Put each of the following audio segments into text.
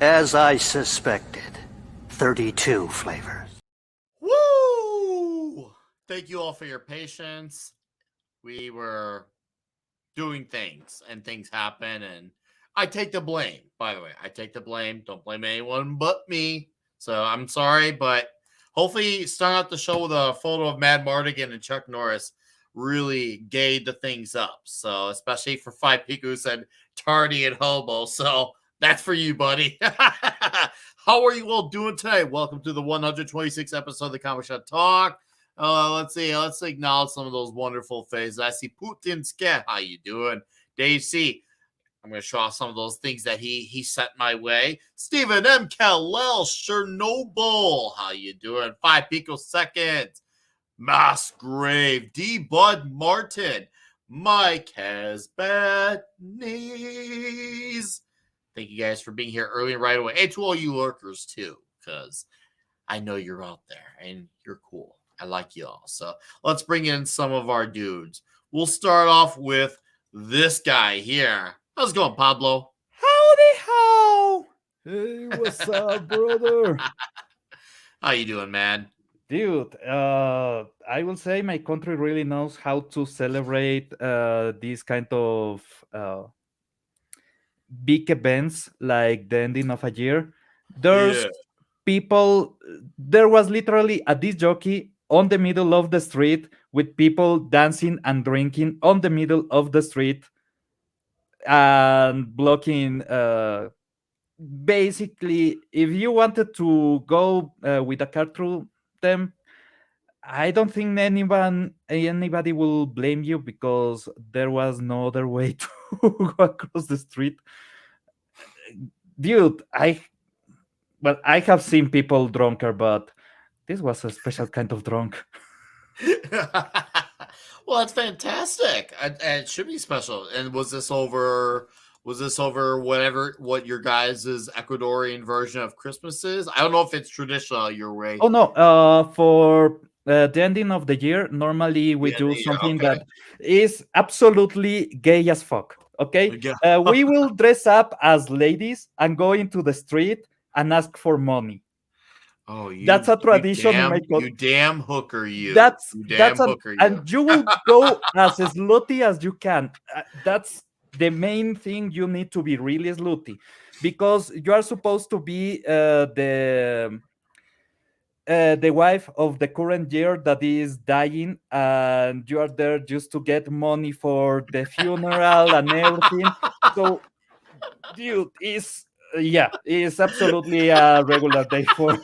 As I suspected, 32 flavors. Woo! Thank you all for your patience. We were doing things, and things happen, and I take the blame. By the way, I take the blame. Don't blame anyone but me. So I'm sorry, but hopefully starting out the show with a photo of Mad Mardigan and Chuck Norris really gayed the things up. So especially for Five People who said tardy and hobo. So that's for you, buddy. How are you all doing today? Welcome to the 126th episode of the Comic Shop Talk. Let's see. Let's acknowledge some of those wonderful faces. I see Putin's cat. How you doing? Dave C. I'm going to show off some of those things that he sent my way. Stephen M. Kal-El, Chernobyl. How you doing? 5 picoseconds. Massgrave. D. Bud Martin. Mike has bad knees. Thank you guys for being here early and right away. And to all you lurkers too, because I know you're out there and you're cool. I like y'all. So let's bring in some of our dudes. We'll start off with this guy here. How's it going, Pablo? Howdy ho! Hey, what's up, brother? How you doing, man? Dude, I will say my country really knows how to celebrate these kind of big events like the ending of a year. There's people, there was literally a disc jockey on the middle of the street with people dancing and drinking on the middle of the street and blocking. Basically, if you wanted to go with a car through them, I don't think anybody will blame you because there was no other way to go across the street. Dude, I have seen people drunker, but this was a special kind of drunk. Well, that's fantastic. It should be special. And was this over what your guys' Ecuadorian version of Christmas is? I don't know if it's traditional your way. Oh no, for the ending of the year, normally we do something that is absolutely gay as fuck. Okay, we will dress up as ladies and go into the street and ask for money. Oh, that's a tradition. You damn hooker, you. That's hooker, and you will go as slutty as you can. That's the main thing. You need to be really slutty because you are supposed to be the wife of the current year that is dying, and you are there just to get money for the funeral and everything. So, dude, it's absolutely a regular day for.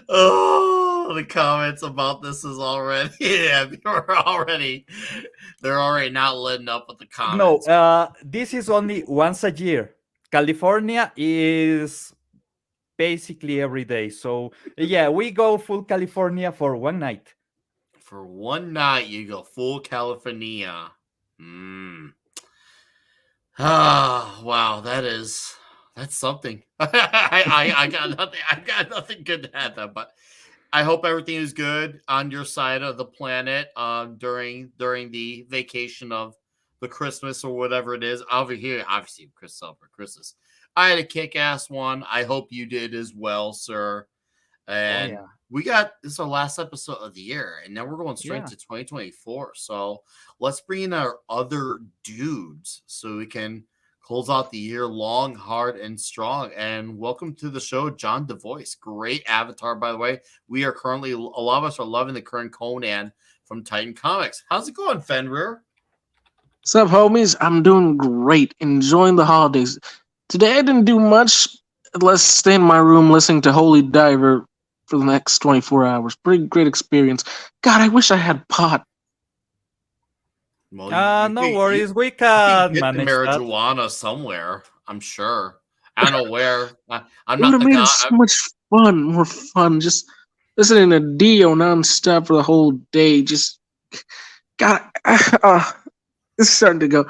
Oh, the comments about this is already they're already not letting up with the comments. No, this is only once a year. California is basically every day. So yeah, we go full California for one night. For one night, you go full California. Ah, wow, that's something. I got nothing. I got nothing good to add that, but I hope everything is good on your side of the planet during the vacation of the Christmas or whatever it is. Over here, obviously, Christmas. I had a kick-ass one. I hope you did as well, sir. And we got this is our last episode of the year, and now we're going straight to 2024. So let's bring in our other dudes so we can close out the year long, hard, and strong. And welcome to the show, John DeVoice. Great avatar, by the way. We are currently, a lot of us are loving the current Conan from Titan Comics. How's it going, Fenrir? What's up, homies? I'm doing great. Enjoying the holidays. Today I didn't do much. Let's stay in my room listening to Holy Diver for the next 24 hours. Pretty great experience. God, I wish I had pot. Well, no worries. We can get manage the marijuana somewhere. I'm sure. I don't know where. I'm It would not have made it so much fun, more fun. Just listening to Dio nonstop for the whole day. Just God, this is starting to go.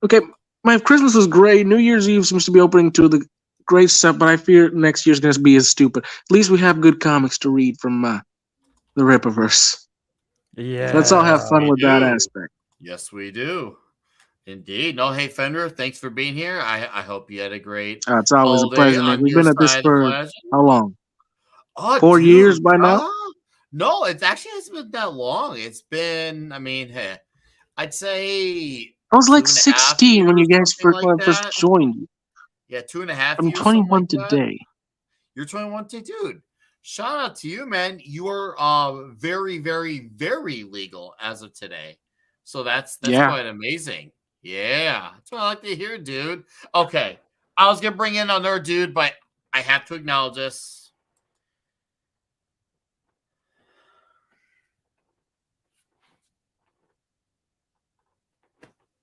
Okay, my Christmas was great. New Year's Eve seems to be opening to the great stuff, but I fear next year's going to be as stupid. At least we have good comics to read from the Rippaverse. Yeah, so let's all have fun with that aspect. Yes, we do. Indeed. No, hey Fender, thanks for being here. I hope you had a great It's always a holiday pleasure, Nick. on We've your been at this side of the for legend. how long? Oh, 4 years dude. by now? No, it actually hasn't been that long. It's been, I mean, hey, I'd say I was like 2.5 16 when you years, guys something like first that. joined. Yeah, 2.5 I'm years, something 21 like that. today. You're 21 too, dude. Shout out to you, man. You are very, very, very legal as of today. So that's quite amazing. Yeah. That's what I like to hear, dude. Okay. I was gonna bring in another dude, but I have to acknowledge this.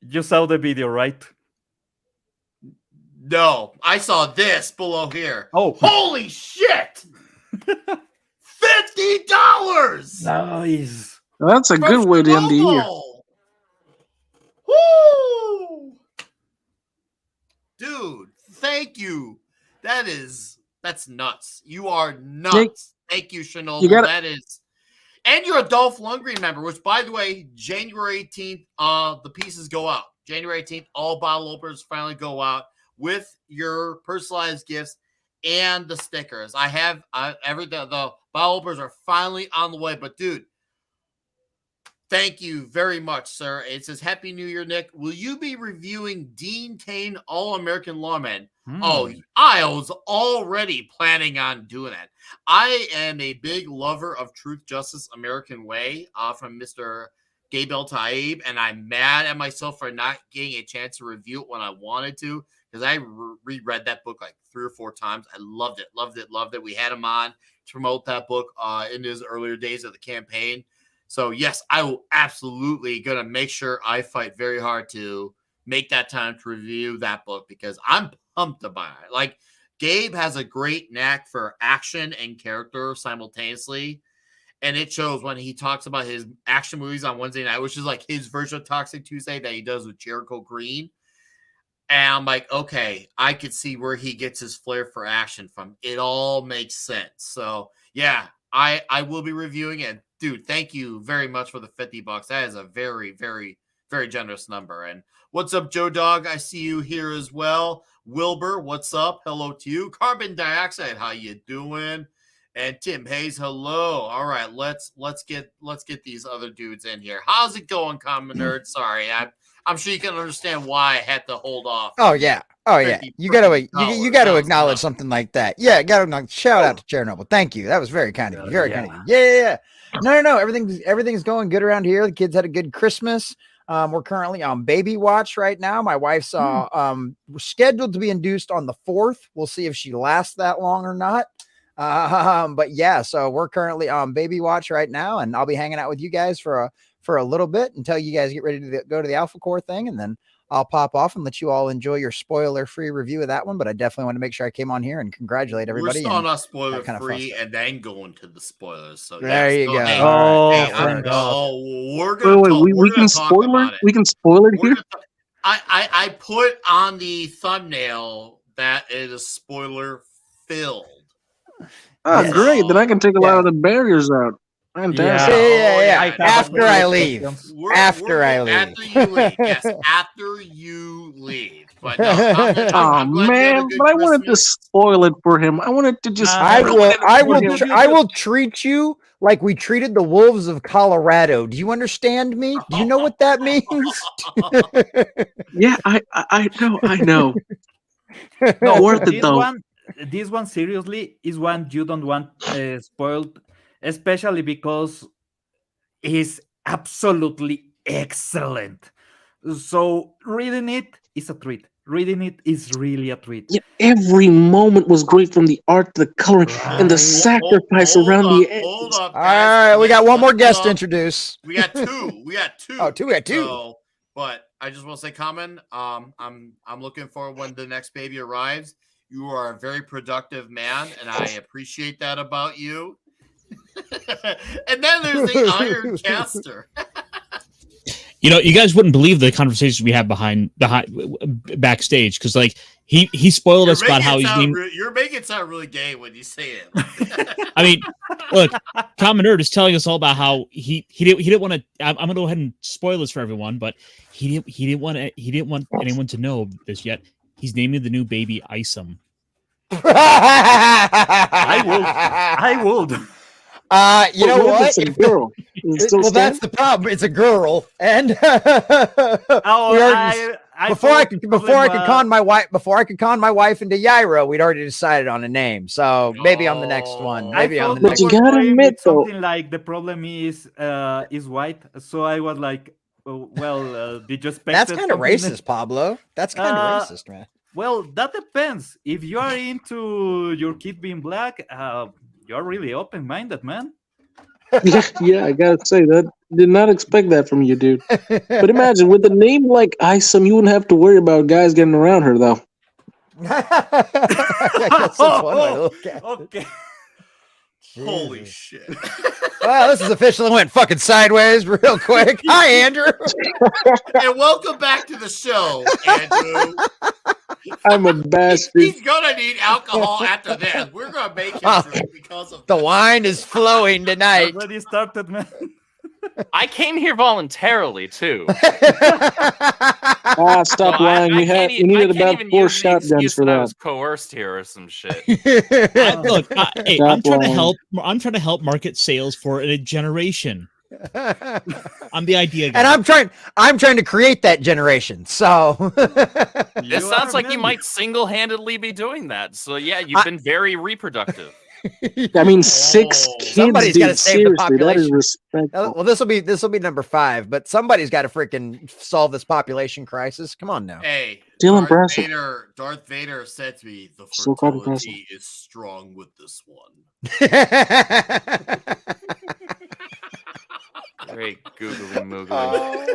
You saw the video, right? No, I saw this below here. Oh, holy shit! $50. Nice. That's a good way to end the year. Woo! Dude, thank you. That's nuts. You are nuts. Nick, thank you, Chernobyl. That is, and you're a Dolph Lundgren member, which, by the way, January 18th, the pieces go out. January 18th, all bottle openers finally go out with your personalized gifts and the stickers. I have the bottle openers are finally on the way, but dude, thank you very much, sir. It says, Happy New Year, Nick. Will you be reviewing Dean Cain All-American Lawman? Oh, I was already planning on doing that. I am a big lover of Truth, Justice, American Way from Mr. Gabe El-Taib, and I'm mad at myself for not getting a chance to review it when I wanted to, because I reread that book like 3 or 4 times. I loved it. We had him on to promote that book in his earlier days of the campaign. So, yes, I will absolutely going to make sure I fight very hard to make that time to review that book, because I'm pumped about it. Like, Gabe has a great knack for action and character simultaneously, and it shows when he talks about his action movies on Wednesday night, which is like his version of Toxic Tuesday that he does with Jericho Green. And I'm like, okay, I could see where he gets his flair for action from. It all makes sense. So, yeah, I will be reviewing it. Dude, thank you very much for the $50. That is a very, very, very generous number. And what's up, Joe Dog? I see you here as well. Wilbur, what's up? Hello to you. Carbon Dioxide, how you doing? And Tim Hayes, hello. All right, let's get these other dudes in here. How's it going, Common Nerd? Sorry, I'm sure you can understand why I had to hold off. Oh yeah. You gotta acknowledge something like that. Yeah, shout out to Chernobyl. Thank you. That was very kind of you. Very kind of you. Yeah. No. Everything's going good around here. The kids had a good Christmas. We're currently on baby watch right now. My wife's scheduled to be induced on the 4th. We'll see if she lasts that long or not. But yeah, so we're currently on baby watch right now, and I'll be hanging out with you guys for a little bit until you guys get ready to go to the Alphacore thing, and then I'll pop off and let you all enjoy your spoiler-free review of that one. But I definitely want to make sure I came on here and congratulate everybody. We're starting off spoiler-free and then going to the spoilers. So there you go. Hey, we're gonna we can spoiler. We can spoil it here. I put on the thumbnail that it is spoiler filled. Oh, great! Then I can take a lot of the barriers out. Fantastic. Yeah. After I leave. After I leave. After you leave. Yes, after you leave. But no, man! But I wanted to spoil it for him. I wanted to just. I will treat you like we treated the wolves of Colorado. Do you understand me? Do you know what that means? Yeah, I know. No, worth it though. This one seriously is one you don't want spoiled, especially because it's absolutely excellent. So reading it is a treat. Reading it is really a treat. Yeah, every moment was great, from the art to the coloring and the sacrifice around the edge. Hold up, guys. All right, we got one more guest to introduce. We got two. Oh, two. We got two. So, but I just want to say, Common, I'm looking forward when the next baby arrives. You are a very productive man, and I appreciate that about you. And then there's the Iron Caster. You know, you guys wouldn't believe the conversations we have behind backstage because, like, he spoiled us about how he's named. You're making it sound really gay when you say it. I mean, look, Common Nerd is telling us all about how he didn't want to. I'm gonna go ahead and spoil this for everyone, but he didn't want anyone to know this yet. He's naming the new baby Isom. I would. You know what? It's a girl. Well, that's the problem. It's a girl, and before I could con my wife into Yaira, we'd already decided on a name. So maybe on the next one. Maybe on the next. You gotta admit, though, something like the problem is white. So I was like, did you expect? That's kind of racist, Pablo. That's kind of racist, man. Well, that depends. If you are into your kid being black, you're really open-minded, man. yeah, I gotta say that. Did not expect that from you, dude. But imagine with a name like Isom, you wouldn't have to worry about guys getting around her, though. That's one way to look at it. Okay. Holy shit. Well, this is officially went fucking sideways real quick. Hi, Andrew. And welcome back to the show, Andrew. I'm a bastard. He's gonna need alcohol after this. We're gonna make him drink because of the wine is flowing tonight. Already started, man. I came here voluntarily too. Stop lying. We needed about 4 shotguns for that. I was coerced here or some shit. Look, I'm trying to help. I'm trying to help market sales for a generation. I'm the idea guy. And I'm trying to create that generation. So it sounds like you might single-handedly be doing that. So yeah, you've been very reproductive. I mean, 6 kids. Somebody's got to save the population. That is respectful. Well, this will be number 5, but somebody's got to freaking solve this population crisis. Come on now. Hey, Still Darth Vader said to me, the fertility is strong with this one. Great googly moogly.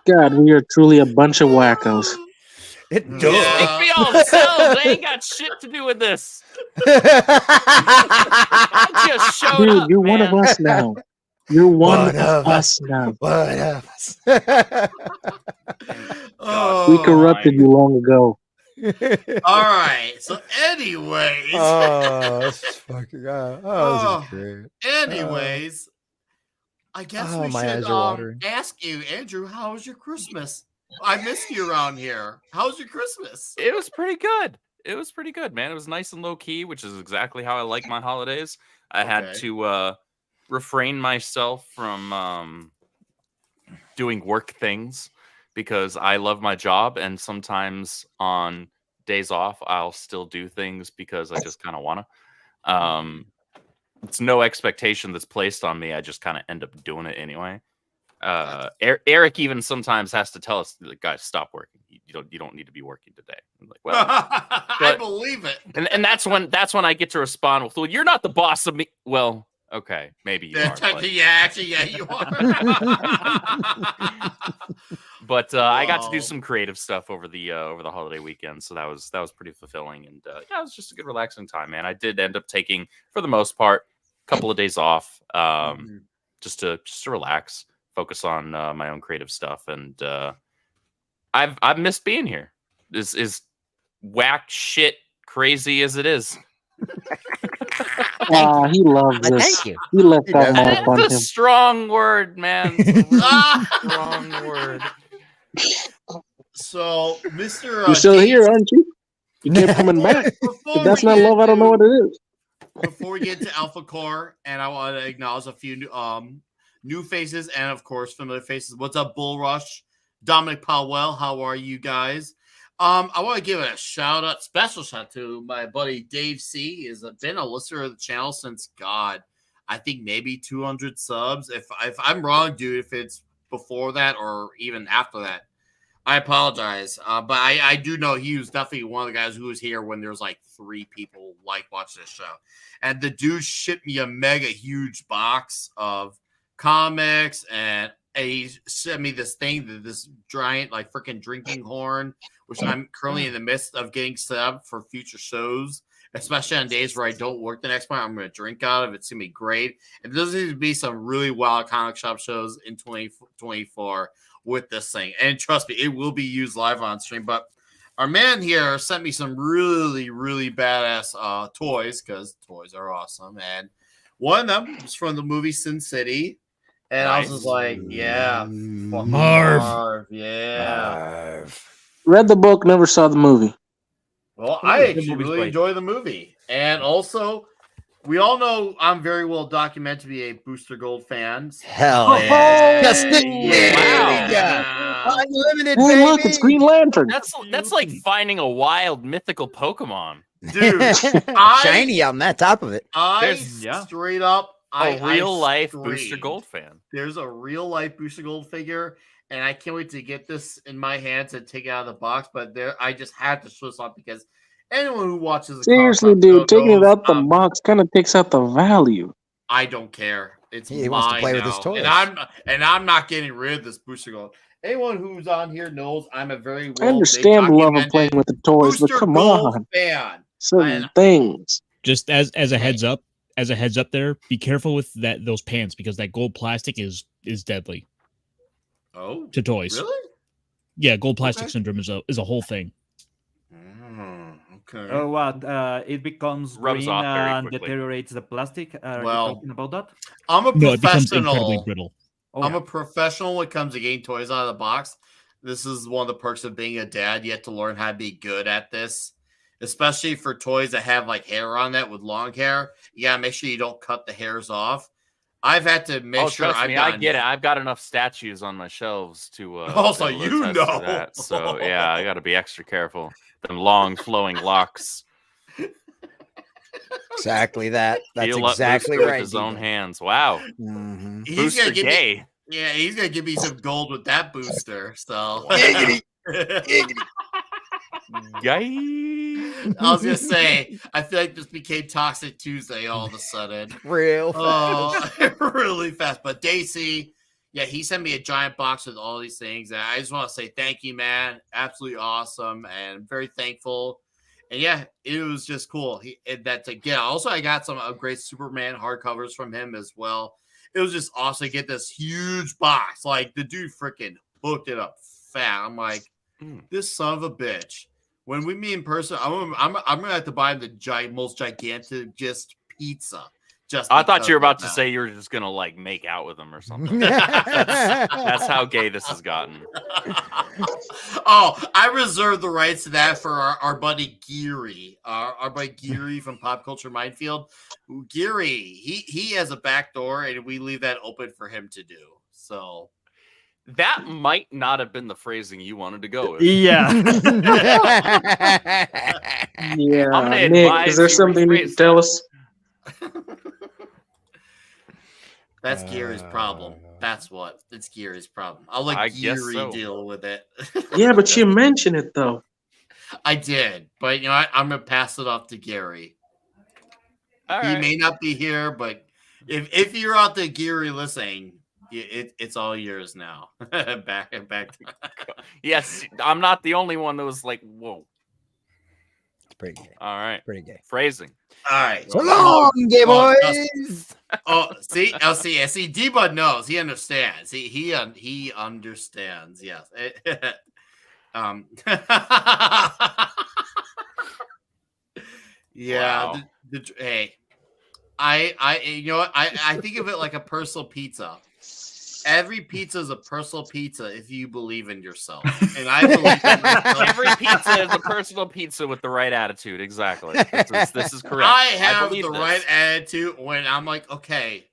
God, we are truly a bunch of wackos. It does. Make me all themselves. They ain't got shit to do with this. I just showed up. You're man. one of us now. You're one of us now. One of us. We corrupted you long ago. All right. So, anyways. This is fucking. This is great. Anyways, I guess we should ask you, Andrew, how was your Christmas? I missed you around here. How was your Christmas? It was pretty good. It was pretty good, man. It was nice and low key, which is exactly how I like my holidays. I had to refrain myself from doing work things because I love my job, and sometimes on days off I'll still do things because I just kind of want to. It's no expectation that's placed on me. I just kind of end up doing it anyway. Eric even sometimes has to tell us, guys, stop working. You don't need to be working today. I'm like, well, I believe it. And that's when I get to respond with, well, you're not the boss of me. Well, okay, maybe you are. Actually, you are. But I got to do some creative stuff over the holiday weekend, so that was pretty fulfilling, and it was just a good relaxing time, man. I did end up taking, for the most part, a couple of days off, just to relax, focus on my own creative stuff, and I've missed being here. This is whack shit crazy as it is. He loves this. Thank you. He left that mark on That's him. a strong word, man. Strong word. So, Mr. You're still here, aren't you? You kept coming back. If that's not love, I don't know what it is. Before we get to Alphacore, and I want to acknowledge a few new faces and, of course, familiar faces. What's up, Bull Rush? Dominic Powell, how are you guys? I want to give a special shout to my buddy Dave C. Has been a listener of the channel since I think maybe 200 subs. If I'm wrong, dude, if it's before that or even after that, I apologize. But I do know he was definitely one of the guys who was here when there was like 3 people watching this show. And the dude shipped me a mega huge box of comics, and he sent me this thing, this giant like freaking drinking horn, which I'm currently in the midst of getting set up for future shows. especially on days where I don't work the next morning. I'm going to drink out of it. It's going to be great. And there's going to be some really wild comic shop shows in 2024 with this thing. And trust me, it will be used live on stream. But our man here sent me some really, really badass toys because toys are awesome. And one of them was from the movie Sin City. And I was just like, yeah, Marv. Yeah. Read the book, never saw the movie. Well, I actually really enjoy the movie. And also, we all know I'm very well documented to be a Booster Gold fan. Hell yeah. Wow. Unlimited, Hey, baby. look, it's Green Lantern. That's like finding a wild mythical Pokemon. Dude, shiny on that top of it. Straight up, a real life Booster Gold fan. There's a real life Booster Gold figure. And I can't wait to get this in my hands and take it out of the box. But I just had to show this off because anyone who watches seriously, dude, taking it out the box kind of takes out the value. I don't care. It's he wants to play with his toys, and I'm not getting rid of this Booster Gold. Anyone who's on here knows I'm a very I understand the love of playing with the toys, but come on, fan. Certain things. Just as a heads up, there, be careful with those pants because that gold plastic is deadly. Oh, to toys. Really? Yeah, gold plastic syndrome is a whole thing. Okay. Oh, what? It becomes Rubs green off very and quickly. deteriorates the plastic. Are you Well, talking about that? I'm a No, it becomes incredibly professional. brittle. I'm a professional when it comes to getting toys out of the box. This is one of the perks of being a dad. You have to learn how to be good at this, especially for toys that have like hair on it with long hair. You gotta make sure you don't cut the hairs off. I've had to make sure. Trust me, I get it. I've got enough statues on my shelves to. Also, to you attest know. to that. So yeah, I got to be extra careful. Them long flowing locks. Exactly that. That's Heal up exactly Booster right. With his own hands. Wow. Mm-hmm. He's Booster gonna give gay. me. Yeah, he's gonna give me some gold with that booster. So. Giggity. Gay. I was gonna say, I feel like this became Toxic Tuesday all of a sudden. Real fast. Really fast. But Daisy, yeah, he sent me a giant box with all these things. And I just want to say thank you, man. Absolutely awesome. And very thankful. And yeah, it was just cool. Also, I got some great Superman hardcovers from him as well. It was just awesome to get this huge box. Like, the dude freaking hooked it up fat. I'm like, this son of a bitch. When we meet in person, I'm gonna have to buy him the most gigantic just pizza. Just I thought you were about to say you were just gonna like make out with him or something. That's how gay this has gotten. Oh, I reserve the rights to that for our buddy Geary, our buddy Geary from Pop Culture Minefield. Geary, he has a back door, and we leave that open for him to do. So. That might not have been the phrasing you wanted to go with. Yeah. Yeah, Nick, is there something you can tell us? That's Gary's problem. That's what. It's Gary's problem. I'll let Gary deal with it. Yeah, but you mentioned it, though. I did. But, I'm going to pass it off to Gary. He may not be here, but if you're out there, Gary, listening, it's all yours now. back. Yes, I'm not the only one that was like, whoa. It's pretty gay. All right. Pretty gay. Phrasing. All right. So long, gay boys. See, D-Bud knows. He understands. He understands. Yes. Yeah. Wow. Hey, I think of it like a personal pizza. Every pizza is a personal pizza if you believe in yourself. And I believe in myself. Every pizza is a personal pizza with the right attitude. Exactly. This is correct. I have the right attitude when I'm like, okay,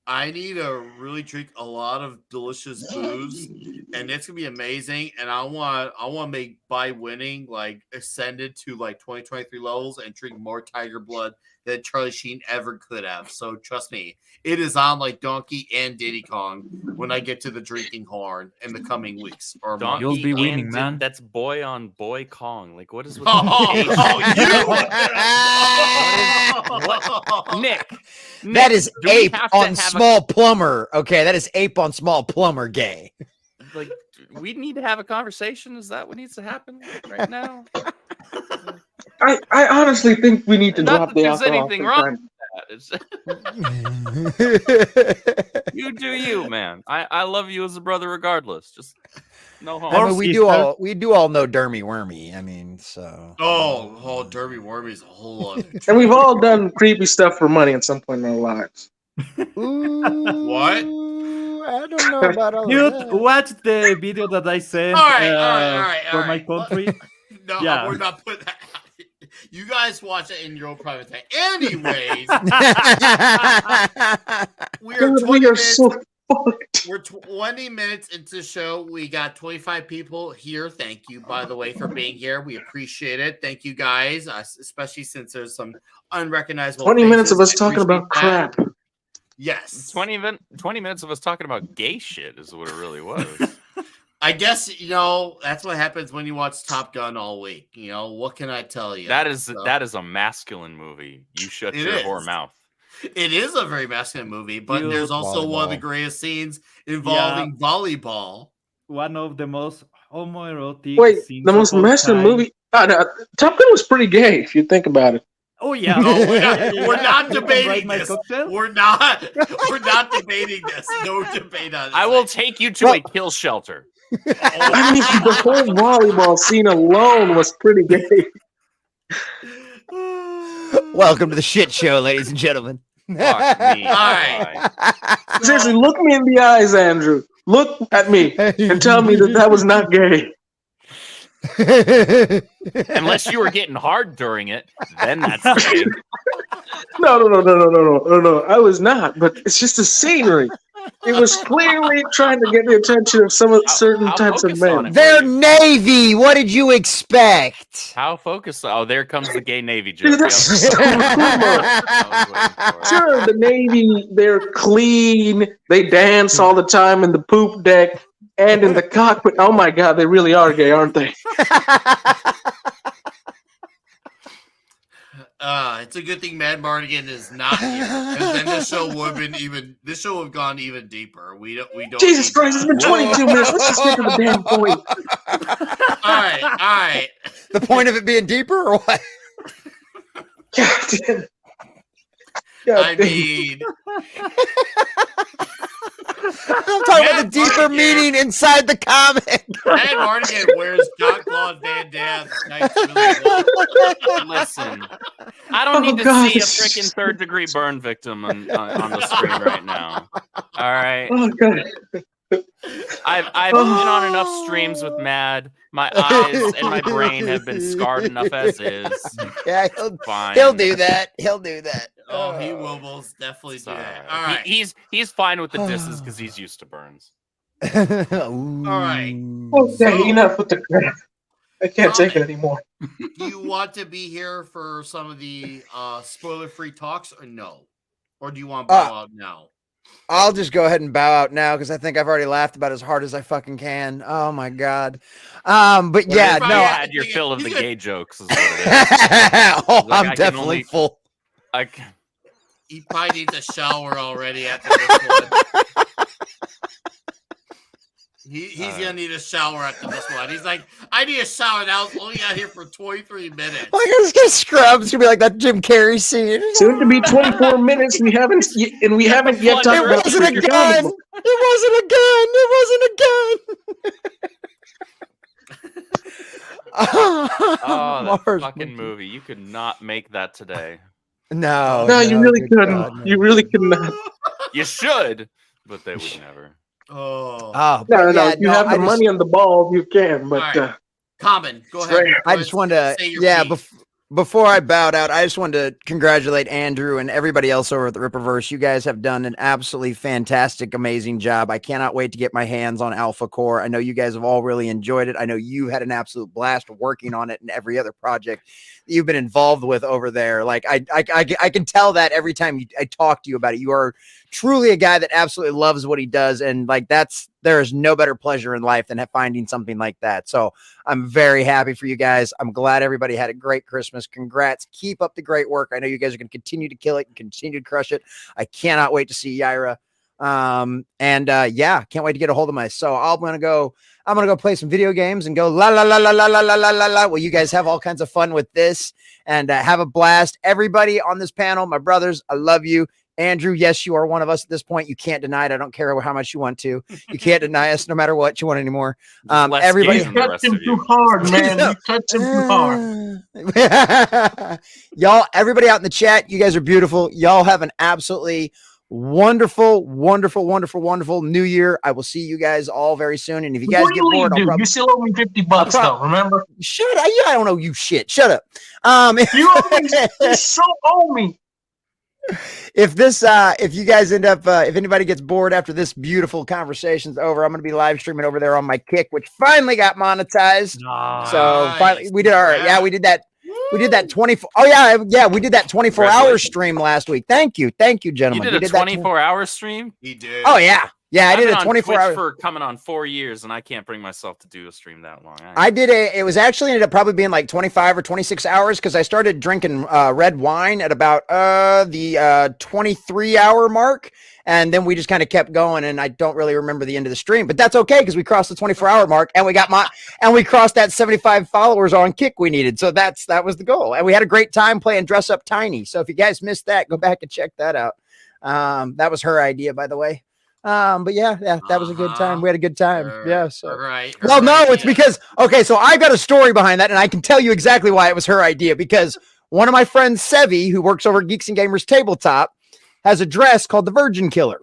I need to really drink a lot of delicious booze, and it's gonna be amazing. And I want to make by winning like ascended to like 2023 levels and drink more Tiger Blood than Charlie Sheen ever could have. So trust me, it is on like Donkey and Diddy Kong when I get to the drinking horn in the coming weeks or months. You'll be winning, man. That's boy on boy Kong. Like, what is with Nick? That is ape on small plumber. Okay, that is ape on small plumber gay. Like, we need to have a conversation. Is that what needs to happen right now? I honestly think we need to Not drop that the there's alcohol anything wrong sometime. with that. You do you, man. I love you as a brother regardless. Just no harm. I mean, we do all know Dermy Wormy. I mean, so. Derby Wormy's a whole other. And we've all done creepy stuff for money at some point in our lives. What? I don't know about all Dude, that. watch the video that I sent All right. for my country. No, Yeah. we're not putting that. You guys watch it in your own private time. Anyways, we are so fucked. We're 20 minutes into the show. We got 25 people here. Thank you, by the way, for being here. We appreciate it. Thank you, guys, especially since there's some unrecognizable 20 minutes of us faces. talking about crap. Yes. 20 minutes of us talking about gay shit is what it really was. I guess, that's what happens when you watch Top Gun all week. What can I tell you? That is a masculine movie. You shut your whore mouth. It is a very masculine movie, but there's also one of the greatest scenes involving volleyball. One of the most homoerotic scenes. The most masculine movie? No, Top Gun was pretty gay, if you think about it. Oh yeah. No, we're not debating this. We're not debating this. No debate on this. I will take you to a kill shelter. I mean, the whole volleyball scene alone was pretty gay. Welcome to the shit show, ladies and gentlemen. Fuck me. All right. Seriously, look me in the eyes, Andrew. Look at me and tell me that was not gay. Unless you were getting hard during it, then that's gay. No. I was not, but it's just the scenery. It was clearly trying to get the attention of some certain types of men. They're Navy. What did you expect? How focused? Oh, there comes the gay Navy joke. Dude, that's so cool. Sure, the Navy, they're clean. They dance all the time in the poop deck and in the cockpit. Oh my God, they really are gay, aren't they? It's a good thing Mad Mardigan is not here, because then this show would have gone even deeper. We don't. Jesus Christ! It's been 22 minutes. Let's just get to the damn point. All right. The point of it being deeper, or what? God damn. I mean, I'm talking about the deeper meaning inside the comic. Mad Mardigan wears John Claude Van Damme. Listen, I don't need to see a freaking third-degree burn victim on the screen right now. All right. Oh God. I've been on enough streams with Mad. My eyes and my brain have been scarred enough as is. Yeah, he'll do that. He'll do that. Oh, he will most definitely do that. All right. He's fine with the disses because he's used to burns. All right. Okay, enough with the crap. I can't take it anymore. Do you want to be here for some of the spoiler-free talks, or no? Or do you want to bow out now? I'll just go ahead and bow out now because I think I've already laughed about as hard as I fucking can. Oh my God. But yeah, no. Had your fill of the gay jokes. Is what it is. I'm definitely full. He probably needs a shower already after this one. He's gonna need a shower after this one. He's like, I need a shower now. I was only out here for 23 minutes. Like I was gonna scrub. It's gonna be like that Jim Carrey scene. Soon to be 24 minutes. We haven't yet talked about. It wasn't a gun. It wasn't a gun. Oh, that fucking movie! You could not make that today. No, you really couldn't. God, no. You really could not. You should, but they would never. No. You have the money on the ball, you can. But right. Common, go ahead. I just wanted to, before I bowed out, I just wanted to congratulate Andrew and everybody else over at the Ripperverse. You guys have done an absolutely fantastic, amazing job. I cannot wait to get my hands on Alphacore. I know you guys have all really enjoyed it. I know you had an absolute blast working on it and every other project that you've been involved with over there. Like I can tell that every time I talk to you about it. You are truly a guy that absolutely loves what he does, and like there is no better pleasure in life than finding something like that. So I'm very happy for you guys. I'm glad everybody had a great Christmas. Congrats. Keep up the great work. I know you guys are going to continue to kill it and continue to crush it. I cannot wait to see Yaira. Yeah, can't wait to get a hold of my. So I'm gonna go play some video games and go la la la la la la la la la la. Well, you guys have all kinds of fun with this and have a blast. Everybody on this panel, my brothers, I love you. Andrew, yes, you are one of us at this point. You can't deny it. I don't care how much you want to. You can't deny us no matter what you want anymore. Everybody touched him too hard, man. You touched him too hard. Y'all, everybody out in the chat, you guys are beautiful. Y'all have an absolutely wonderful, wonderful, wonderful, wonderful New Year. I will see you guys all very soon. And if you guys get bored, you still owe me $50 though, remember? Shut up. Yeah, I don't owe you shit. Shut up. You so owe me. If you guys end up, if anybody gets bored after this beautiful conversation's over, I'm going to be live streaming over there on my Kick, which finally got monetized. Nice. So finally, we did we did that. We did that 24. Oh yeah. We did that 24-hour stream last week. Thank you, gentlemen. You did a 24-hour stream? He did. Oh yeah. Yeah, I did a 24-hour for coming on 4 years, and I can't bring myself to do a stream that long. It was actually ended up probably being like 25 or 26 hours because I started drinking red wine at about the 23-hour mark, and then we just kind of kept going, and I don't really remember the end of the stream, but that's okay because we crossed the 24-hour mark, and we crossed that 75 followers on Kick we needed, so that was the goal, and we had a great time playing Dress Up Tiny. So if you guys missed that, go back and check that out. That was her idea, by the way. But yeah, that was a good time. We had a good time. Yeah. So right. Well, no, it's because so I got a story behind that, and I can tell you exactly why it was her idea. Because one of my friends, Sevi, who works over at Geeks and Gamers Tabletop, has a dress called the Virgin Killer,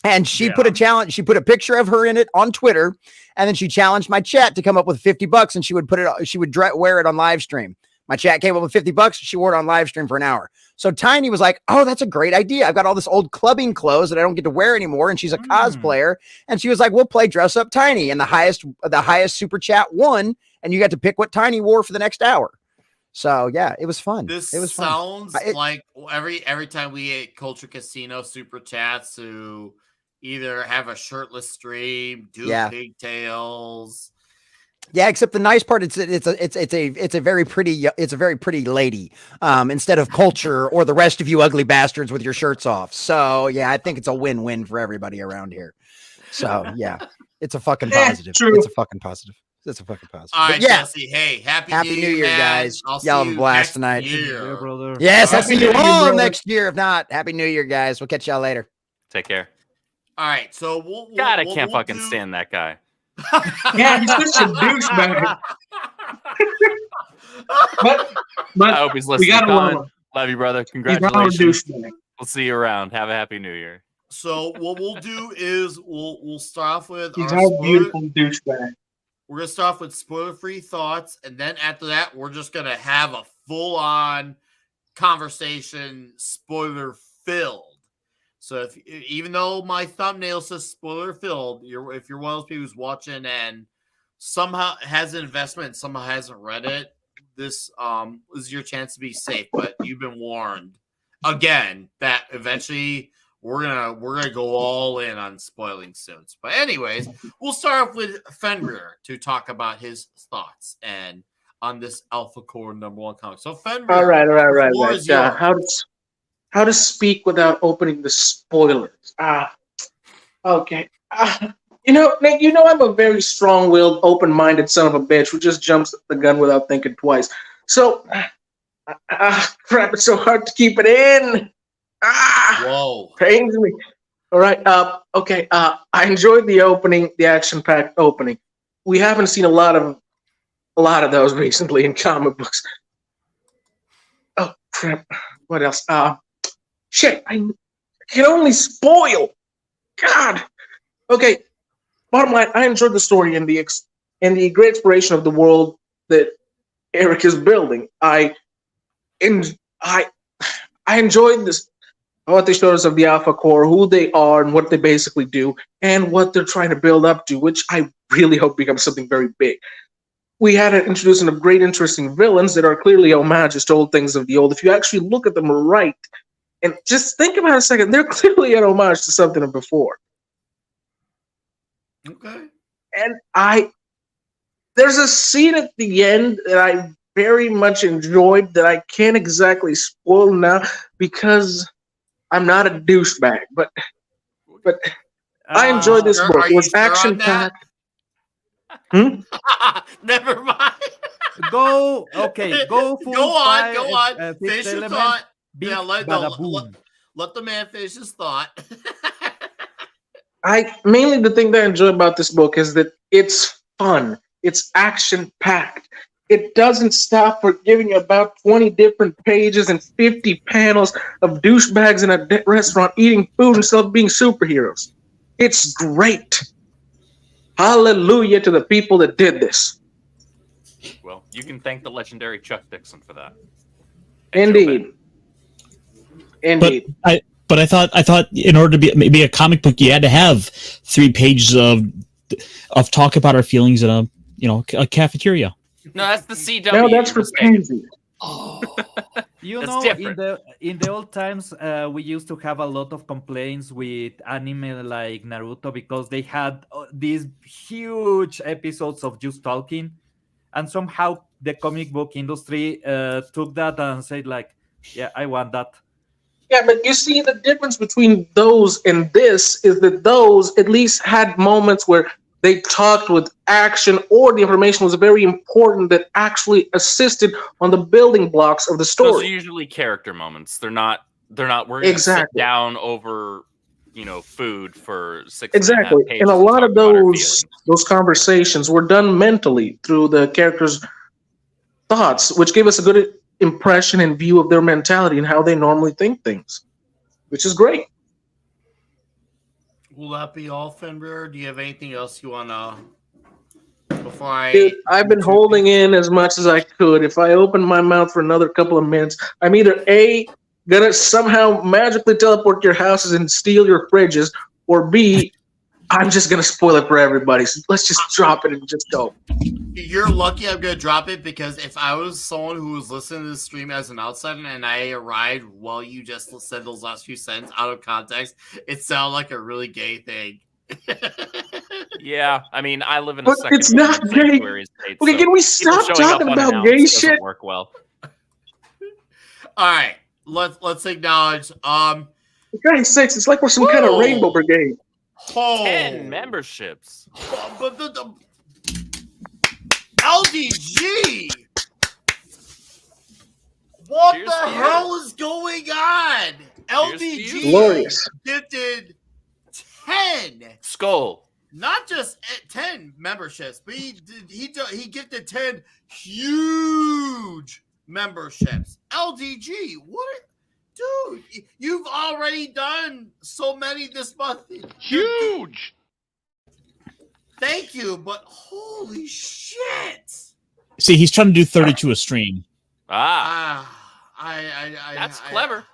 and she put a challenge. She put a picture of her in it on Twitter, and then she challenged my chat to come up with $50, and she would wear it on live stream. My chat came up with $50. She wore it on live stream for an hour. So Tiny was like, "Oh, that's a great idea. I've got all this old clubbing clothes that I don't get to wear anymore." And she's a cosplayer. And she was like, "We'll play Dress Up Tiny." And the highest super chat won. And you got to pick what Tiny wore for the next hour. So yeah, it was fun. This sounds like every time we hit Culture Casino super chats to either have a shirtless stream, do pigtails. Yeah, except the nice part, it's a very pretty lady, instead of Culture or the rest of you ugly bastards with your shirts off. So yeah, I think it's a win-win for everybody around here. So yeah, it's a fucking positive. True. It's a fucking positive. All right, Jesse. Hey, happy New Year, guys. Y'all have a blast tonight. Yeah, brother. Yes, happy New Year next year. If not, happy New Year, guys. We'll catch y'all later. Take care. All right, so we'll I can't fucking stand that guy. Yeah, he's such a douchebag. but I hope he's listening. We gotta love him. Love you, brother. Congratulations. We'll see you around. Have a happy New Year. So what we'll do is we'll start off with he's our beautiful douchebag. We're gonna start off with spoiler-free thoughts, and then after that, we're just gonna have a full-on conversation, spoiler-filled. So even though my thumbnail says spoiler filled, if you're one of those people who's watching and somehow has an investment and somehow hasn't read it, this is your chance to be safe. But you've been warned again that eventually we're gonna go all in on spoiling suits. But anyways, we'll start off with Fenrir to talk about his thoughts and on this Alphacore #1 comic. So Fenrir, all right. How to speak without opening the spoilers. Okay. You know, I'm a very strong-willed, open-minded son of a bitch who just jumps at the gun without thinking twice. So, crap, it's so hard to keep it in. Whoa. Pains me. All right. Okay. I enjoyed the opening, the action-packed opening. We haven't seen a lot of those recently in comic books. Oh, crap. What else? Shit, I can only spoil. God. Okay. Bottom line, I enjoyed the story and the great exploration of the world that Eric is building. I enjoyed this. What they showed us of the Alphacore, who they are, and what they basically do, and what they're trying to build up to, which I really hope becomes something very big. We had an introduction of great, interesting villains that are clearly homages to old things of the old. If you actually look at them right. And just think about it a second. They're clearly an homage to something of before. Okay. And there's a scene at the end that I very much enjoyed that I can't exactly spoil now because I'm not a douchebag. But But I enjoyed this book. It was action packed. Never mind. Go full Go on. Finish your thought. Yeah, let the man finish his thought. Mainly the thing that I enjoy about this book is that it's fun. It's action packed. It doesn't stop for giving you about 20 different pages and 50 panels of douchebags in a restaurant eating food instead of being superheroes. It's great. Hallelujah to the people that did this. Well, you can thank the legendary Chuck Dixon for that. Indeed. But I thought in order to be maybe a comic book, you had to have 3 pages of talk about our feelings in a cafeteria. No, that's the CW. No, that's for Pansy. In the old times, we used to have a lot of complaints with anime like Naruto because they had these huge episodes of just talking, and somehow the comic book industry took that and said like, yeah, I want that. Yeah, but you see the difference between those and this is that those at least had moments where they talked with action, or the information was very important that actually assisted on the building blocks of the story. Those are usually character moments. They're not. We're going to sit down over, food for 6. Exactly, and a lot of those conversations were done mentally through the characters' thoughts, which gave us a good impression and view of their mentality and how they normally think things, which is great. Will that be all, Fenrir? Do you have anything else you want to... Before I... Dude, I've been holding in as much as I could. If I open my mouth for another couple of minutes, I'm either A, gonna somehow magically teleport to your houses and steal your fridges, or B, I'm just gonna spoil it for everybody. So let's just drop it and just go. You're lucky I'm gonna drop it, because if I was someone who was listening to this stream as an outsider and I arrived while you just said those last few sentences out of context, it sounded like a really gay thing. Yeah, I mean, I live in a second. It's not gay. State, okay, can we stop talking about gay shit? Work well. All right, let's acknowledge. For God's sakes, it's like we're some kind of rainbow brigade. 10 memberships. But the LDG. What Cheers the hell is going on? LDG gifted 10 skull. Not just 10 memberships, but he gifted 10 huge memberships. LDG, what? Dude, you've already done so many this month. Huge. Thank you, but holy shit! See, he's trying to do 32 a stream. That's clever.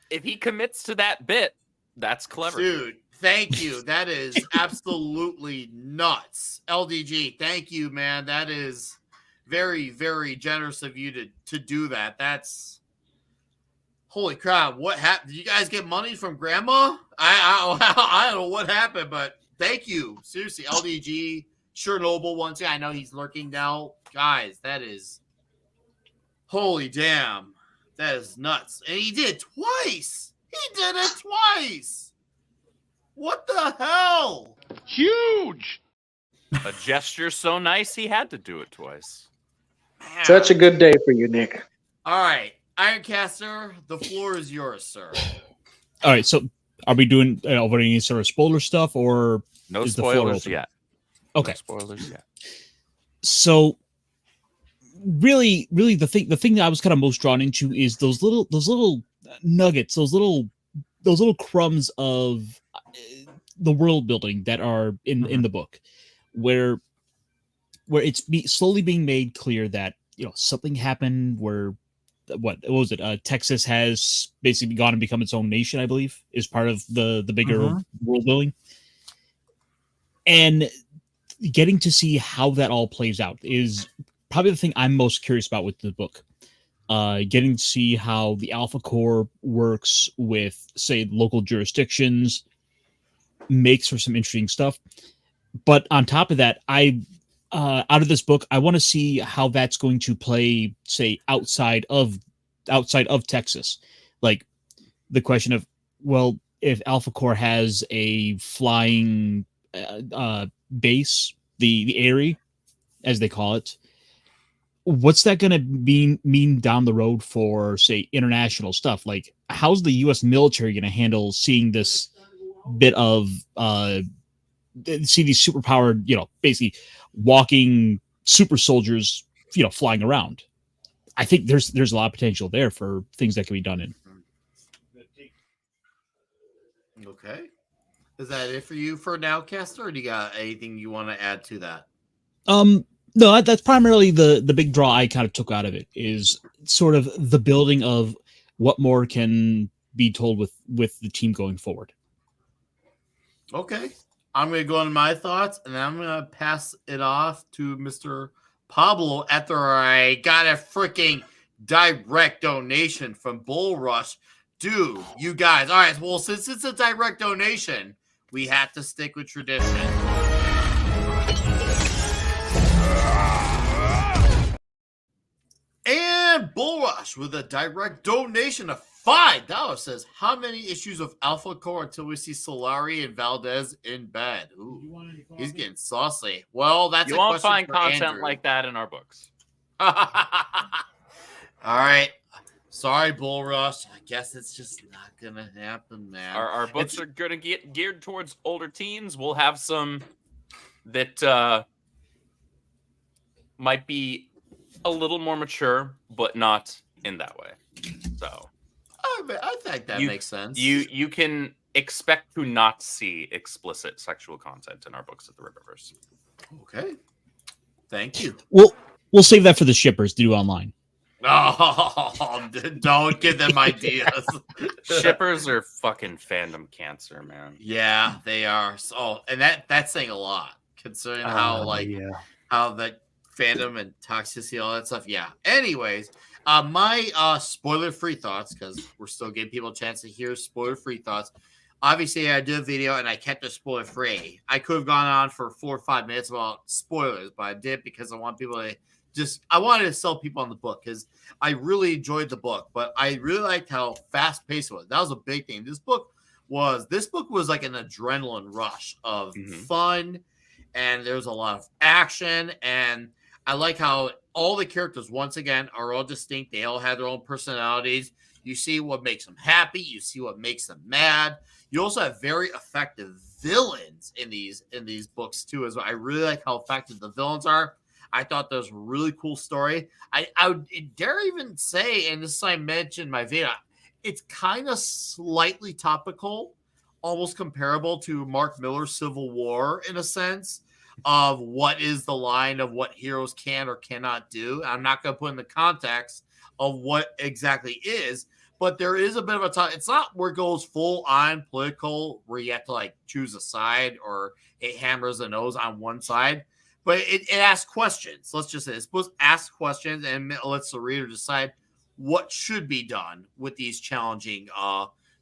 If he commits to that bit, that's clever, dude. Thank you. That is absolutely nuts. LDG, thank you, man. That is very, very generous of you to do that. That's holy crap! What happened? Did you guys get money from Grandma? I don't know what happened, but thank you. Seriously, LDG, Chernobyl once. I know he's lurking now. Guys, that is holy damn. That is nuts. And he did it twice. He did it twice. What the hell? Huge. A gesture so nice he had to do it twice. Man. Such a good day for you, Nick. All right. Ironcaster, the floor is yours, sir. All right, so are we doing any sort of spoiler stuff, or no spoilers yet? Okay, no spoilers yet. So, really, the thing that I was kind of most drawn into is those little nuggets, those little crumbs of the world building that are in the book, where it's slowly being made clear that something happened where. What was it? Texas has basically gone and become its own nation, I believe, is part of the bigger world building. And getting to see how that all plays out is probably the thing I'm most curious about with the book. Getting to see how the Alphacore works with, say, local jurisdictions makes for some interesting stuff. But on top of that, out of this book, I want to see how that's going to play, say, outside of Texas. Like the question of, well, if Alphacore has a flying base, the Airy, as they call it, what's that going to mean down the road for, say, international stuff? Like, how's the U.S. military going to handle seeing this bit of see these superpowered, basically walking super soldiers, flying around? I think there's a lot of potential there for things that can be done in. Okay. Is that it for you for now, Caster, or do you got anything you want to add to that? No, that's primarily the big draw I kind of took out of it, is sort of the building of what more can be told with the team going forward. Okay. I'm going to go into my thoughts, and I'm going to pass it off to Mr. Pablo after I got a freaking direct donation from Bull Rush. Dude, you guys. All right, well, since it's a direct donation, we have to stick with tradition. And Bull Rush with a direct donation of $5 says, how many issues of Alphacore until we see Solari and Valdez in bed? Ooh, he's getting saucy. Well, that's you a won't question find for content Andrew. like that in our books. All right. Sorry, Bull Rush. I guess it's just not going to happen, man. Our books are going to get geared towards older teens. We'll have some that might be a little more mature, but not in that way. So I think that makes sense. You can expect to not see explicit sexual content in our books at the Riververse. Okay. Thank you. We'll save that for the shippers to do online. Oh, don't give them ideas. Shippers are fucking fandom cancer, man. Yeah, they are. So, and that's saying a lot, considering how that fandom and toxicity, all that stuff. Yeah. Anyways, my spoiler-free thoughts, because we're still giving people a chance to hear spoiler-free thoughts. Obviously, I did a video and I kept it spoiler-free. I could have gone on for 4 or 5 minutes about spoilers, but I did because I want people to I wanted to sell people on the book because I really enjoyed the book, but I really liked how fast-paced it was. That was a big thing. This book was like an adrenaline rush of fun, and there was a lot of action, and I like how all the characters, once again, are all distinct. They all have their own personalities. You see what makes them happy. You see what makes them mad. You also have very effective villains in these books too, as well. I really like how effective the villains are. I thought that was a really cool story. I would dare even say, and this I mentioned in my video, it's kind of slightly topical, almost comparable to Mark Miller's Civil War in a sense of what is the line of what heroes can or cannot do. I'm not going to put in the context of what exactly is, but there is a bit of a time. It's not where it goes full on political, where you have to like choose a side or it hammers the nose on one side. But it asks questions. Let's just say it's supposed to ask questions and lets the reader decide what should be done with these challenging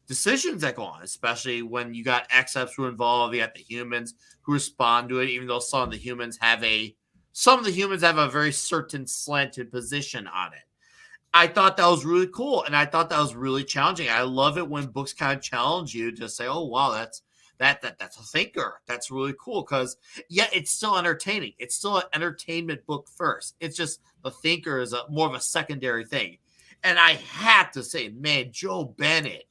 decisions that go on, especially when you got XFs who are involved. You got the humans who respond to it, even though some of the humans have a very certain slanted position on it. I thought that was really cool, and I thought that was really challenging. I love it when books kind of challenge you to say, "Oh, wow, that's a thinker." That's really cool because, yeah, it's still entertaining. It's still an entertainment book first. It's just the thinker is more of a secondary thing. And I had to say, man, Joe Bennett,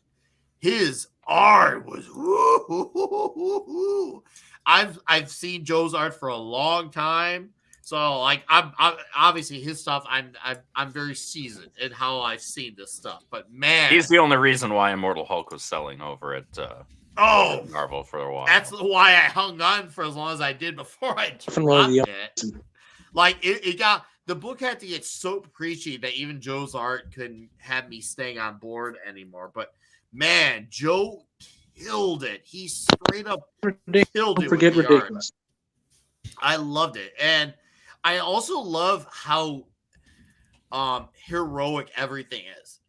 his art was woo. I've seen Joe's art for a long time. So like I'm obviously his stuff. I'm very seasoned in how I've seen this stuff. But man, he's the only reason why Immortal Hulk was selling over at Marvel for a while. That's why I hung on for as long as I did before I dropped it. Like it got the book had to get so preachy that even Joe's art couldn't have me staying on board anymore. But man, Joe killed it. He straight up killed it. Forget ridiculous. I loved it, and I also love how heroic everything is.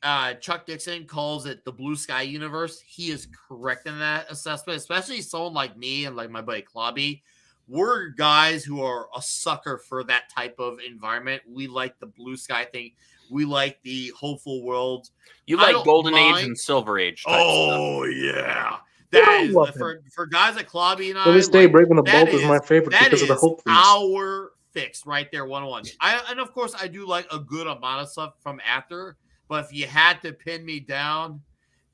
Chuck Dixon calls it the blue sky universe. He is correct in that assessment, especially someone like me and like my buddy Klobby. We're guys who are a sucker for that type of environment. We like the blue sky thing. We like the hopeful world. You like Golden Age and Silver Age type stuff. Yeah. That is love for guys like Klobby and I. To this day, like, Breaking the that Bolt is my favorite that because of the is Hulk piece. our fix right there, 101. And of course, I do like a good amount of stuff from after. But if you had to pin me down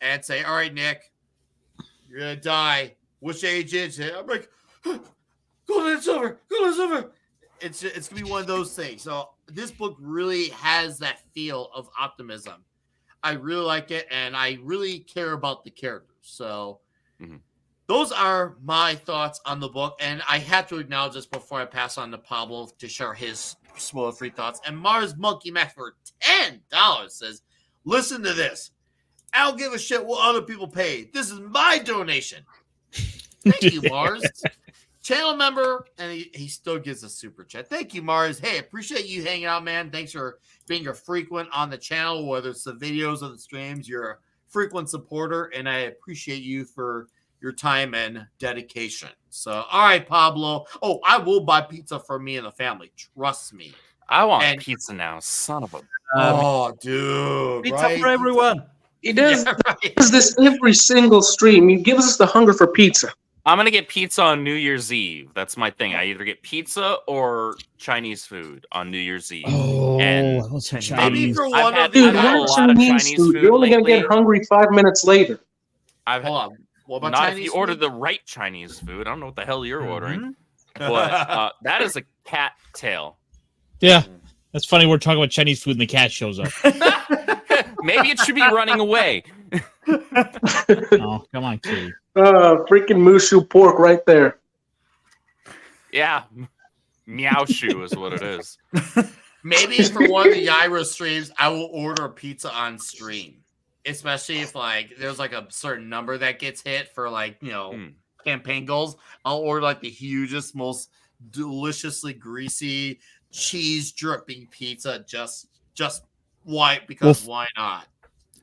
and say, "All right, Nick, you're gonna die. Which age is it?" I'm like, "Gold and silver, gold and silver." It's gonna be one of those things. So this book really has that feel of optimism. I really like it, and I really care about the characters. So those are my thoughts on the book, and I have to acknowledge this before I pass on to Pablo to share his spoiler-free thoughts. And Mars Monkey Max for $10 says, "Listen to this. I don't give a shit what other people pay. This is my donation." Thank you, Mars. Channel member, and he still gives a super chat. Thank you, Mars. Hey, appreciate you hanging out, man. Thanks for being a frequent on the channel, whether it's the videos or the streams. You're a frequent supporter, and I appreciate you for your time and dedication. So, all right, Pablo. Oh, I will buy pizza for me and the family. Trust me. I want pizza now, son of a. Oh, dude. Pizza for everyone. He does this every single stream. He gives us the hunger for pizza. I'm gonna get pizza on New Year's Eve. That's my thing. I either get pizza or Chinese food on New Year's Eve. Oh, and maybe for one of Dude, I've had a what lot of Chinese food? You're only gonna get hungry 5 minutes later. Hold on. What about not Chinese if you food? order the right Chinese food. I don't know what the hell you're ordering, but that is a cat tail. Yeah, that's funny. We're talking about Chinese food and the cat shows up. Maybe it should be running away. Oh, come on, Kitty. Freaking Mushu pork right there. Yeah, meow shoe is what it is. Maybe for one of the Yaira streams, I will order a pizza on stream. Especially if like there's like a certain number that gets hit for like, you know, campaign goals. I'll order like the hugest, most deliciously greasy, cheese dripping pizza. Just why? Because why not?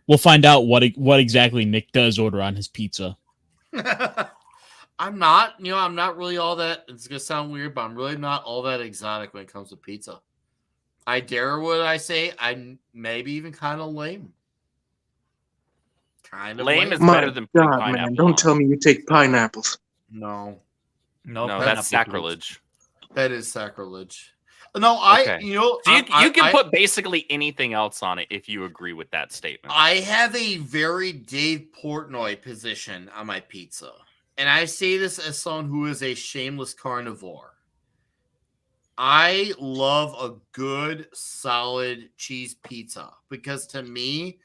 We'll find out what exactly Nick does order on his pizza. I'm not really all that. It's gonna sound weird, but I'm really not all that exotic when it comes to pizza. I dare what I say. I'm maybe even kind of lame. Kind of lame is My better than putting God, pineapple man, don't on. tell me you take pineapples. No, No, that's sacrilege. That is sacrilege. No, Okay. So you can put basically anything else on it if you agree with that statement. I have a very Dave Portnoy position on my pizza. And I say this as someone who is a shameless carnivore. I love a good, solid cheese pizza because to me,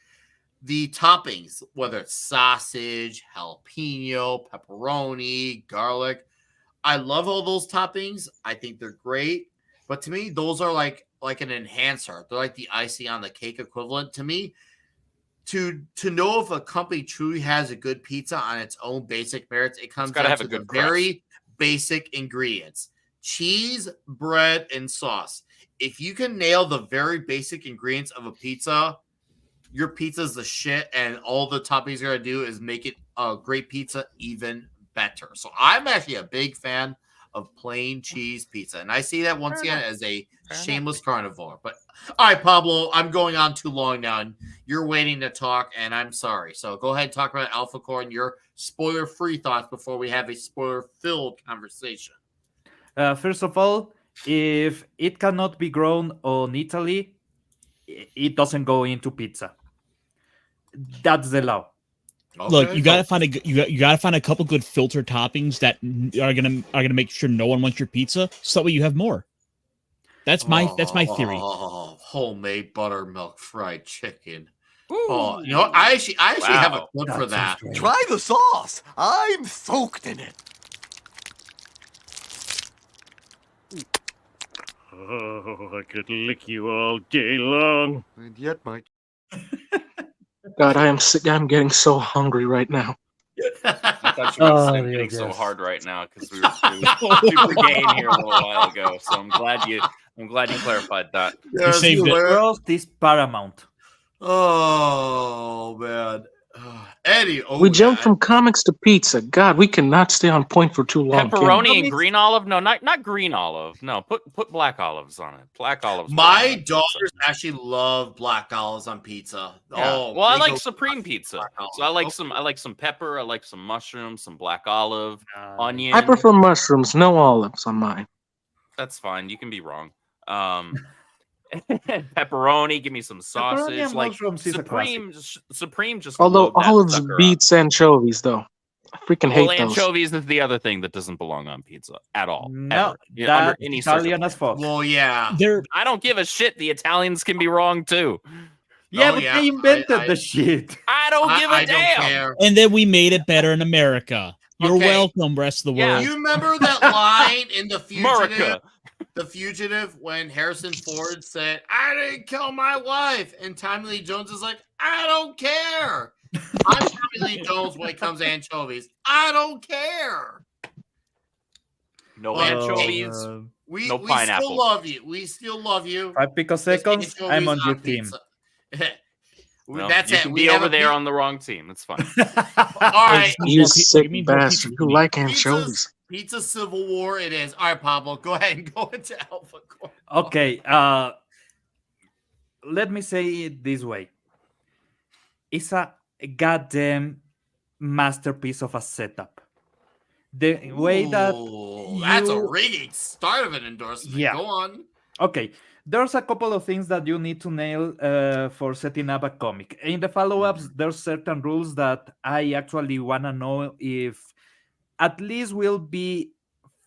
the toppings, whether it's sausage, jalapeno, pepperoni, garlic, I love all those toppings. I think they're great. But to me, those are like an enhancer. They're like the icing on the cake equivalent. To me, to know if a company truly has a good pizza on its own basic merits, it comes down to the very basic ingredients: cheese, bread, and sauce. If you can nail the very basic ingredients of a pizza, your pizza's the shit, and all the toppings you're gonna do is make it a great pizza even better. So I'm actually a big fan of plain cheese pizza, and I see that once again as a shameless carnivore. But all right, Pablo, I'm going on too long now, and you're waiting to talk, and I'm sorry. So go ahead and talk about Alphacore and your spoiler-free thoughts before we have a spoiler-filled conversation. First of all, if it cannot be grown on Italy, it doesn't go into pizza. That's the law. Okay. Look, you gotta find a couple good filter toppings that are gonna make sure no one wants your pizza, so that way you have more. That's my theory. Homemade buttermilk fried chicken. Ooh. Oh, you know, I actually have a clip for that. Try the sauce. I'm soaked in it. Oh, I could lick you all day long. And yet, Mike. God, I'm getting so hungry right now. I thought you were getting so hard right now because we were super gay in here a little while ago. So I'm glad you clarified that. You saved it. World is paramount. Oh man. Eddie, we jumped from comics to pizza. God, we cannot stay on point for too long. Pepperoni and green olive? No, not green olive. No, put black olives on it. Black olives. My daughters actually love black olives on pizza. Yeah. Oh, well, I like supreme pizza, so I like some pepper. I like some mushrooms, some black olive, onion. I prefer mushrooms, no olives on mine. That's fine. You can be wrong. Pepperoni. Give me some sausage. And like mushrooms is Supreme. Just although olives beats anchovies, though. I freaking hate those. Anchovies is the other thing that doesn't belong on pizza at all. No, under any Italian as fuck. Well, yeah. I don't give a shit. The Italians can be wrong too. Yeah, but they invented the shit. I don't give a damn. And then we made it better in America. You're welcome, rest of the world. You remember that line in The Fugitive? The Fugitive, when Harrison Ford said, "I didn't kill my wife," and Tommy Lee Jones is like, "I don't care. I'm Tommy Lee Jones when it comes to anchovies. I don't care." No anchovies. No pineapple. We still love you. We still love you. 5 picoseconds, I'm on your team. Well, that's you it. can We be have over a there on the wrong team. That's fine. All right. You sick bastard. You like anchovies. Pizza Civil War it is. All right, Pablo, go ahead and go into Alphacore. Okay, let me say it this way. It's a goddamn masterpiece of a setup. The way that that's a ringing start of an endorsement. Yeah. Go on. Okay, there's a couple of things that you need to nail for setting up a comic. In the follow-ups, there's certain rules that I actually want to know if at least will be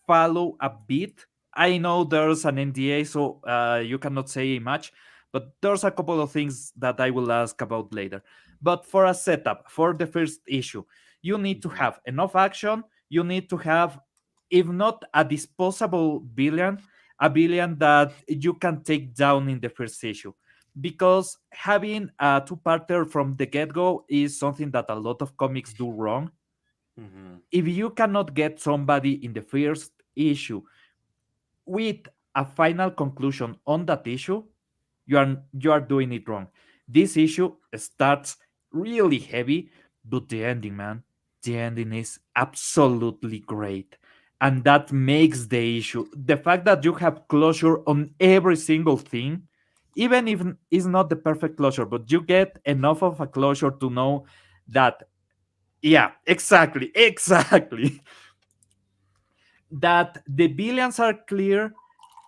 follow a bit. I know there's an NDA, so you cannot say much, but there's a couple of things that I will ask about later. But for a setup, for the first issue, you need to have enough action. You need to have, if not a disposable villain, a villain that you can take down in the first issue. Because having a two-parter from the get-go is something that a lot of comics do wrong. If you cannot get somebody in the first issue with a final conclusion on that issue, you are doing it wrong. This issue starts really heavy, but the ending, man, the ending is absolutely great. And that makes the issue. The fact that you have closure on every single thing, even if it's not the perfect closure, but you get enough of a closure to know that, yeah, exactly. That the villains are clear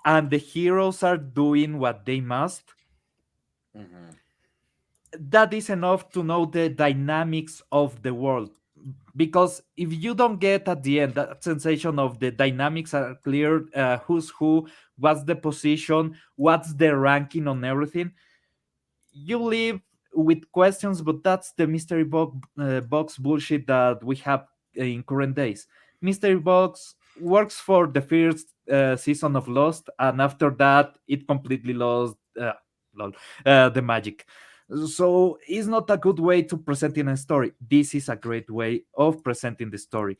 and the heroes are doing what they must. That is enough to know the dynamics of the world. Because if you don't get at the end that sensation of the dynamics are clear, who's who, what's the position, what's the ranking on everything, you leave with questions, but that's the mystery box bullshit that we have in current days. Mystery box works for the first season of Lost, and after that, it completely lost the magic. So it's not a good way to presenting a story. This is a great way of presenting the story.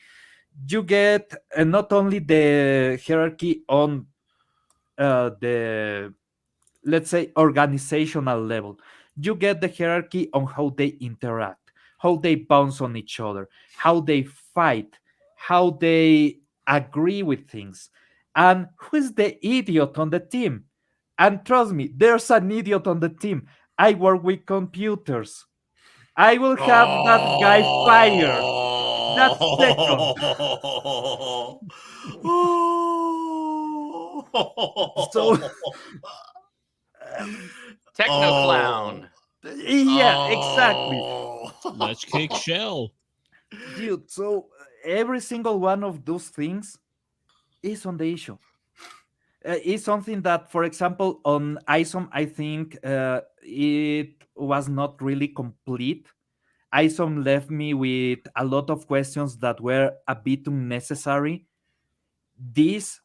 You get not only the hierarchy on the, let's say, organizational level, you get the hierarchy on how they interact, how they bounce on each other, how they fight, how they agree with things, and who's the idiot on the team. And trust me, there's an idiot on the team. I work with computers. I will have that guy fired. That's second. So Techno clown. Yeah, exactly. Let's kick shell. Dude, so every single one of those things is on the issue. It's something that, for example, on ISOM, I think it was not really complete. ISOM left me with a lot of questions that were a bit unnecessary. This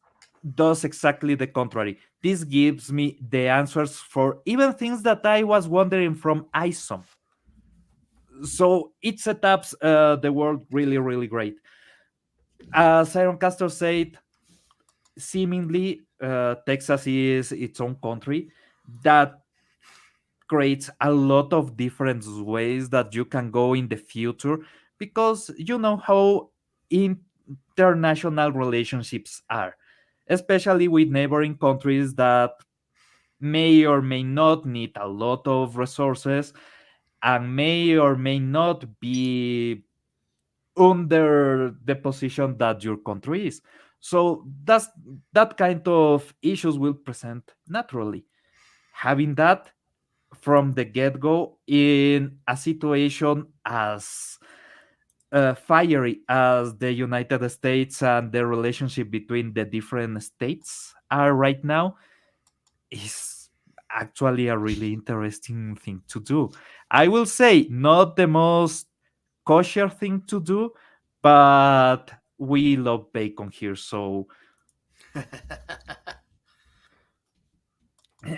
does exactly the contrary. This gives me the answers for even things that I was wondering from ISOM. So it set up the world really, really great. As Iron Castor said, seemingly Texas is its own country. That creates a lot of different ways that you can go in the future, because you know how international relationships are, especially with neighboring countries that may or may not need a lot of resources and may or may not be under the position that your country is. So that kind of issues will present naturally. Having that from the get-go in a situation as fiery as the United States and the relationship between the different states are right now is actually a really interesting thing to do. I will say not the most kosher thing to do, but we love bacon here, so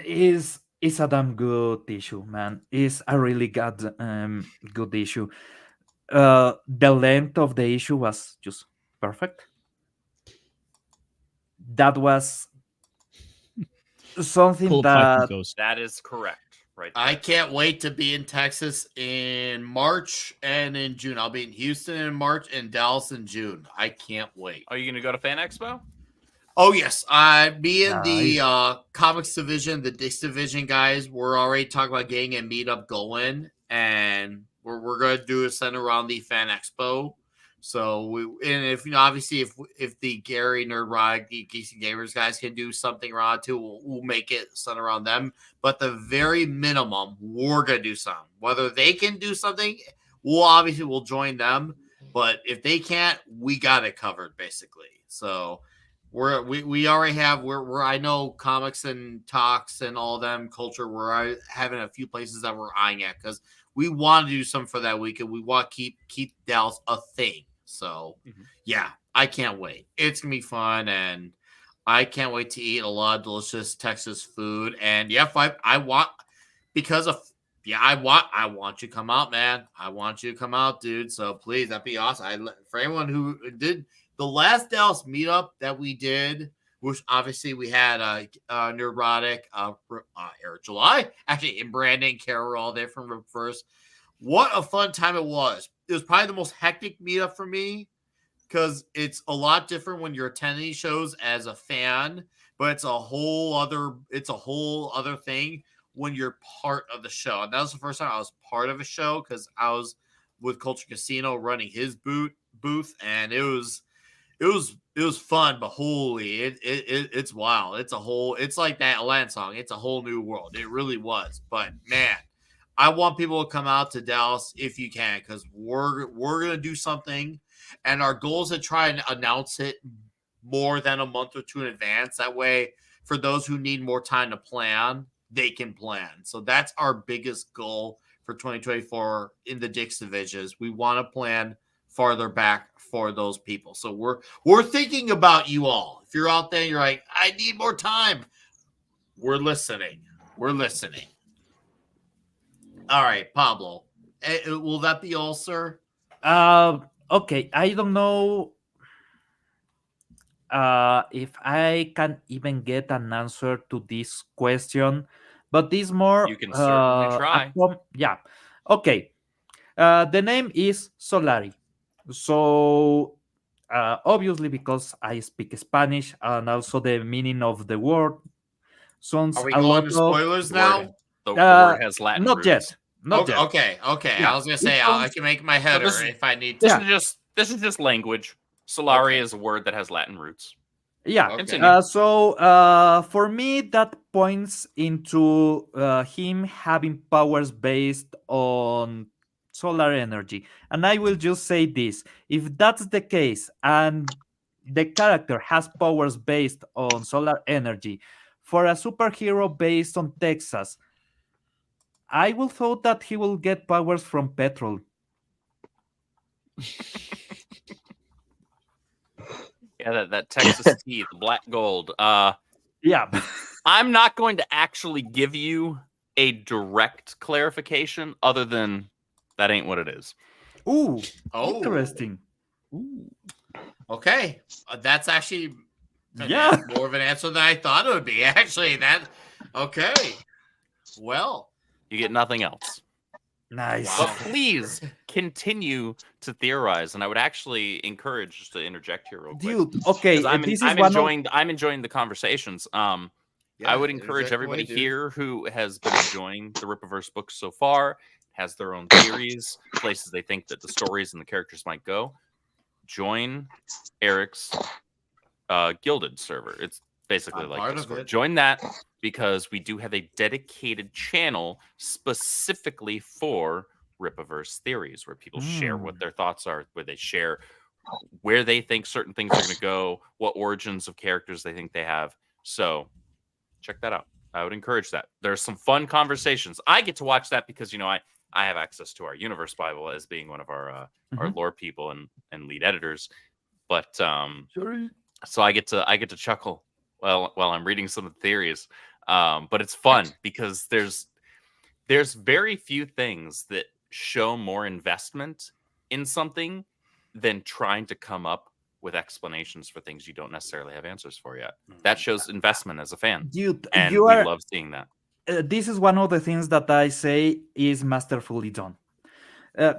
is a damn good issue, man. It's a really good issue. The length of the issue was just perfect. That was something Pull up five that Picos. That is correct. Right. I can't wait to be in Texas in March and in June. I'll be in Houston in March and Dallas in June. I can't wait. Are you going to go to Fan Expo? Oh yes, me and the comics division, the Dix division guys, we're already talking about getting a meetup going, and we're gonna do a center around the Fan Expo. So if obviously if the Gary Nerdrod Geeks and Gamers guys can do something around it too, we'll make it center around them. But the very minimum, we're gonna do something. Whether they can do something, we'll join them. But if they can't, we got it covered basically. So. We already have we're I know comics and talks and all them culture. We're having a few places that we're eyeing at because we want to do something for that weekend. We want to keep Dallas a thing. So yeah, I can't wait. It's gonna be fun, and I can't wait to eat a lot of delicious Texas food. And yeah, I want I want you to come out, man. I want you to come out, dude. So please, that'd be awesome. For anyone who did. The last Dallas meetup that we did, which obviously we had Neurotic, Eric July, actually, and Brandon and Carol were all there from first. What a fun time it was. It was probably the most hectic meetup for me because it's a lot different when you're attending shows as a fan, but it's a whole other thing when you're part of the show. And that was the first time I was part of a show because I was with Culture Casino running his booth, and it was fun, but holy, it's wild. It's like that Atlanta song. It's a whole new world. It really was. But man, I want people to come out to Dallas if you can, because we're gonna do something, and our goal is to try and announce it more than a month or two in advance. That way, for those who need more time to plan, they can plan. So that's our biggest goal for 2024 in the Dix divisions. We want to plan farther back for those people. So we're thinking about you all. If you're out there, you're like, I need more time. We're listening. All right, Pablo. Will that be all, sir? Okay. I don't know if I can even get an answer to this question, but this more. You can certainly try. Yeah. Okay. The name is Solari. So obviously, because I speak Spanish and also the meaning of the word sounds Are we a going lot to of spoilers now? The word has Latin not roots. yet. Not yet. Okay. Yeah. I was gonna say I can make my header if I need to. This is just language. Solari is a word that has Latin roots. Yeah. Okay. So for me, that points into him having powers based on solar energy. And I will just say this: if that's the case, and the character has powers based on solar energy, for a superhero based on Texas, I will thought that he will get powers from petrol. Yeah, that Texas tea, the black gold. Yeah. I'm not going to actually give you a direct clarification other than that ain't what it is. Ooh, interesting. Ooh. Okay. That's actually more of an answer than I thought it would be. Actually, okay. Well, You get nothing else. Nice. But please continue to theorize, and I would actually encourage, just to interject here real quick, dude. Okay, I'm this is one I'm enjoying the conversations. I would encourage everybody here who has been enjoying the Rippaverse books so far, has their own theories, places they think that the stories and the characters might go, join Eric's Gilded server. It's basically like Discord. Join that, because we do have a dedicated channel specifically for Rippaverse theories, where people share what their thoughts are, where they share where they think certain things are going to go, what origins of characters they think they have. So check that out. I would encourage that. There's some fun conversations. I get to watch that because, you know, I have access to our Universe Bible as being one of our lore people and lead editors. But so I get to chuckle while I'm reading some of the theories. But it's fun because there's very few things that show more investment in something than trying to come up with explanations for things you don't necessarily have answers for yet. That shows investment as a fan. Dude, and we love seeing that. This is one of the things that I say is masterfully done.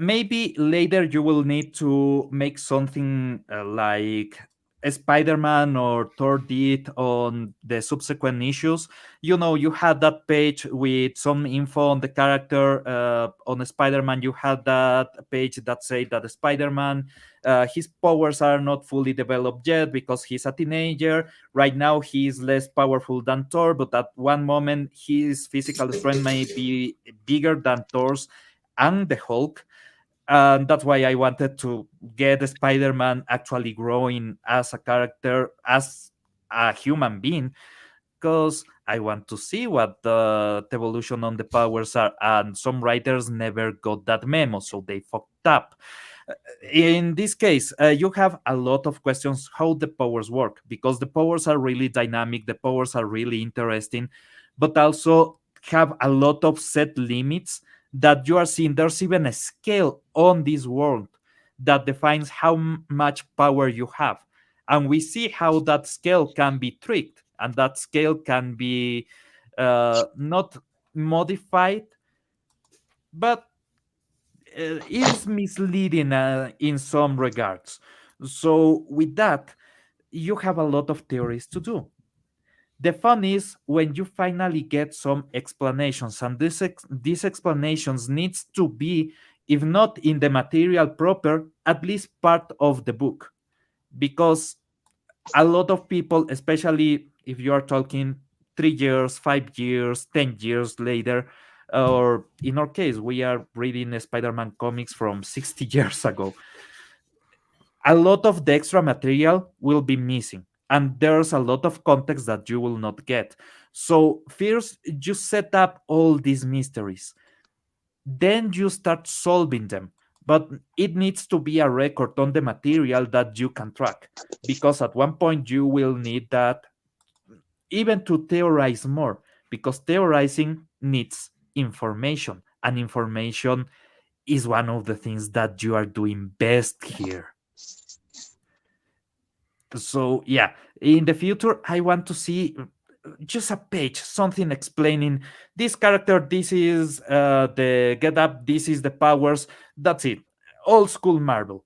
Maybe later you will need to make something like Spider-Man or Thor did on the subsequent issues. You know, you had that page with some info on the character. On Spider-Man, you had that page that said that Spider-Man, his powers are not fully developed yet because he's a teenager. Right now, he's less powerful than Thor, but at one moment, his physical strength may be bigger than Thor's and the Hulk. And that's why I wanted to get Spider-Man actually growing as a character, as a human being, because I want to see what the evolution on the powers are. And some writers never got that memo, so they fucked up. In this case, you have a lot of questions how the powers work, because the powers are really dynamic, the powers are really interesting, but also have a lot of set limits that you are seeing. There's even a scale on this world that defines how much power you have. And we see how that scale can be tricked, and that scale can be not modified, but is misleading in some regards. So with that, you have a lot of theories to do. The fun is when you finally get some explanations, and these explanations needs to be, if not in the material proper, at least part of the book. Because a lot of people, especially if you are talking 3 years, 5 years, 10 years later, or in our case, we are reading Spider-Man comics from 60 years ago, a lot of the extra material will be missing, and there's a lot of context that you will not get. So first you set up all these mysteries, then you start solving them, but it needs to be a record on the material that you can track, because at one point you will need that even to theorize more, because theorizing needs information, and information is one of the things that you are doing best here. So yeah, in the future I want to see just a page, something explaining this character, this is the get up, this is the powers. That's it. Old school Marvel.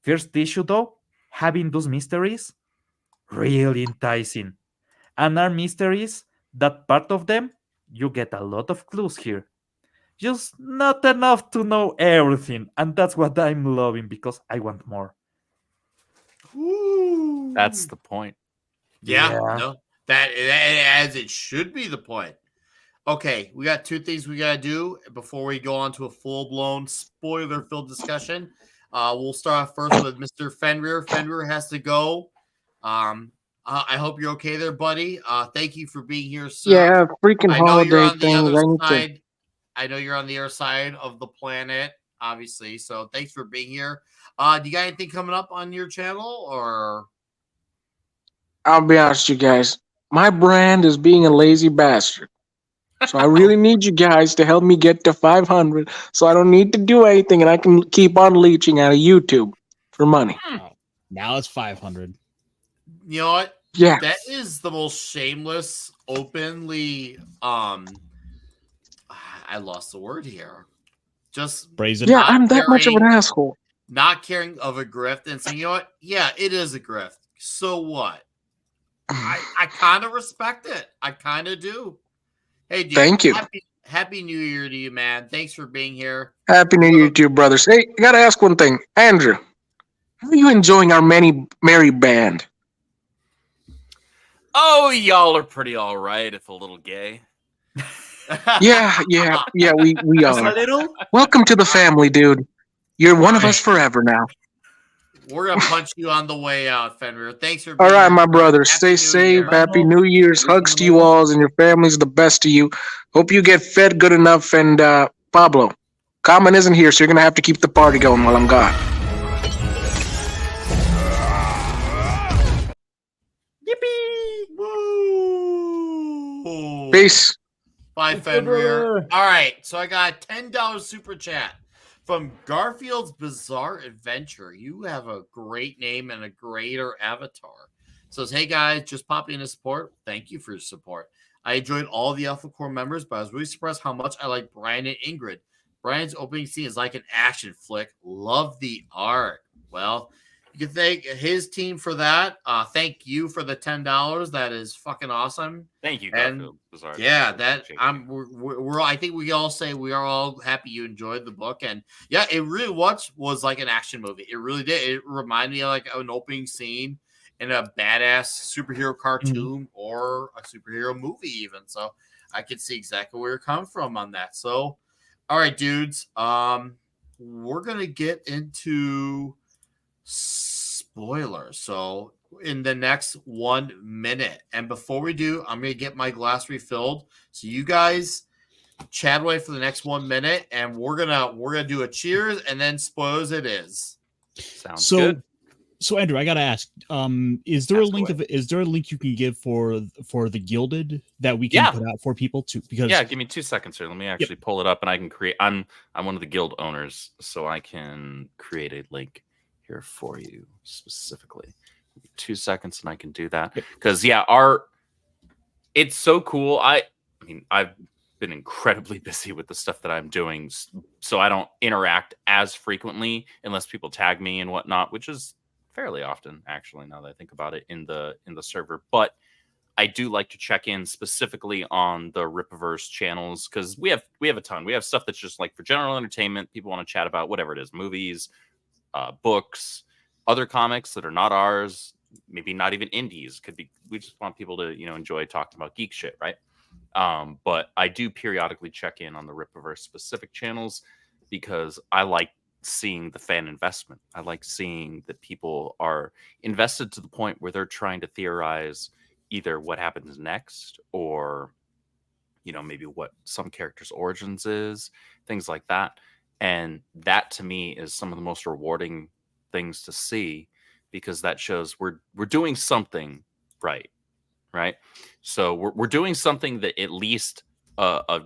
First issue though, having those mysteries, really enticing. And are mysteries that part of them you get a lot of clues here, just not enough to know everything, and that's what I'm loving, because I want more. Ooh. That's the point. Yeah. No, that as it should be the point. Okay, we got two things we gotta do before we go on to a full-blown spoiler-filled discussion. We'll start off first with Mr. Fenrir. Fenrir has to go. I hope you're okay there, buddy. Thank you for being here, sir. Yeah, freaking I know you're holiday on the other thing. side. I know you're on the other side of the planet, obviously. So thanks for being here. Do you got anything coming up on your channel, or? I'll be honest with you guys. My brand is being a lazy bastard. So I really need you guys to help me get to 500 so I don't need to do anything and I can keep on leeching out of YouTube for money. Now it's 500. You know what? Yeah. That is the most shameless, openly, I lost the word here. Just brazen. Yeah, I'm that much of an asshole. Not caring of a grift and saying, you know what? Yeah, it is a grift. So what? I kind of respect it. I kind of do. Hey, dude. Thank you. Happy New Year to you, man. Thanks for being here. Happy New Year to you, brothers. Hey, I gotta ask one thing. Andrew, how are you enjoying our merry band? Oh, y'all are pretty all right, if a little gay. Yeah, we Just are. a little. Welcome to the family, dude. You're one of us forever now. We're gonna punch you on the way out, Fenrir. Thanks for All being right, here. my brothers. Happy Stay New Year. safe. Happy New Year's. Hugs to you all, and your families the best to you. Hope you get fed good enough. And Pablo, Common isn't here, so you're gonna have to keep the party going while I'm gone. Yippee! Woo! Peace. Bye, Fenrir. All right, so I got a $10 super chat from Garfield's Bizarre Adventure. You have a great name and a greater avatar. Says, hey guys, just popping in to support. Thank you for your support. I enjoyed all the Alphacore members, but I was really surprised how much I like Brian and Ingrid. Brian's opening scene is like an action flick. Love the art. Well, you can thank his team for that. Thank you for the $10. That is fucking awesome. Thank you, And Garfield. Bizarre. yeah, that we're I think we all say we are all happy you enjoyed the book, and yeah, it really was like an action movie. It really did. It reminded me of like an opening scene in a badass superhero cartoon or a superhero movie, even. So I could see exactly where you're coming from on that. So, all right, dudes, we're gonna get into spoilers. So in the next 1 minute, and before we do, I'm gonna get my glass refilled. So you guys chat away for the next 1 minute, and we're gonna do a cheers and then spoilers. It is. Sounds good. So Andrew, I gotta ask, is there a link you can give for the Gilded that we can put out for people to? Because give me 2 seconds here. Let me actually pull it up, and I can create. I'm one of the guild owners, so I can create a link here for you specifically. 2 seconds, and I can do that because it's so cool. I mean, I've been incredibly busy with the stuff that I'm doing, so I don't interact as frequently unless people tag me and whatnot, which is fairly often, actually, now that I think about it, in the server. But I do like to check in specifically on the Rippaverse channels because we have a ton. We have stuff that's just like for general entertainment. People want to chat about whatever it is, movies, books, other comics that are not ours, maybe not even indies. Could be, we just want people to enjoy talking about geek shit, right? But I do periodically check in on the Rippaverse specific channels because I like seeing the fan investment. I like seeing that people are invested to the point where they're trying to theorize either what happens next or maybe what some character's origins is, things like that. And that to me is some of the most rewarding things to see because that shows we're doing something right. So we're doing something that at least a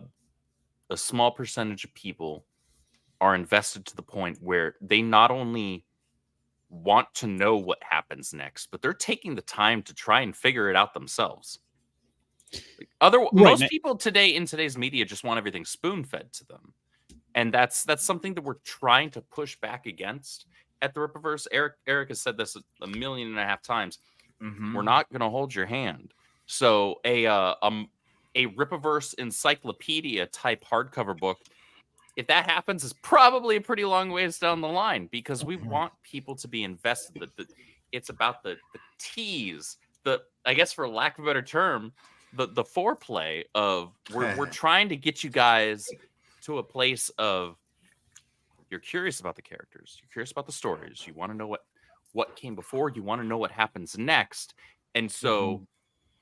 small percentage of people are invested to the point where they not only want to know what happens next, but they're taking the time to try and figure it out themselves. Most people today in today's media just want everything spoon-fed to them. And that's something that we're trying to push back against at the Rippaverse. Eric has said this 1.5 million times. We're not going to hold your hand. So a Rippaverse encyclopedia type hardcover book, if that happens, is probably a pretty long ways down the line because we want people to be invested. It's about the tease, I guess for lack of a better term, the foreplay of we're trying to get you guys to a place of you're curious about the characters, you're curious about the stories, you want to know what came before, you want to know what happens next, and so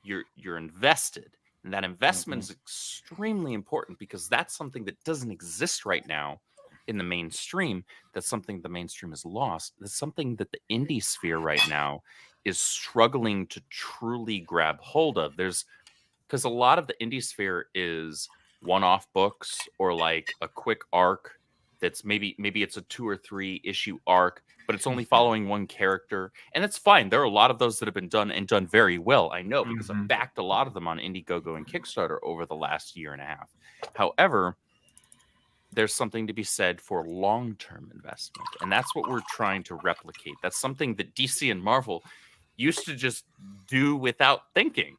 you're invested. And that investment is extremely important because that's something that doesn't exist right now in the mainstream. That's something the mainstream has lost. That's something that the indie sphere right now is struggling to truly grab hold of. Because a lot of the indie sphere is one-off books or like a quick arc that's maybe it's a 2 or 3 issue arc, but it's only following one character, and that's fine. There are a lot of those that have been done very well. I know because I've backed a lot of them on Indiegogo and Kickstarter over the last 1.5 years. However, there's something to be said for long-term investment, and that's what we're trying to replicate. That's something that DC and Marvel used to just do without thinking,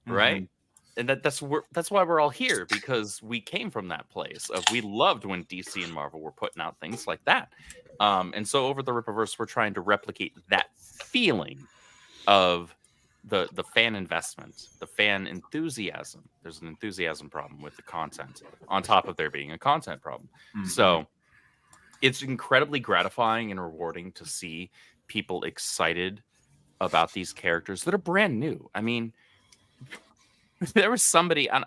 right? And that's why we're all here, because we came from that place of we loved when DC and Marvel were putting out things like that. And so over the Rippaverse, we're trying to replicate that feeling of the fan investment, the fan enthusiasm. There's an enthusiasm problem with the content on top of there being a content problem. So it's incredibly gratifying and rewarding to see people excited about these characters that are brand new. I mean, there was somebody I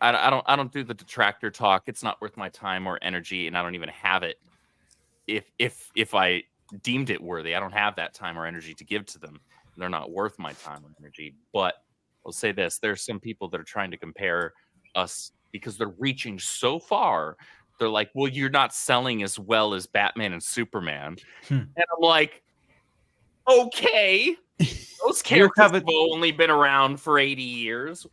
don't do the detractor talk. It's not worth my time or energy, and I don't even have it. If I deemed it worthy, I don't have that time or energy to give to them. They're not worth my time or energy. But I'll say this: there's some people that are trying to compare us because they're reaching so far. They're like, "Well, you're not selling as well as Batman and Superman," and I'm like, "Okay." Those characters have only been around for 80 years.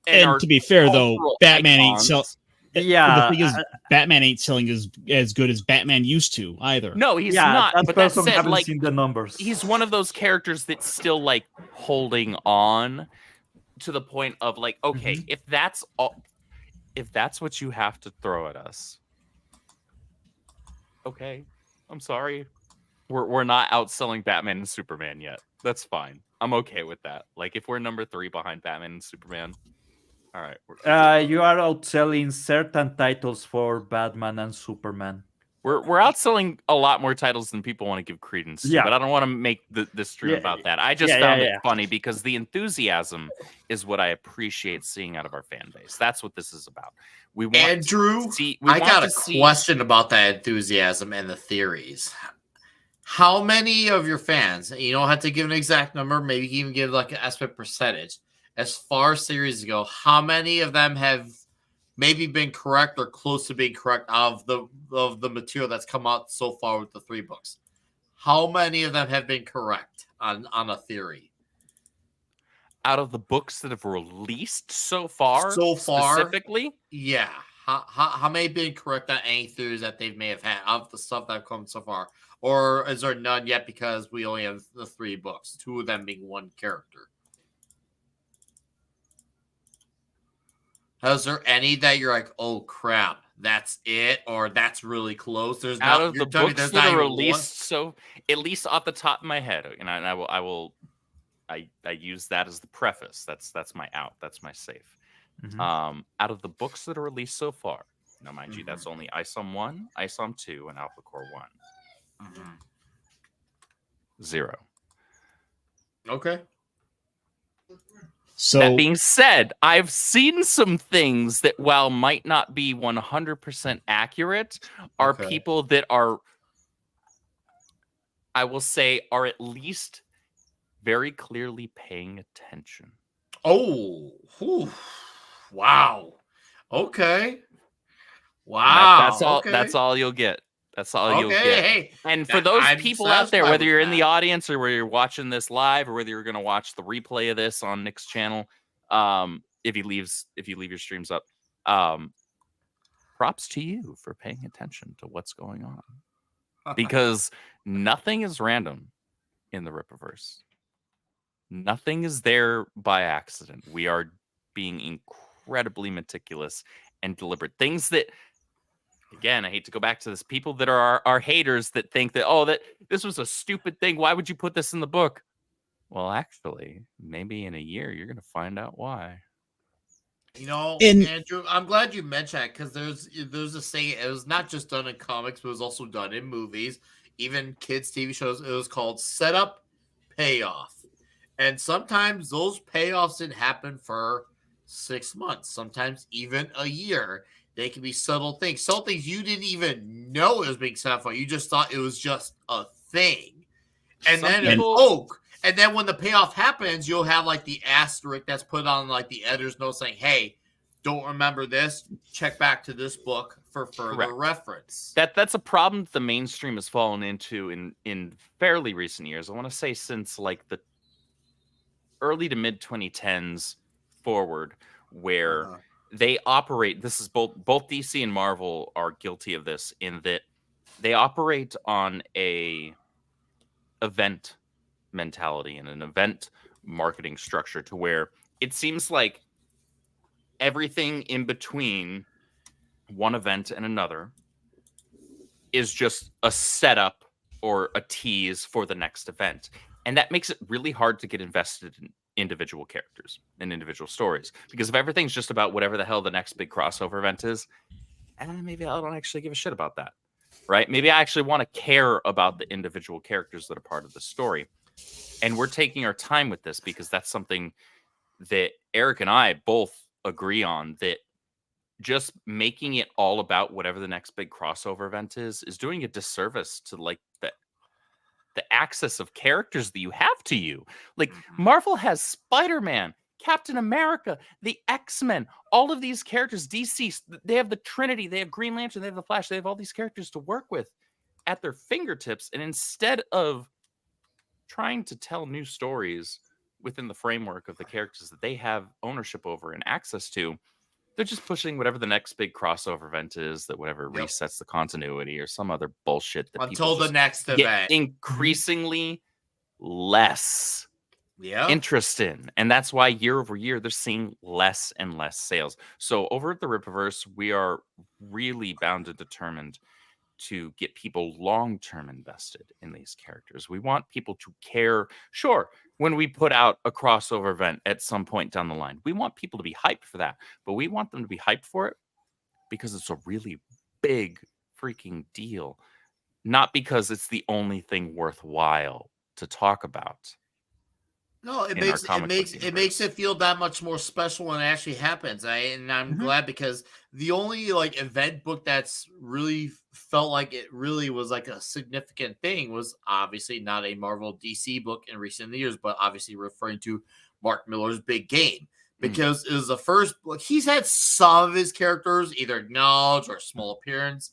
And to be fair, though, Batman ain't selling. The thing is, Batman ain't selling as good as Batman used to either. No, he's not. But that said, haven't like, seen the numbers. He's one of those characters that's still like holding on to the point of like, okay, if that's what you have to throw at us, okay, I'm sorry. We're not outselling Batman and Superman yet. That's fine. I'm okay with that. Like, if we're number 3 behind Batman and Superman, all right. You are outselling certain titles for Batman and Superman. We're outselling a lot more titles than people want to give credence to, but I don't want to make the stream about that. I just found it funny because the enthusiasm is what I appreciate seeing out of our fan base. That's what this is about. We want Andrew, I got a question about that enthusiasm and the theories. How many of your fans, you don't have to give an exact number, maybe even give like an estimate percentage, as far as series go, how many of them have maybe been correct or close to being correct of the material that's come out so far with the 3 books? How many of them have been correct on a theory? Out of the books that have released so far? Specifically? Yeah. How many have been correct on any theories that they may have had of the stuff that have come so far? Or is there none yet because we only have the 3 books, 2 of them being one character? Is there any that you're like, oh crap, that's it, or that's really close? There's out of the books that are released, so at least off the top of my head, and I use that as the preface. That's my out. That's my safe. Out of the books that are released so far, now mind you, that's only ISOM 1, ISOM 2, and Alphacore 1. 0. Okay. So that being said, I've seen some things that, while might not be 100% accurate, are people that are, I will say, are at least very clearly paying attention. Oh, wow. Okay. Wow. That's all. Okay. That's all you'll get. That's all you'll get. Hey, and for those people out there, whether you're in the audience or whether you're watching this live or whether you're going to watch the replay of this on Nick's channel, if you leave your streams up, props to you for paying attention to what's going on, because nothing is random in the Rippaverse. Nothing is there by accident. We are being incredibly meticulous and deliberate. Things that, again, I hate to go back to this, people that are our haters that think that, oh, that this was a stupid thing. Why would you put this in the book? Well, actually, maybe in a year, you're going to find out why. You know, Andrew, I'm glad you mentioned that, because there's a saying, it was not just done in comics, but it was also done in movies, even kids' TV shows. It was called setup, payoff. And sometimes those payoffs didn't happen for 6 months, sometimes even a year. They can be subtle things you didn't even know it was being set up for. You just thought it was just a thing. And and then when the payoff happens, you'll have like the asterisk that's put on like the editor's note saying, hey, don't remember this, check back to this book for further reference. That's a problem that the mainstream has fallen into in fairly recent years. I want to say since like the early to mid 2010s forward, where they operate. This is both DC and Marvel are guilty of this in that they operate on a event mentality and an event marketing structure to where it seems like everything in between one event and another is just a setup or a tease for the next event. And that makes it really hard to get invested in individual characters and individual stories. Because if everything's just about whatever the hell the next big crossover event is, maybe I don't actually give a shit about that. Right? Maybe I actually want to care about the individual characters that are part of the story. And we're taking our time with this because that's something that Eric and I both agree on, that just making it all about whatever the next big crossover event is doing a disservice to like the access of characters that you have to you. Like Marvel has Spider-Man, Captain America, the X-Men, all of these characters. DC, they have the Trinity, they have Green Lantern, they have the Flash, they have all these characters to work with at their fingertips. And instead of trying to tell new stories within the framework of the characters that they have ownership over and access to, they're just pushing whatever the next big crossover event is, that whatever resets the continuity or some other bullshit that until the next event increasingly less interest in. And that's why year over year they're seeing less and less sales. So over at the Rippaverse, we are really bound and determined to get people long-term invested in these characters. We want people to care. Sure, when we put out a crossover event at some point down the line, we want people to be hyped for that, but we want them to be hyped for it because it's a really big freaking deal, not because it's the only thing worthwhile to talk about. No, it makes it feel that much more special when it actually happens. I'm glad, because the only like event book that's really felt like it really was like a significant thing was obviously not a Marvel DC book in recent years, but obviously referring to Mark Millar's Big Game, because it was the first book. He's had some of his characters either acknowledged or small appearance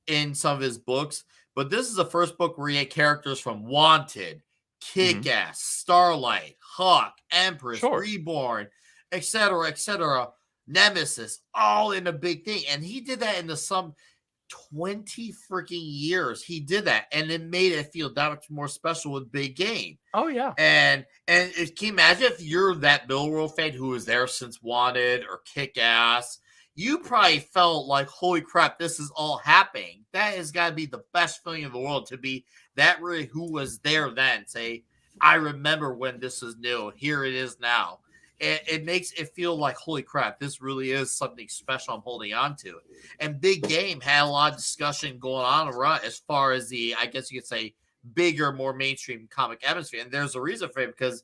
in some of his books, but this is the first book where he had characters from Wanted, Kick-Ass, Starlight, Hawk, Empress, Reborn, etc., Nemesis, all in a big thing. And he did that in some 20 freaking years. He did that, and it made it feel that much more special with Big Game. Oh, yeah. And can you imagine if you're that Mill World fan who was there since Wanted or Kick-Ass? You probably felt like, holy crap, this is all happening. That has got to be the best feeling in the world, to be that really who was there then. Say, I remember when this was new. Here it is now. It makes it feel like, holy crap, this really is something special I'm holding on to. And Big Game had a lot of discussion going on around as far as the, I guess you could say, bigger, more mainstream comic atmosphere. And there's a reason for it, because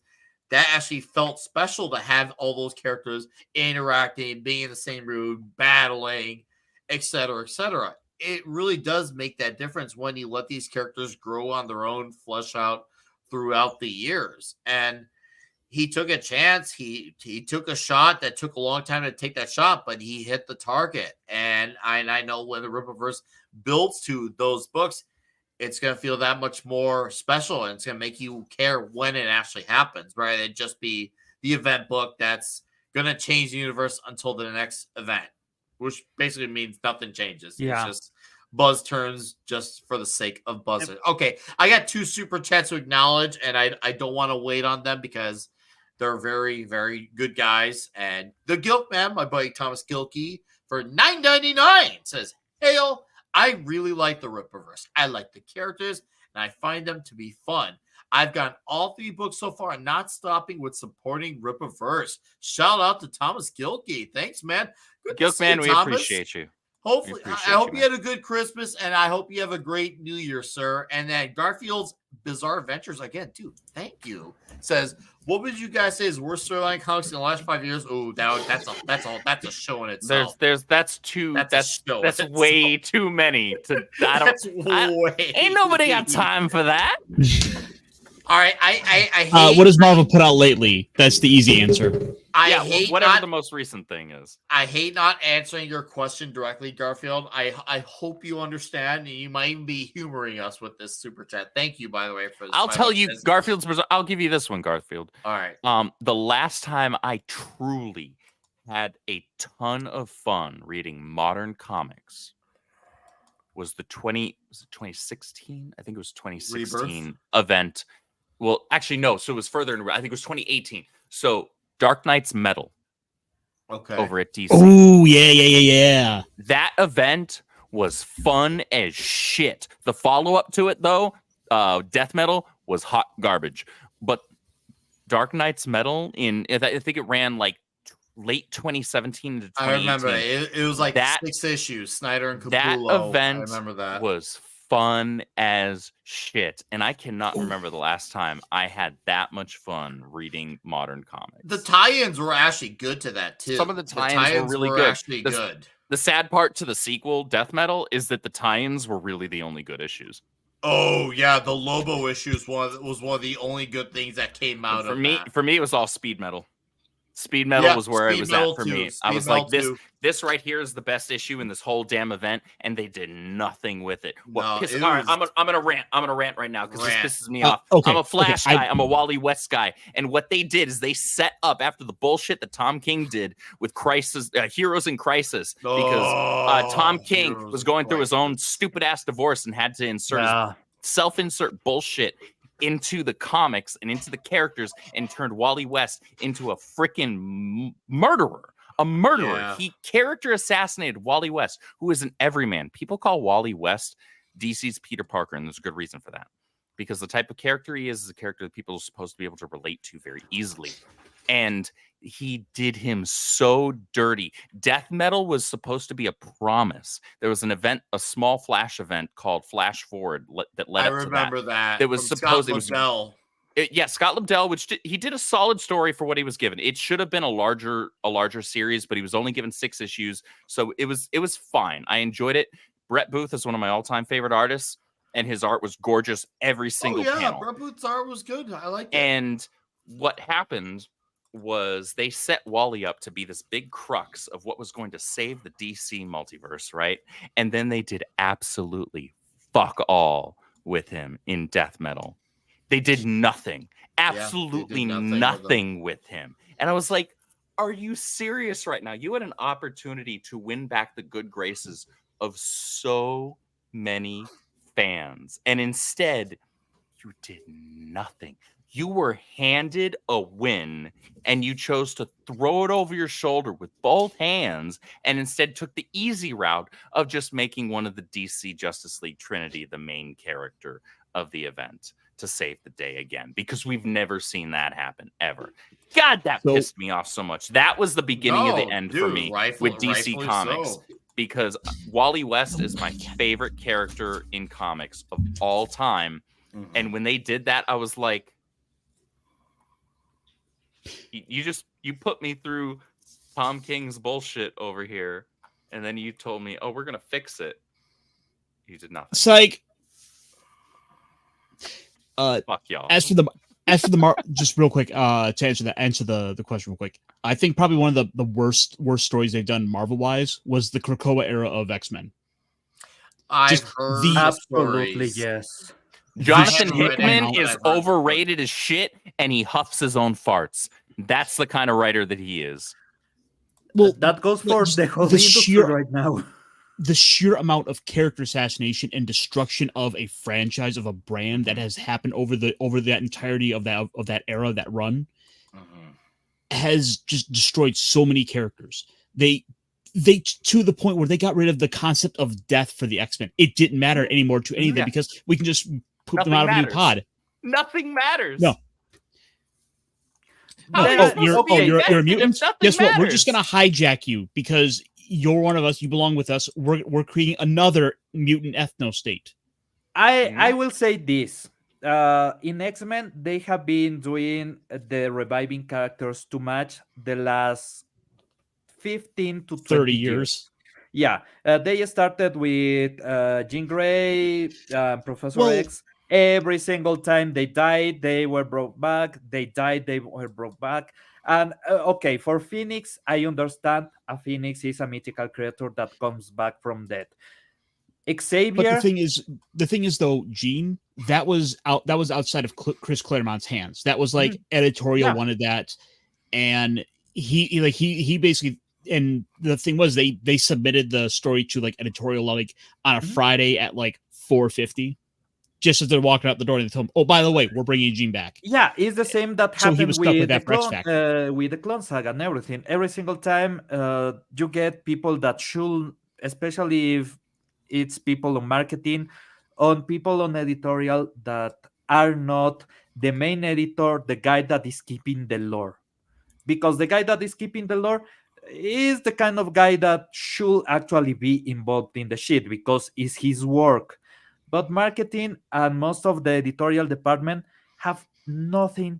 that actually felt special to have all those characters interacting, being in the same room, battling, etc., etc. It really does make that difference when you let these characters grow on their own, flesh out throughout the years. And he took a chance. He took a shot that took a long time to take that shot, but he hit the target. And I know when the Rippaverse builds to those books, it's going to feel that much more special, and it's going to make you care when it actually happens, right? It'd just be the event book that's going to change the universe until the next event, which basically means nothing changes. Yeah. It's just buzz turns just for the sake of buzzing. Okay, I got 2 super chats to acknowledge, and I don't want to wait on them because they're very, very good guys. And the Gilk Man, my buddy Thomas Gilkey, for $9.99 says, "Hail, I really like the Rippaverse. I like the characters, and I find them to be fun. I've gotten all 3 books so far and not stopping with supporting Rippaverse. Shout out to Thomas Gilkey. Thanks, man. Good Gilk Man, we appreciate you. Hopefully, I hope you had a good Christmas, and I hope you have a great New Year, sir. And then Garfield's Bizarre Adventures, again, dude, thank you, says, what would you guys say is worst storyline comics in the last 5 years? Oh, that's a show in itself. That's way too many. Ain't nobody got time for that. All right, I hate. What has Marvel put out lately? That's the easy answer. Whatever the most recent thing is. I hate not answering your question directly, Garfield. I hope you understand, and you might even be humoring us with this super chat. Thank you, by the way, for this. I'll tell you, Garfield's. I'll give you this one, Garfield. All right. The last time I truly had a ton of fun reading modern comics was the 2016? I think it was 2016 Rebirth? event. Well, actually, no. So it was further in. I think it was 2018. So Dark Knight's Metal. Okay. Over at DC. Oh yeah. That event was fun as shit. The follow-up to it, though, Death Metal, was hot garbage. But Dark Knight's Metal, I think it ran like late 2017 to 2018. I remember it was like 6 issues. Snyder and Capullo. That event I remember that was fun as shit, and I cannot remember the last time I had that much fun reading modern comics. The tie-ins were actually good to that too. Some of the tie-ins were really good. Actually good. The sad part to the sequel, Death Metal, is that the tie-ins were really the only good issues. Oh yeah, the Lobo issues was one of the only good things that came out of that. For me, it was all Speed Metal. Speed Metal was where it was at for me. I was like, this right here is the best issue in this whole damn event, and they did nothing with it. I'm gonna rant. I'm gonna rant right now because this pisses me off. Okay, I'm a Flash guy. I'm a Wally West guy, and what they did is they set up after the bullshit that Tom King did with Crisis, Heroes in Crisis, because Tom King was going through his own stupid ass divorce and had to insert self-insert bullshit into the comics and into the characters and turned Wally West into a freaking murderer. A murderer. Yeah. He character assassinated Wally West, who is an everyman. People call Wally West DC's Peter Parker, and there's a good reason for that. Because the type of character he is a character that people are supposed to be able to relate to very easily. And he did him so dirty. Death Metal was supposed to be a promise. There was an event, a small Flash event called Flash Forward that led up to that. I remember that. It was supposed it was Scott Lobdell, he did a solid story for what he was given. It should have been a larger series, but he was only given 6 issues, so it was fine. I enjoyed it. Brett Booth is one of my all-time favorite artists, and his art was gorgeous every single panel. Brett Booth's art was good. I liked it. And what happened was they set Wally up to be this big crux of what was going to save the DC multiverse, right? And then they did absolutely fuck all with him in Death Metal. They did nothing. Absolutely nothing with him. And I was like, are you serious right now? You had an opportunity to win back the good graces of so many fans. And instead, you did nothing. You were handed a win and you chose to throw it over your shoulder with both hands and instead took the easy route of just making one of the DC Justice League Trinity the main character of the event to save the day again, because we've never seen that happen ever. God, that pissed me off so much. That was the beginning of the end for me with DC Comics. Because Wally West is my favorite character in comics of all time. Mm-hmm. And when they did that, I was like, you put me through Tom King's bullshit over here, and then you told me, oh, we're gonna fix it. You did nothing. It's like, fuck y'all. As for the just real quick, to answer the question real quick, I think probably one of the worst stories they've done Marvel wise was the Krakoa era of X-Men. I've heard absolutely yes. Jonathan Hickman is overrated as shit, and he huffs his own farts. That's the kind of writer that he is. Well, that goes for the whole industry right now. The sheer amount of character assassination and destruction of a franchise, of a brand that has happened over that entirety of that era, that run, has just destroyed so many characters. They to the point where they got rid of the concept of death for the X-Men. It didn't matter anymore to anything because we can just poop them out of a new pod. Nothing matters. No. You're a mutant. Guess what? We're just gonna hijack you because you're one of us. You belong with us. We're creating another mutant ethno state. I will say this: in X-Men, they have been doing the reviving characters too much the last 15 to 30 years. Yeah, they started with Jean Grey, Professor X. Every single time they died, they were brought back. They died, they were brought back. And okay, for Phoenix, I understand a Phoenix is a mythical creature that comes back from death. Xavier. But the thing is though, Gene, that was outside of Chris Claremont's hands. That was like editorial wanted that, and he basically, and the thing was they submitted the story to like editorial like on a Friday at like 4:50, just as they're walking out the door. They told him, "Oh, by the way, we're bringing Gene back." Yeah, it's the same that So he happened was stuck with that for X with the clone saga and everything. Every single time, you get people that should, especially if it's people on marketing, on people on editorial that are not the main editor, the guy that is keeping the lore, because the guy that is keeping the lore is the kind of guy that should actually be involved in the shit because it's his work. But marketing and most of the editorial department have nothing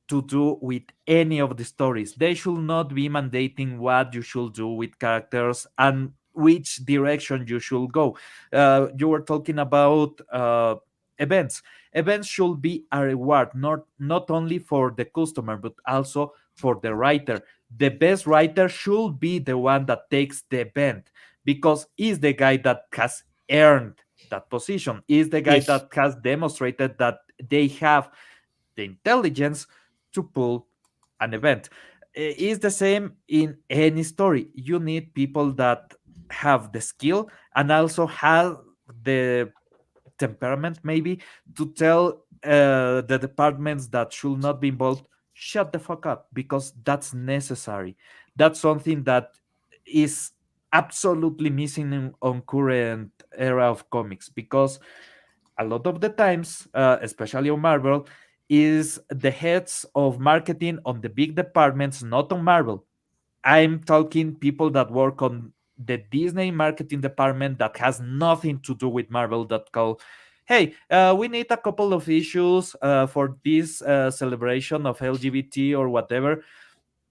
to do with any of the stories. They should not be mandating what you should do with characters and which direction you should go. You were talking about events. Events should be a reward, not only for the customer, but also for the writer. The best writer should be the one that takes the event because he's the guy that has earned that position, is the guy that has demonstrated that they have the intelligence to pull an event. It's the same in any story. You need people that have the skill and also have the temperament, maybe, to tell the departments that should not be involved, shut the fuck up, because that's necessary. That's something that is absolutely missing on current era of comics, because a lot of the times, especially on Marvel, is the heads of marketing on the big departments, not on Marvel. I'm talking people that work on the Disney marketing department that has nothing to do with Marvel, that call, hey, we need a couple of issues for this celebration of LGBT or whatever.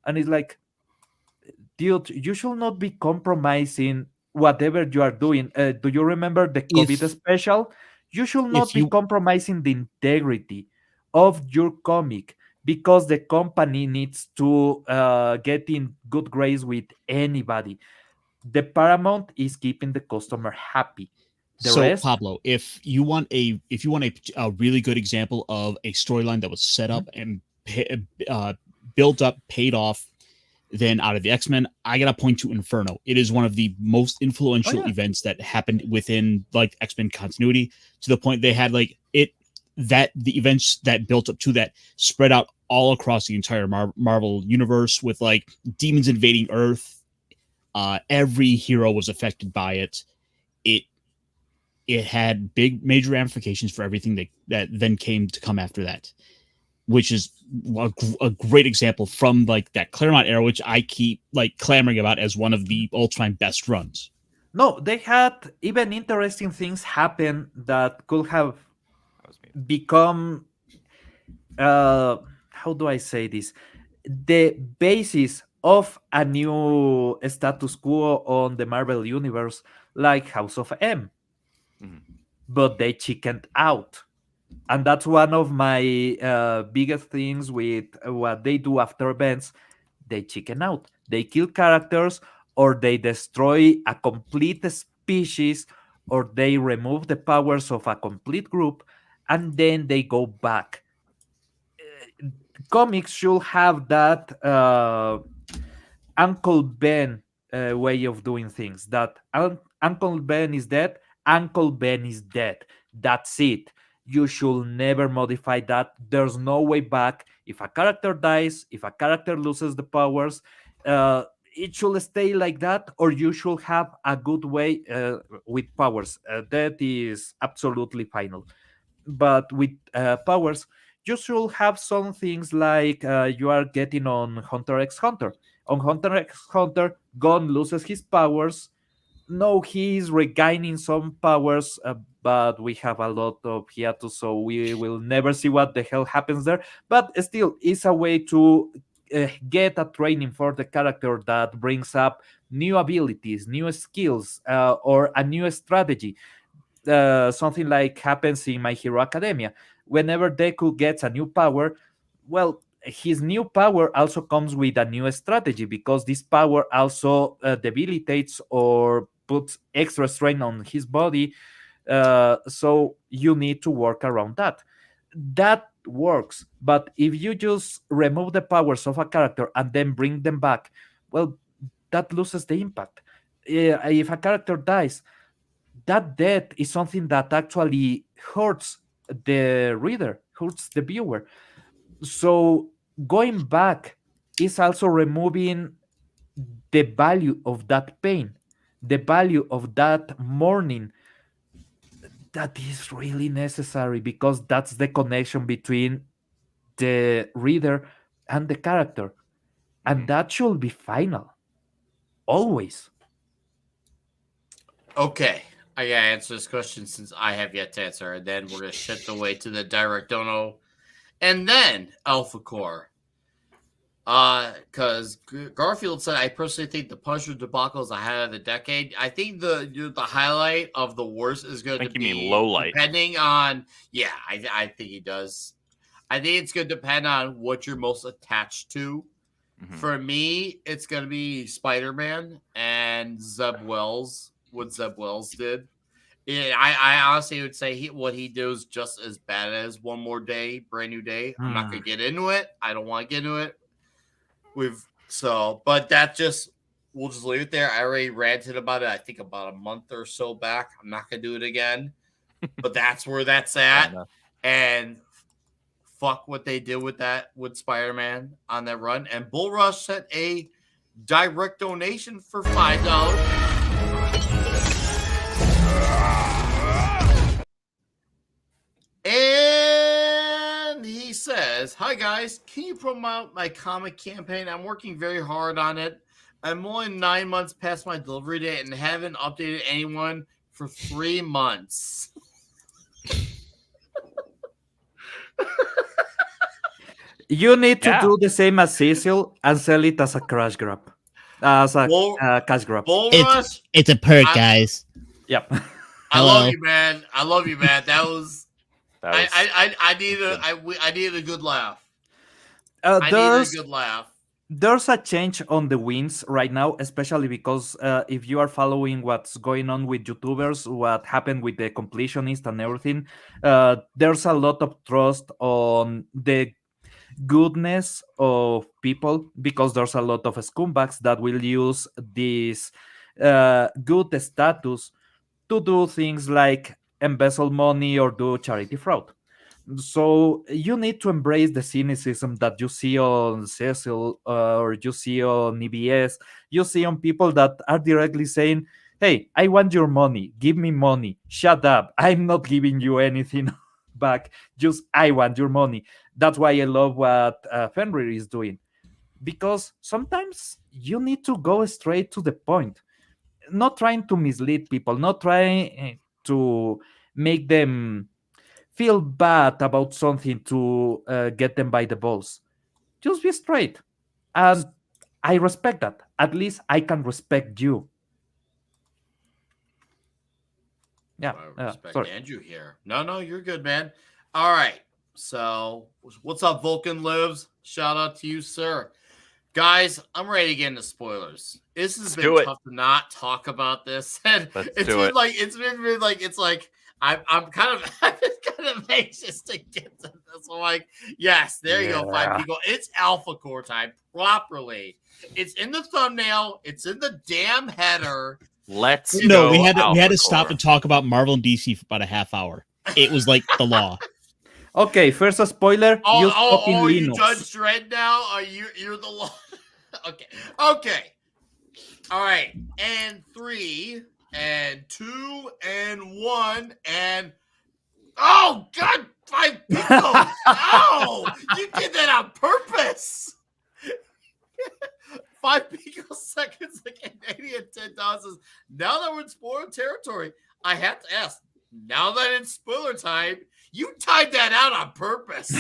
And it's like, dude, you should not be compromising whatever you are doing. Do you remember the COVID special? You should not be compromising the integrity of your comic because the company needs to get in good grace with anybody. The paramount is keeping the customer happy. The So rest, Pablo, if you want a really good example of a storyline that was set up and built up, paid off, then out of the X-Men, I gotta point to Inferno. It is one of the most influential events that happened within like X-Men continuity, to the point they had like it that the events that built up to that spread out all across the entire Marvel universe, with like demons invading Earth. Every hero was affected by it. It had big major ramifications for everything that then came to come after that, which is a great example from like that Claremont era, which I keep like clamoring about as one of the all-time best runs. No, they had even interesting things happen that could have become how do I say this? The basis of a new status quo on the Marvel universe, like House of M. But they chickened out. And that's one of my biggest things with what they do after events. They chicken out. They kill characters, or they destroy a complete species, or they remove the powers of a complete group, and then they go back. Comics should have that Uncle Ben way of doing things. That Uncle Ben is dead. Uncle Ben is dead. That's it. You should never modify that. There's no way back. If a character dies, if a character loses the powers, it should stay like that, or you should have a good way with powers. That is absolutely final. But with powers, you should have some things like you are getting on Hunter x Hunter. On Hunter x Hunter, Gon loses his powers. No, he's regaining some powers, but we have a lot of hiatus, so we will never see what the hell happens there. But still, it's a way to get a training for the character that brings up new abilities, new skills, or a new strategy. Something like happens in My Hero Academia. Whenever Deku gets a new power, well, his new power also comes with a new strategy, because this power also debilitates or puts extra strain on his body. So you need to work around that. That works. But if you just remove the powers of a character and then bring them back, well, that loses the impact. If a character dies, that death is something that actually hurts the reader, hurts the viewer. So going back is also removing the value of that pain, the value of that mourning. That is really necessary because that's the connection between the reader and the character. And that should be final. Always. Okay. I gotta answer this question since I have yet to answer, and then we're gonna shift the way to the direct dono, and then Alphacore. Because Garfield said, I personally think the Punisher debacle is ahead of the decade. I think the highlight of the worst is going to be. You mean low light? Depending on, yeah, I think he does. I think it's going to depend on what you're most attached to. Mm-hmm. For me, it's going to be Spider-Man and Zeb Wells. What Zeb Wells did. Yeah, I honestly would say what he does just as bad as One More Day, Brand New Day. I'm not going to get into it. I don't want to get into it. But that just, we'll just leave it there. I already ranted about it, I think about a month or so back. I'm not going to do it again. But that's where that's at. And fuck what they did with Spider-Man on that run. And Bull Rush sent a direct donation for $5. And he says, hi guys, can you promote my comic campaign? I'm working very hard on it. I'm only 9 months past my delivery date and haven't updated anyone for 3 months. You need to do the same as Cecil and sell it as a cash grab. Cash grab. It's a perk, guys. Yep. I love you, man. That was. I needed a good laugh. I needed a good laugh. There's a change on the wins right now, especially because if you are following what's going on with YouTubers, what happened with the completionist and everything, there's a lot of trust on the goodness of people because there's a lot of scumbags that will use this good status to do things like embezzle money or do charity fraud. So you need to embrace the cynicism that you see on Cecil or you see on EBS. You see on people that are directly saying, hey, I want your money. Give me money. Shut up. I'm not giving you anything back. Just, I want your money. That's why I love what Fenrir is doing. Because sometimes you need to go straight to the point. Not trying to mislead people, not trying to make them feel bad about something to get them by the balls. Just be straight. And I respect that. At least I can respect you. Yeah. I respect Andrew here. No, you're good, man. All right. So, what's up, Vulcan Lives? Shout out to you, sir. Guys, I'm ready to get into spoilers. This has been tough to not talk about this. And I'm kind of anxious to get to this. I'm like, yes, there you go, 5 people. It's Alphacore time properly. It's in the thumbnail. It's in the damn header. We had to stop and talk about Marvel and DC for about a half hour. It was like the law. Okay, first a spoiler. You Judge Dredd now? You're the law? Okay. All right. And 3 and 2 and 1 and oh God, 5 people. No, you did that on purpose. 5 pico seconds like Canadian 10,000. Now that we're in spoiler territory, I have to ask. Now that it's spoiler time, you timed that out on purpose.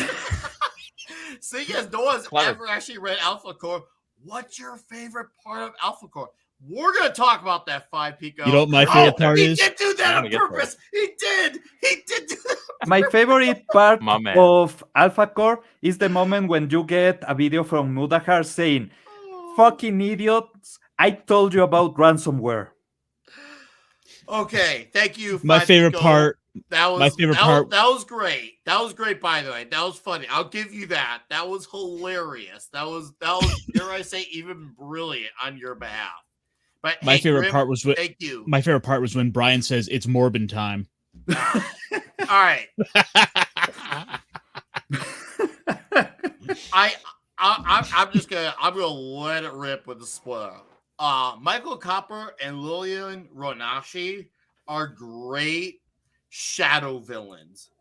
Seeing as no one's ever actually read Alphacore, what's your favorite part of Alphacore? We're going to talk about that 5 pico. You know what my favorite part is? He did do that on purpose. He did do that. My favorite part of Alphacore is the moment when you get a video from Mudahar saying, fucking idiots, I told you about ransomware. Okay, thank you. My favorite part That was my favorite part. That was great. That was great, by the way. That was funny. I'll give you that. That was hilarious. That was dare I say, even brilliant on your behalf. But My favorite Grim, part was when, thank you. My favorite part was when Brian says it's Morbin time. All right. I'm gonna let it rip with the spoiler. Michael Copper and Lillian Ronashi are great shadow villains.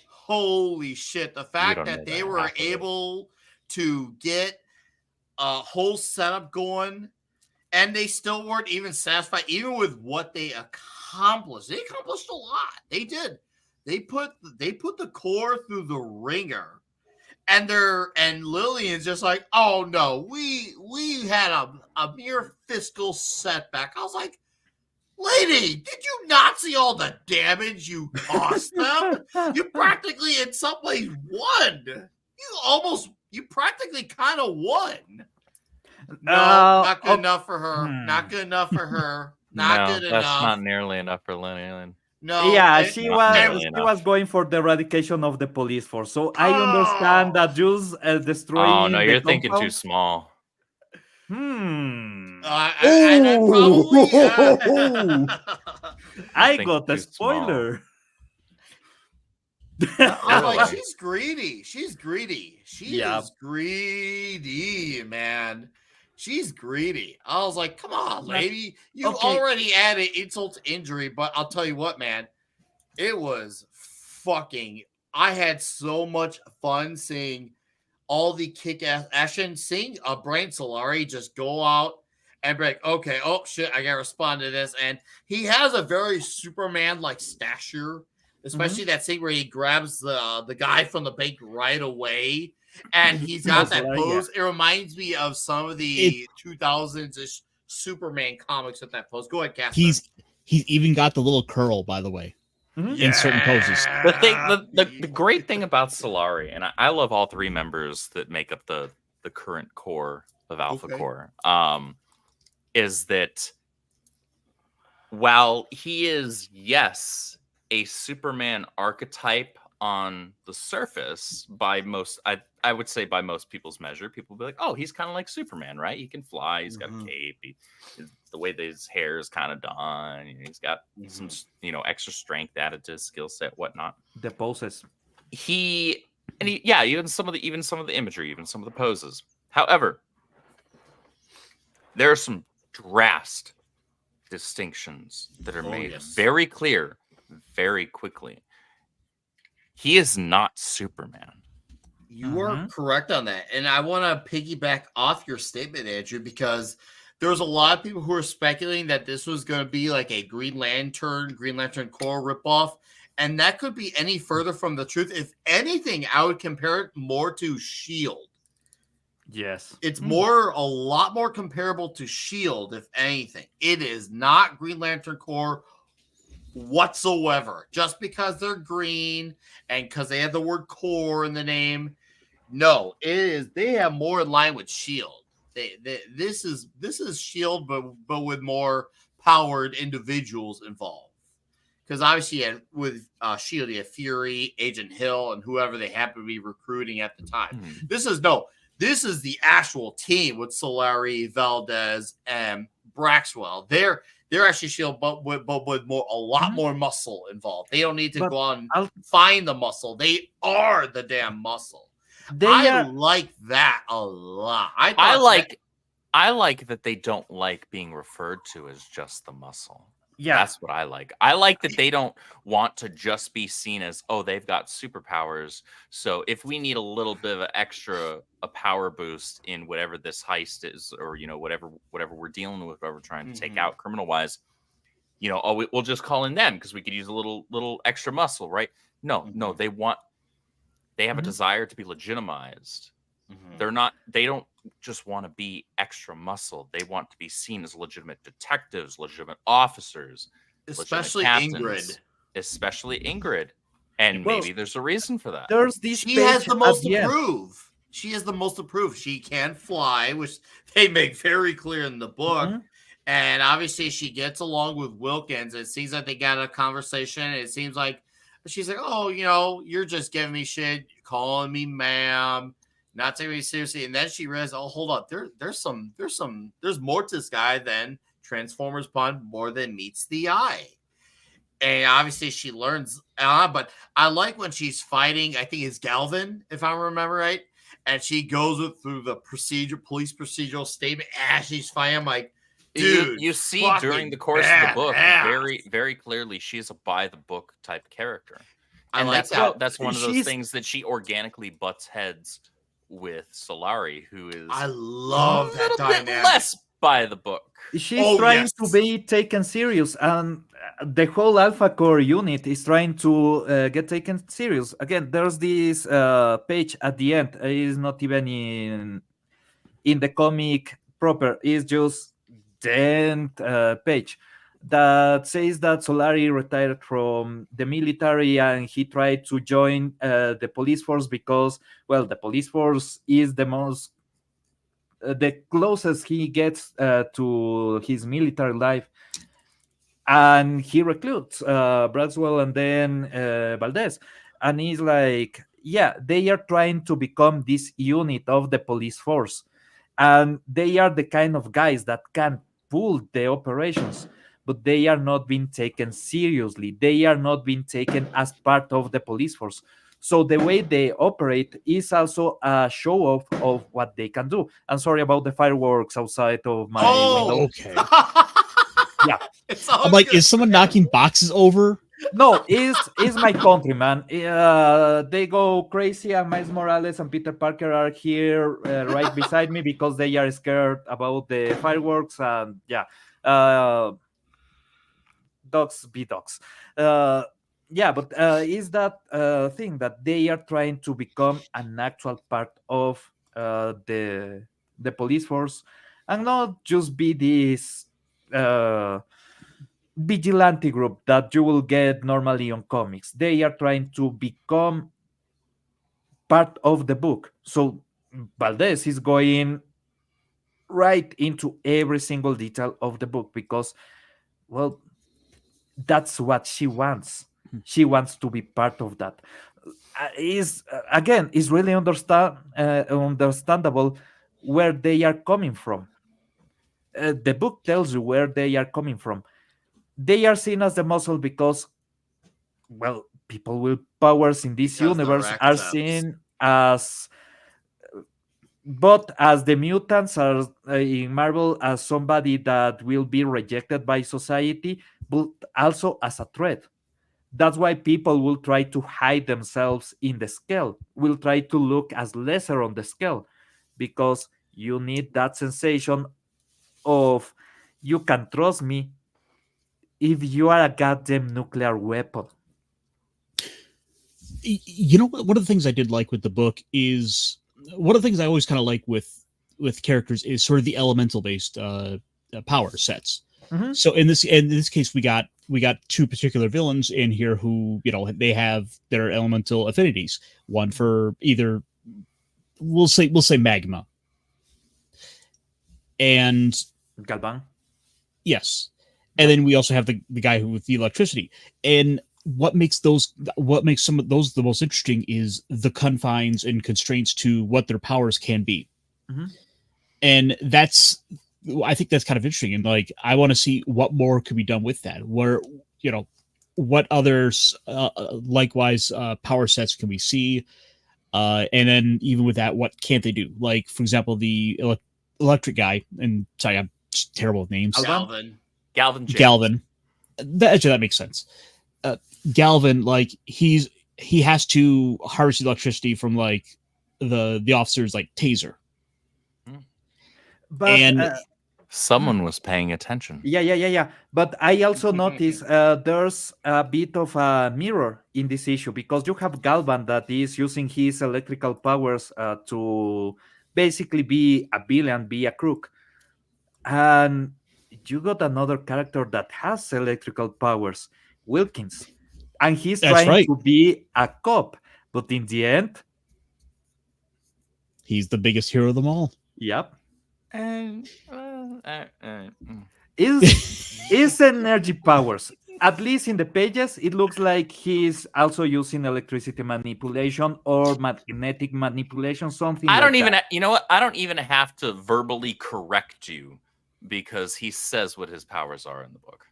Holy shit. The fact that they were able to get a whole setup going and they still weren't even satisfied, even with what they accomplished. They accomplished a lot. They did. They put the core through the ringer. And Lillian's just like, oh no, we had a mere fiscal setback. I was like, lady, did you not see all the damage you caused them? You practically in some ways won. You practically kind of won. No, not good enough for her. Not good enough for her. Not good enough. That's not nearly enough for Lillian. No. Yeah, she was going for the eradication of the police force. So I understand that just destroying. Oh no, you're thinking too small. And I probably. I got the spoiler. I'm like, she's greedy. She's greedy. She is greedy, man. She's greedy. I was like, come on, lady. You already added insult to injury, but I'll tell you what, man. It was fucking... I had so much fun seeing all the kick-ass action, seeing Brian Solari just go out and be like, okay, oh, shit, I gotta respond to this. And he has a very Superman-like stature, especially that scene where he grabs the guy from the bank right away. And he's got that pose. It reminds me of some of the 2000s Superman comics with that pose. Go ahead, Casper. He's even got the little curl, by the way, in certain poses. The great thing about Solari, and I love all three members that make up the current core of Alphacore, is that while he is, yes, a Superman archetype on the surface by most, I would say by most people's measure, people will be like, oh, he's kind of like Superman, right? He can fly. He's got a cape. The way that his hair is kind of done. He's got some, extra strength added to his skill set, whatnot. The poses. Even some of the imagery, even some of the poses. However, there are some drastic distinctions that are made very clear, very quickly. He is not Superman. You are correct on that. And I want to piggyback off your statement, Andrew, because there was a lot of people who were speculating that this was going to be like a Green Lantern Corps ripoff. And that could be any further from the truth. If anything, I would compare it more to S.H.I.E.L.D. Yes. It's a lot more comparable to S.H.I.E.L.D., if anything. It is not Green Lantern Corps whatsoever. Just because they're green and because they have the word core in the name. No, it is. They have more in line with S.H.I.E.L.D. This is S.H.I.E.L.D., but with more powered individuals involved. Because obviously, with S.H.I.E.L.D., you have Fury, Agent Hill, and whoever they happen to be recruiting at the time. This is the actual team with Solari, Valdez, and Braxwell. They're actually S.H.I.E.L.D., but with a lot more muscle involved. They don't need to go on and find the muscle. They are the damn muscle. I like that a lot. I like that they don't like being referred to as just the muscle. Yeah, that's what I like. I like that they don't want to just be seen as, oh, they've got superpowers. So if we need a little bit of a power boost in whatever this heist is, or whatever we're dealing with, whatever we're trying to take out criminal wise, we'll just call in them because we could use a little extra muscle, right? No, they have a desire to be legitimized. They don't just want to be extra muscle. They want to be seen as legitimate detectives, legitimate officers, especially Ingrid. And maybe there's a reason for that. She has the most to prove. She has the most to prove. She can fly, which they make very clear in the book. And obviously she gets along with Wilkins. It seems like they got a conversation. It seems like She's like, oh, you're just giving me shit, calling me ma'am, not taking me seriously. And then she realized, oh, hold up, there's more to this guy than Transformers Pun, more than meets the eye. And obviously she learns, but I like when she's fighting, I think it's Galvin, if I remember right. And she goes through the police procedural statement as she's fighting. I'm like, dude, you see during the course of the book very, very clearly she's a by the book type character. And that's one of those things that she organically butts heads with Solari, who is I love that dynamic. Less by the book. She's trying to be taken serious, and the whole Alphacore unit is trying to get taken serious. Again, there's this page at the end. It's not even in the comic proper. It's just the end page that says that Solari retired from the military and he tried to join the police force because, well, the police force is the closest he gets to his military life, and he recruits Bradswell and then Valdez, and he's like, yeah, they are trying to become this unit of the police force, and they are the kind of guys that can pull the operations, but they are not being taken seriously. They are not being taken as part of the police force. So the way they operate is also a show off of what they can do. I'm sorry about the fireworks outside of my window. Okay. Yeah. I'm like, is someone knocking boxes over? No, is my country, man. They go crazy, and Miles Morales and Peter Parker are here right beside me because they are scared about the fireworks. And yeah, dogs be dogs. Yeah, but is that thing that they are trying to become an actual part of the police force, and not just be this vigilante group that you will get normally on comics. They are trying to become part of the book. So Valdez is going right into every single detail of the book because, well, that's what she wants. She wants to be part of that. Is really understandable where they are coming from. The book tells you where they are coming from. They are seen as the muscle because, well, people with powers in this universe are seen as, but as the mutants are in Marvel, as somebody that will be rejected by society, but also as a threat. That's why people will try to hide themselves in the scale, will try to look as lesser on the scale, because you need that sensation of, you can trust me if you are a goddamn nuclear weapon. You know, one of the things I did like with the book is, one of the things I always kind of like with characters is sort of the elemental based power sets. Mm-hmm. So in this case, we got two particular villains in here who, they have their elemental affinities. One for either, we'll say magma, and Galvan. Yes, and then we also have the guy who with the electricity. And what makes some of those the most interesting is the confines and constraints to what their powers can be. Mm-hmm. And I think that's kind of interesting. And like, I want to see what more could be done with that. Where, what others likewise power sets can we see? And then even with that, what can't they do? Like, for example, the electric guy, and sorry, I'm terrible with names. Galvin. That makes sense. Galvin, like, he has to harvest electricity from like the officer's like taser. But and someone was paying attention. Yeah. But I also noticed there's a bit of a mirror in this issue, because you have Galvan that is using his electrical powers to basically be a villain, be a crook. And you got another character that has electrical powers, Wilkins. And he's trying to be a cop. But in the end, he's the biggest hero of them all. Yep. And is energy powers. at least in the pages, it looks like he's also using electricity manipulation or magnetic manipulation, something I like don't even, that. you know what? I don't even have to verbally correct you because he says what his powers are in the book.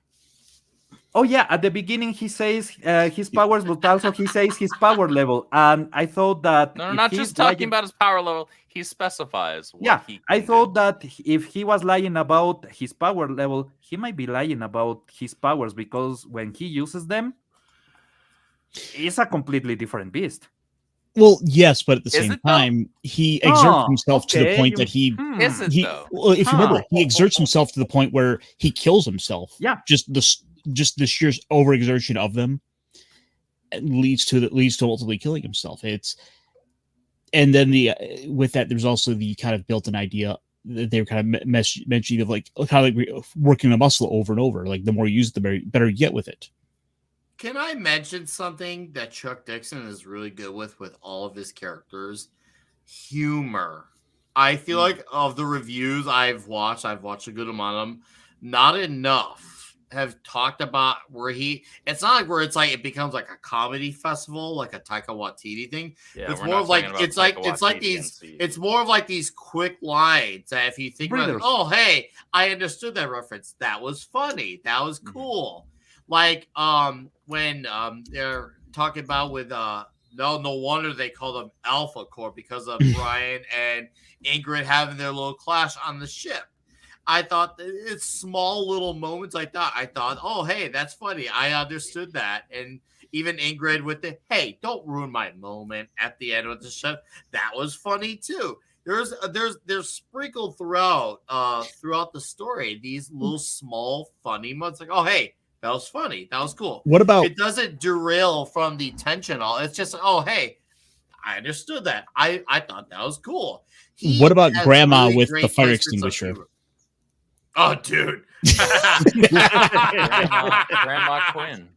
Oh yeah, at the beginning he says his powers, but also he says his power level. And I thought that No, if not he's just talking lying, about his power level. He specifies what yeah, he can I thought do. that if he was lying about his power level, he might be lying about his powers because when he uses them, it's a completely different beast. Well, yes, but at the Is same it, though? time, he exerts himself to the okay. point that he Is it, he. though? Well, if you Huh. remember, he exerts himself to the point where he kills himself. Yeah. Just the sheer overexertion of them leads to ultimately killing himself. And then with that, there's also the kind of built-in idea that they were kind of mentioning of like kind of like working a muscle over and over. Like the more you use it, the better you get with it. Can I mention something that Chuck Dixon is really good with all of his characters? Humor. I feel like of the reviews I've watched a good amount of them, not enough have talked about where it's not like where it's like it becomes like a comedy festival, like a Taika Waititi thing. Yeah, It's we're more not of like talking about it's like Taika these Waititi. it's more of like these quick lines that if you think about it, Breathers. oh hey, I understood that reference. That was funny. That was cool. Like when they're talking about with no wonder they call them Alphacore because of Brian and Ingrid having their little clash on the ship. I thought it's small little moments like that. I thought, oh hey, that's funny. I understood that. And even Ingrid with the hey, don't ruin my moment at the end of the show. That was funny too. There's sprinkled throughout the story these little small funny moments like, oh hey, that was funny. That was cool. What about It doesn't derail from the tension. All it's just oh hey, I understood that. I thought that was cool. what about has Grandma really with great the fire placements of extinguisher? humor. Oh, dude. Grandma Quinn.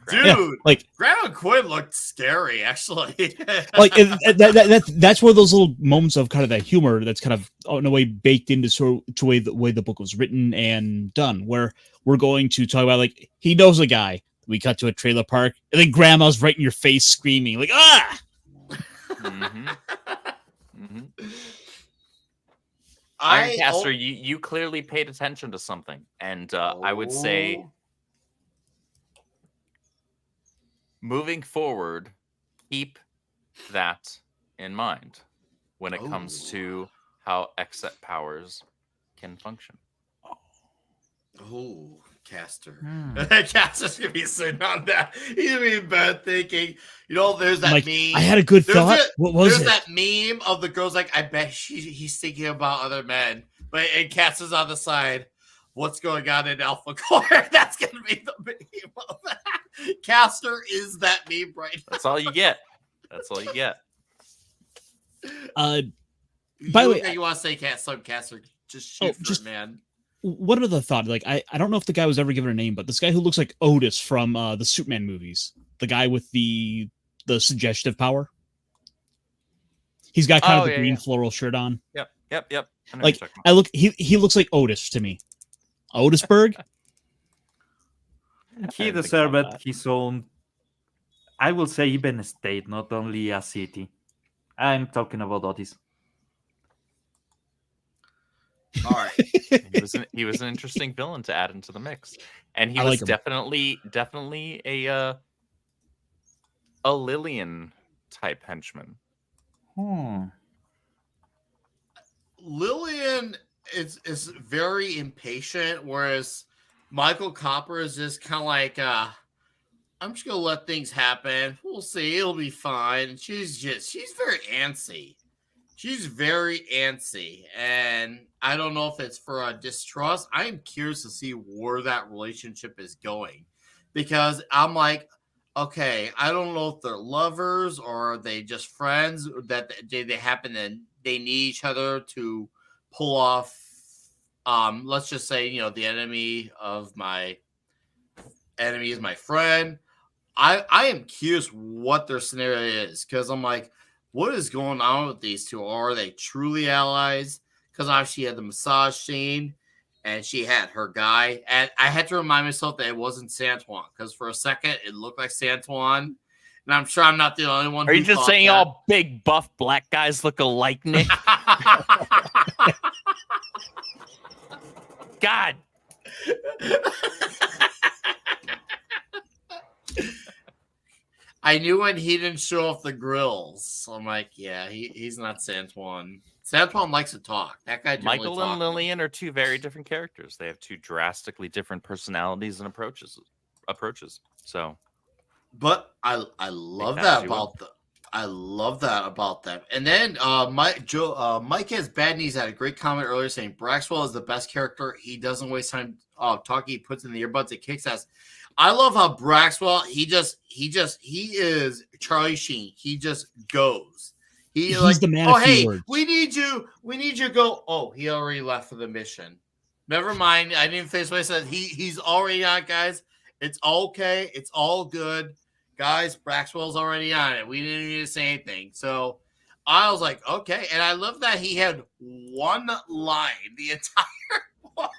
Dude, Yeah, like Grandma Quinn looked scary, actually. like that's one of those little moments of kind of that humor that's kind of in a way baked into the way the book was written and done, where we're going to talk about like he knows a guy. We cut to a trailer park, and then Grandma's right in your face screaming like ah. Ironcaster, you clearly paid attention to something, and I would say, moving forward, keep that in mind when it comes to how exet powers can function. Oh, Caster. Caster's gonna be sitting on that. He's gonna be in bed thinking, there's that meme. I had a good thought. What was it? There's that meme of the girls like, I bet he's thinking about other men. And Caster's on the side. What's going on in Alphacore? That's gonna be the meme of that. Caster is that meme right now. That's all you get. That's all you get. By the way, you want to say Caster? Just shoot for it, man. What other thought? Like I don't know if the guy was ever given a name, but this guy who looks like Otis from the Superman movies, the guy with the suggestive power. He's got kind of the green floral shirt on. Yep. Like he looks like Otis to me. Otisburg. He deserved his own, I will say, even a state, not only a city. I'm talking about Otis. All right. he was an interesting villain to add into the mix, and he I was like definitely a Lillian type henchman. Lillian is very impatient, whereas Michael Copper is just kind of like, I'm just gonna let things happen. We'll see, it'll be fine. She's very antsy. She's very antsy, and I don't know if it's for a distrust. I am curious to see where that relationship is going, because I'm like, okay, I don't know if they're lovers or are they just friends that they happen and they need each other to pull off. Let's just say, the enemy is my friend. I am curious what their scenario is, because I'm like, what is going on with these two? Are they truly allies? Because obviously you had the massage scene, and she had her guy. And I had to remind myself that it wasn't Santuan because for a second it looked like Santuan. And I'm sure I'm not the only one. Are you just saying all big, buff black guys look alike, Nick? God. I knew when he didn't show off the grills. So I'm like, yeah, he's not Santuan. Santuan likes to talk. That guy. Michael and Lillian are two very different characters. They have two drastically different personalities and approaches. So, but I love that about them. I love that about them. And then Mike has bad knees had a great comment earlier saying Braxwell is the best character. He doesn't waste time talking. He puts in the earbuds. It kicks ass. I love how Braxwell, he is Charlie Sheen. He just goes. He's like, the man. Oh, hey, we need you to go. Oh, he already left for the mission. Never mind. I didn't face what I said. He's already on, guys. It's okay. It's all good. Guys, Braxwell's already on it. We didn't need to say anything. So I was like, okay. And I love that he had one line the entire book.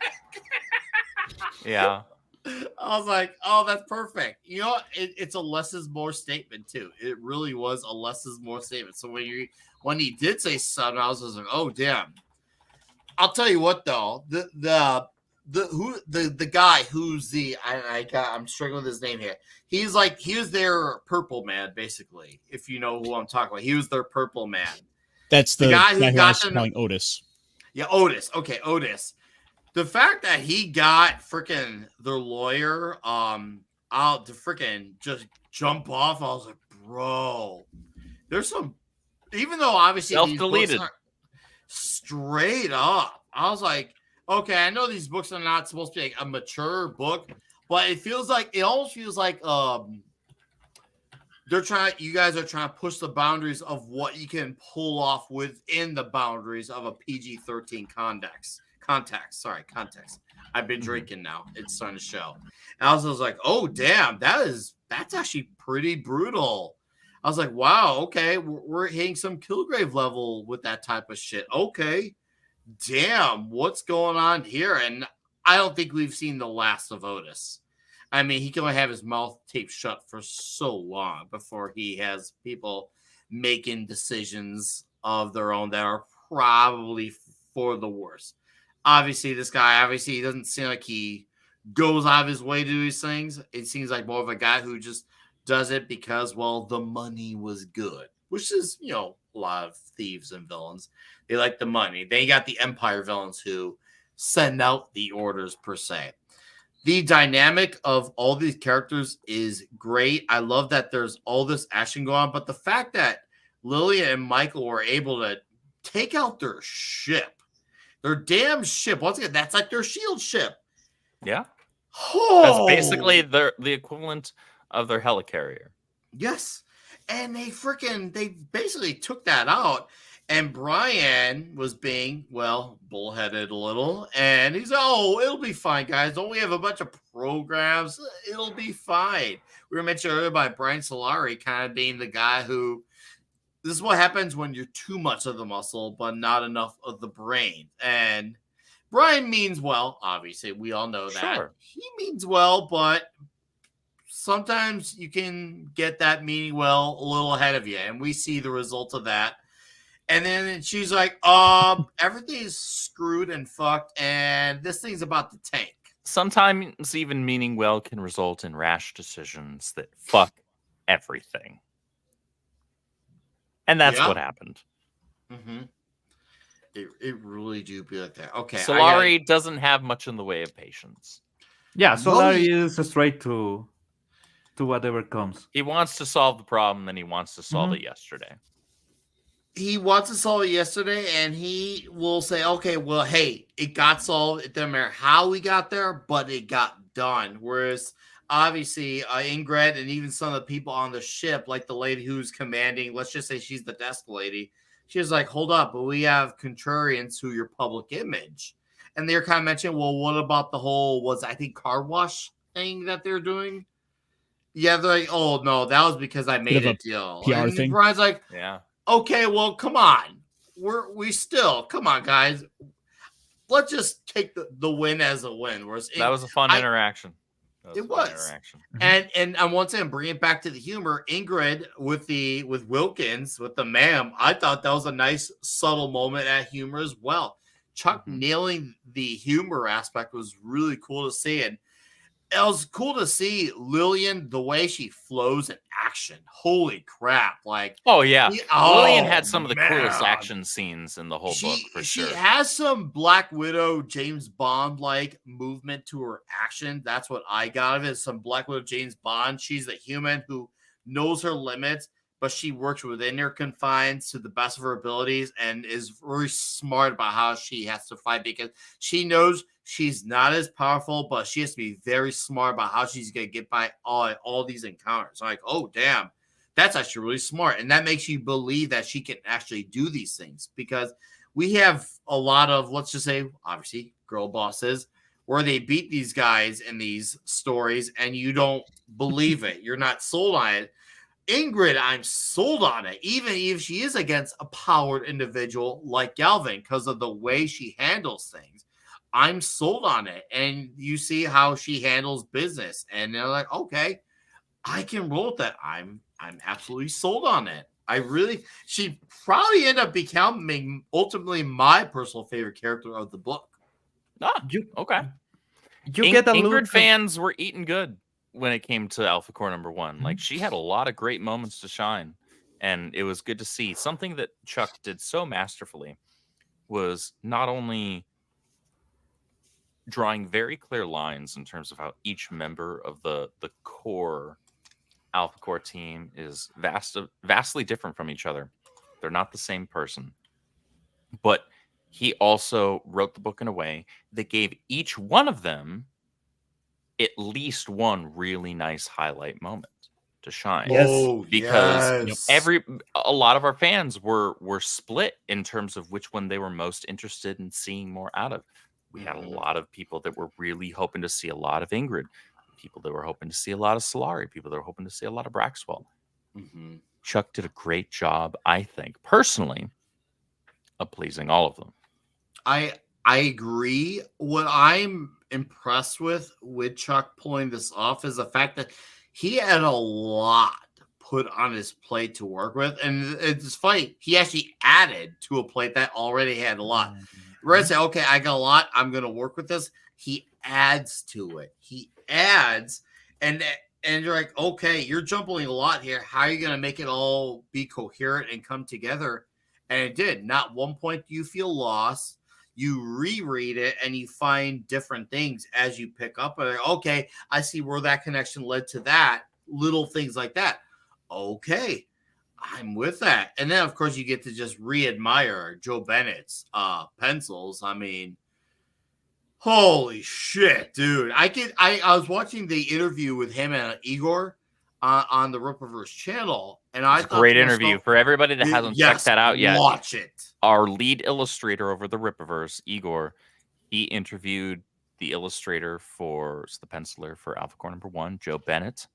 Yeah. I was like, oh, that's perfect. You know what? It's a less is more statement, too. It really was a less is more statement. So when he did say something, I was just like, oh, damn. I'll tell you what, though. The guy who's I'm struggling with his name here. He was their purple man, basically. If you know who I'm talking about, he was their purple man. That's the guy who got calling Otis. Yeah, Otis. Okay, Otis. The fact that he got freaking their lawyer out to freaking just jump off, I was like, bro, there's some. Even though obviously self-deleted, straight up, I was like. Okay, I know these books are not supposed to be like a mature book, but it almost feels like you guys are trying to push the boundaries of what you can pull off within the boundaries of a PG-13 context. I've been drinking now. It's starting to show. And I was like, oh damn, that's actually pretty brutal. I was like, wow, okay, we're hitting some Kilgrave level with that type of shit. Okay. Damn, what's going on here? And I don't think we've seen the last of Otis. I mean, he can only have his mouth taped shut for so long before he has people making decisions of their own that are probably for the worse. Obviously, this guy, he doesn't seem like he goes out of his way to do these things. It seems like more of a guy who just does it because, well, the money was good, which is, a lot of thieves and villains. They like the money. Then you got the Empire villains who send out the orders per se. The dynamic of all these characters is great. I love that there's all this action going on, but the fact that Lillian and Michael were able to take out their damn ship. Once again, that's like their shield ship. Yeah. Oh. That's basically the equivalent of their helicarrier. Yes. And they basically took that out. And Brian was being, bullheaded a little. And he's, it'll be fine, guys. Don't we have a bunch of programs? It'll be fine. We were mentioned earlier by Brian Solari kind of being the guy who, this is what happens when you're too much of the muscle, but not enough of the brain. And Brian means well, obviously. We all know that. Sure. He means well, but sometimes you can get that meaning well a little ahead of you. And we see the result of that. And then she's like, everything's screwed and fucked, and this thing's about to tank. Sometimes even meaning well can result in rash decisions that fuck everything. And that's what happened. Mm-hmm. It really do be like that. Okay. Solari doesn't have much in the way of patience. Yeah, Solari is straight to whatever comes. He wants to solve the problem, and he wants to solve it yesterday. He wants to solve it yesterday, and he will say, okay, well, hey, it got solved. It doesn't matter how we got there, but it got done. Whereas, obviously, Ingrid and even some of the people on the ship, like the lady who's commanding, let's just say she's the desk lady, she was like, hold up, but we have contrarians who are your public image. And they're kind of mentioning, well, what about the whole, car wash thing that they're doing? Yeah, they're like, oh, no, that was because I made a deal. PR and thing. Brian's like, yeah. Okay, well, come on. Come on, guys. let's just take the win as a win. Whereas that was a fun interaction. It was. And once again, bring it back to the humor. Ingrid with Wilkins with the ma'am, I thought that was a nice subtle moment at humor as well. Chuck nailing the humor aspect was really cool to see, and it was cool to see Lillian, the way she flows in action. Holy crap! Like, oh yeah, Lillian had some of the coolest action scenes in the whole book for sure. She has some Black Widow, James Bond like movement to her action. That's what I got of it. Some Black Widow, James Bond. She's a human who knows her limits, but she works within her confines to the best of her abilities and is very smart about how she has to fight because she knows she's not as powerful, but she has to be very smart about how she's going to get by all these encounters. Like, oh, damn, that's actually really smart. And that makes you believe that she can actually do these things because we have a lot of, let's just say, obviously, girl bosses where they beat these guys in these stories and you don't believe it. You're not sold on it. Ingrid, I'm sold on it, even if she is against a powered individual like Galvin because of the way she handles things. I'm sold on it. And you see how she handles business. And they're like, okay, I can roll with that. I'm absolutely sold on it. She probably ended up becoming ultimately my personal favorite character of the book. Okay. Get a Ingrid fans were eating good when it came to Alphacore #1. Like, she had a lot of great moments to shine. And it was good to see. Something that Chuck did so masterfully was not only drawing very clear lines in terms of how each member of the core Alphacore team is vastly different from each other. They're not the same person. But he also wrote the book in a way that gave each one of them at least one really nice highlight moment to shine. Yes. Because a lot of our fans were split in terms of which one they were most interested in seeing more out of. We had a lot of people that were really hoping to see a lot of Ingrid, people that were hoping to see a lot of Solari, people that were hoping to see a lot of Braxwell. Chuck did a great job, I think, personally, of pleasing all of them. I agree. What I'm impressed with Chuck pulling this off is the fact that he had a lot put on his plate to work with. And it's funny, he actually added to a plate that already had a lot. Rather say, okay, I got a lot, I'm going to work with this. He adds to it. He adds, and you're like, okay, you're jumping a lot here. How are you going to make it all be coherent and come together? And it did. Not one point do you feel lost. You reread it and you find different things as you pick up. And like, okay, I see where that connection led to that. Little things like that. Okay, I'm with that. And then, of course, you get to just re-admire Joe Bennett's pencils. I mean, holy shit, dude. I was watching the interview with him and Igor on the Rippaverse channel. And I thought, great interview. For everybody that hasn't checked that out yet, watch it. Our lead illustrator over the Rippaverse, Igor, he interviewed the illustrator for the penciler for Alphacore #1, Joe Bennett,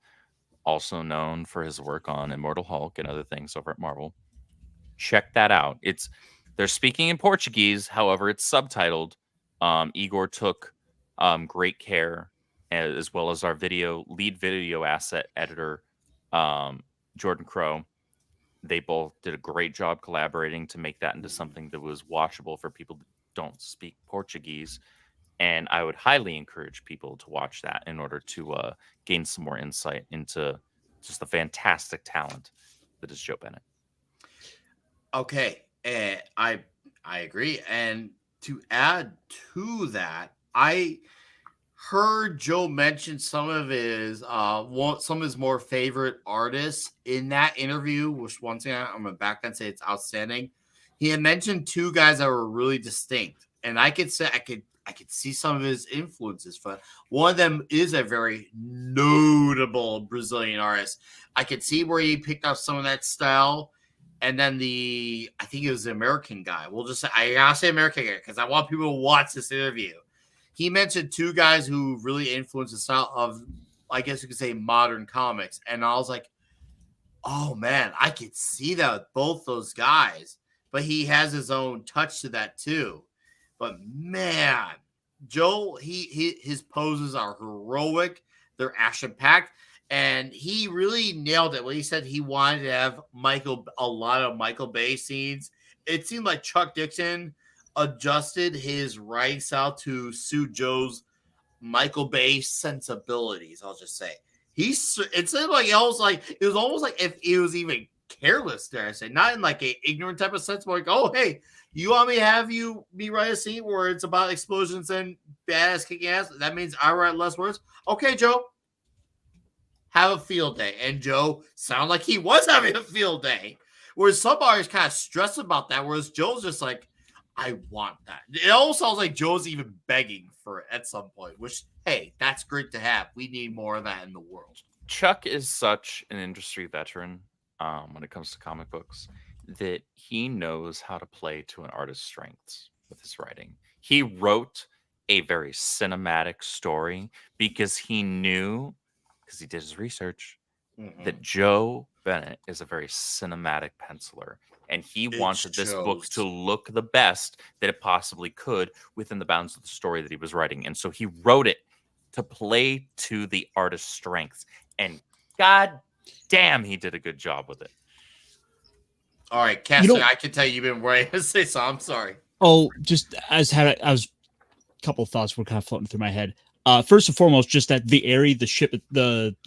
also known for his work on Immortal Hulk and other things over at Marvel. Check that out. They're speaking in Portuguese, however, it's subtitled. Igor took great care, as well as our lead video asset editor, Jordan Crow. They both did a great job collaborating to make that into something that was watchable for people that don't speak Portuguese. And I would highly encourage people to watch that in order to gain some more insight into just the fantastic talent that is Joe Bennett. Okay, I agree. And to add to that, I heard Joe mention some of his more favorite artists in that interview, which once again I'm gonna back and say it's outstanding. He had mentioned two guys that were really distinct, and I could see some of his influences. But one of them is a very notable Brazilian artist. I could see where he picked up some of that style. And then I think it was the American guy. I gotta say American guy because I want people to watch this interview. He mentioned two guys who really influenced the style of, I guess you could say, modern comics. And I was like, oh man, I could see that with both those guys. But he has his own touch to that too. But man, Joe, his poses are heroic. They're action packed, and he really nailed it when he said he wanted to have a lot of Michael Bay scenes. It seemed like Chuck Dixon adjusted his writing style to suit Joe's Michael Bay sensibilities. I'll just say it seemed like it was almost like if he was even careless. There, I say, not in like a ignorant type of sense, but like, oh hey, you want me to have me write a scene where it's about explosions and badass kicking ass? That means I write less words. Okay, Joe, have a field day. And Joe sounded like he was having a field day. Whereas some artists kind of stress about that, whereas Joe's just like, I want that. It almost sounds like Joe's even begging for it at some point, which, hey, that's great to have. We need more of that in the world. Chuck is such an industry veteran when it comes to comic books that he knows how to play to an artist's strengths with his writing. He wrote a very cinematic story because he knew, because he did his research, that Joe Bennett is a very cinematic penciler. And he wanted this book to look the best that it possibly could within the bounds of the story that he was writing. And so he wrote it to play to the artist's strengths. And god damn, he did a good job with it. All right, Cassie, I can tell you've been waiting to say so. I'm sorry. Oh, just I was a couple of thoughts were kind of floating through my head. First and foremost, just that the area, the ship, the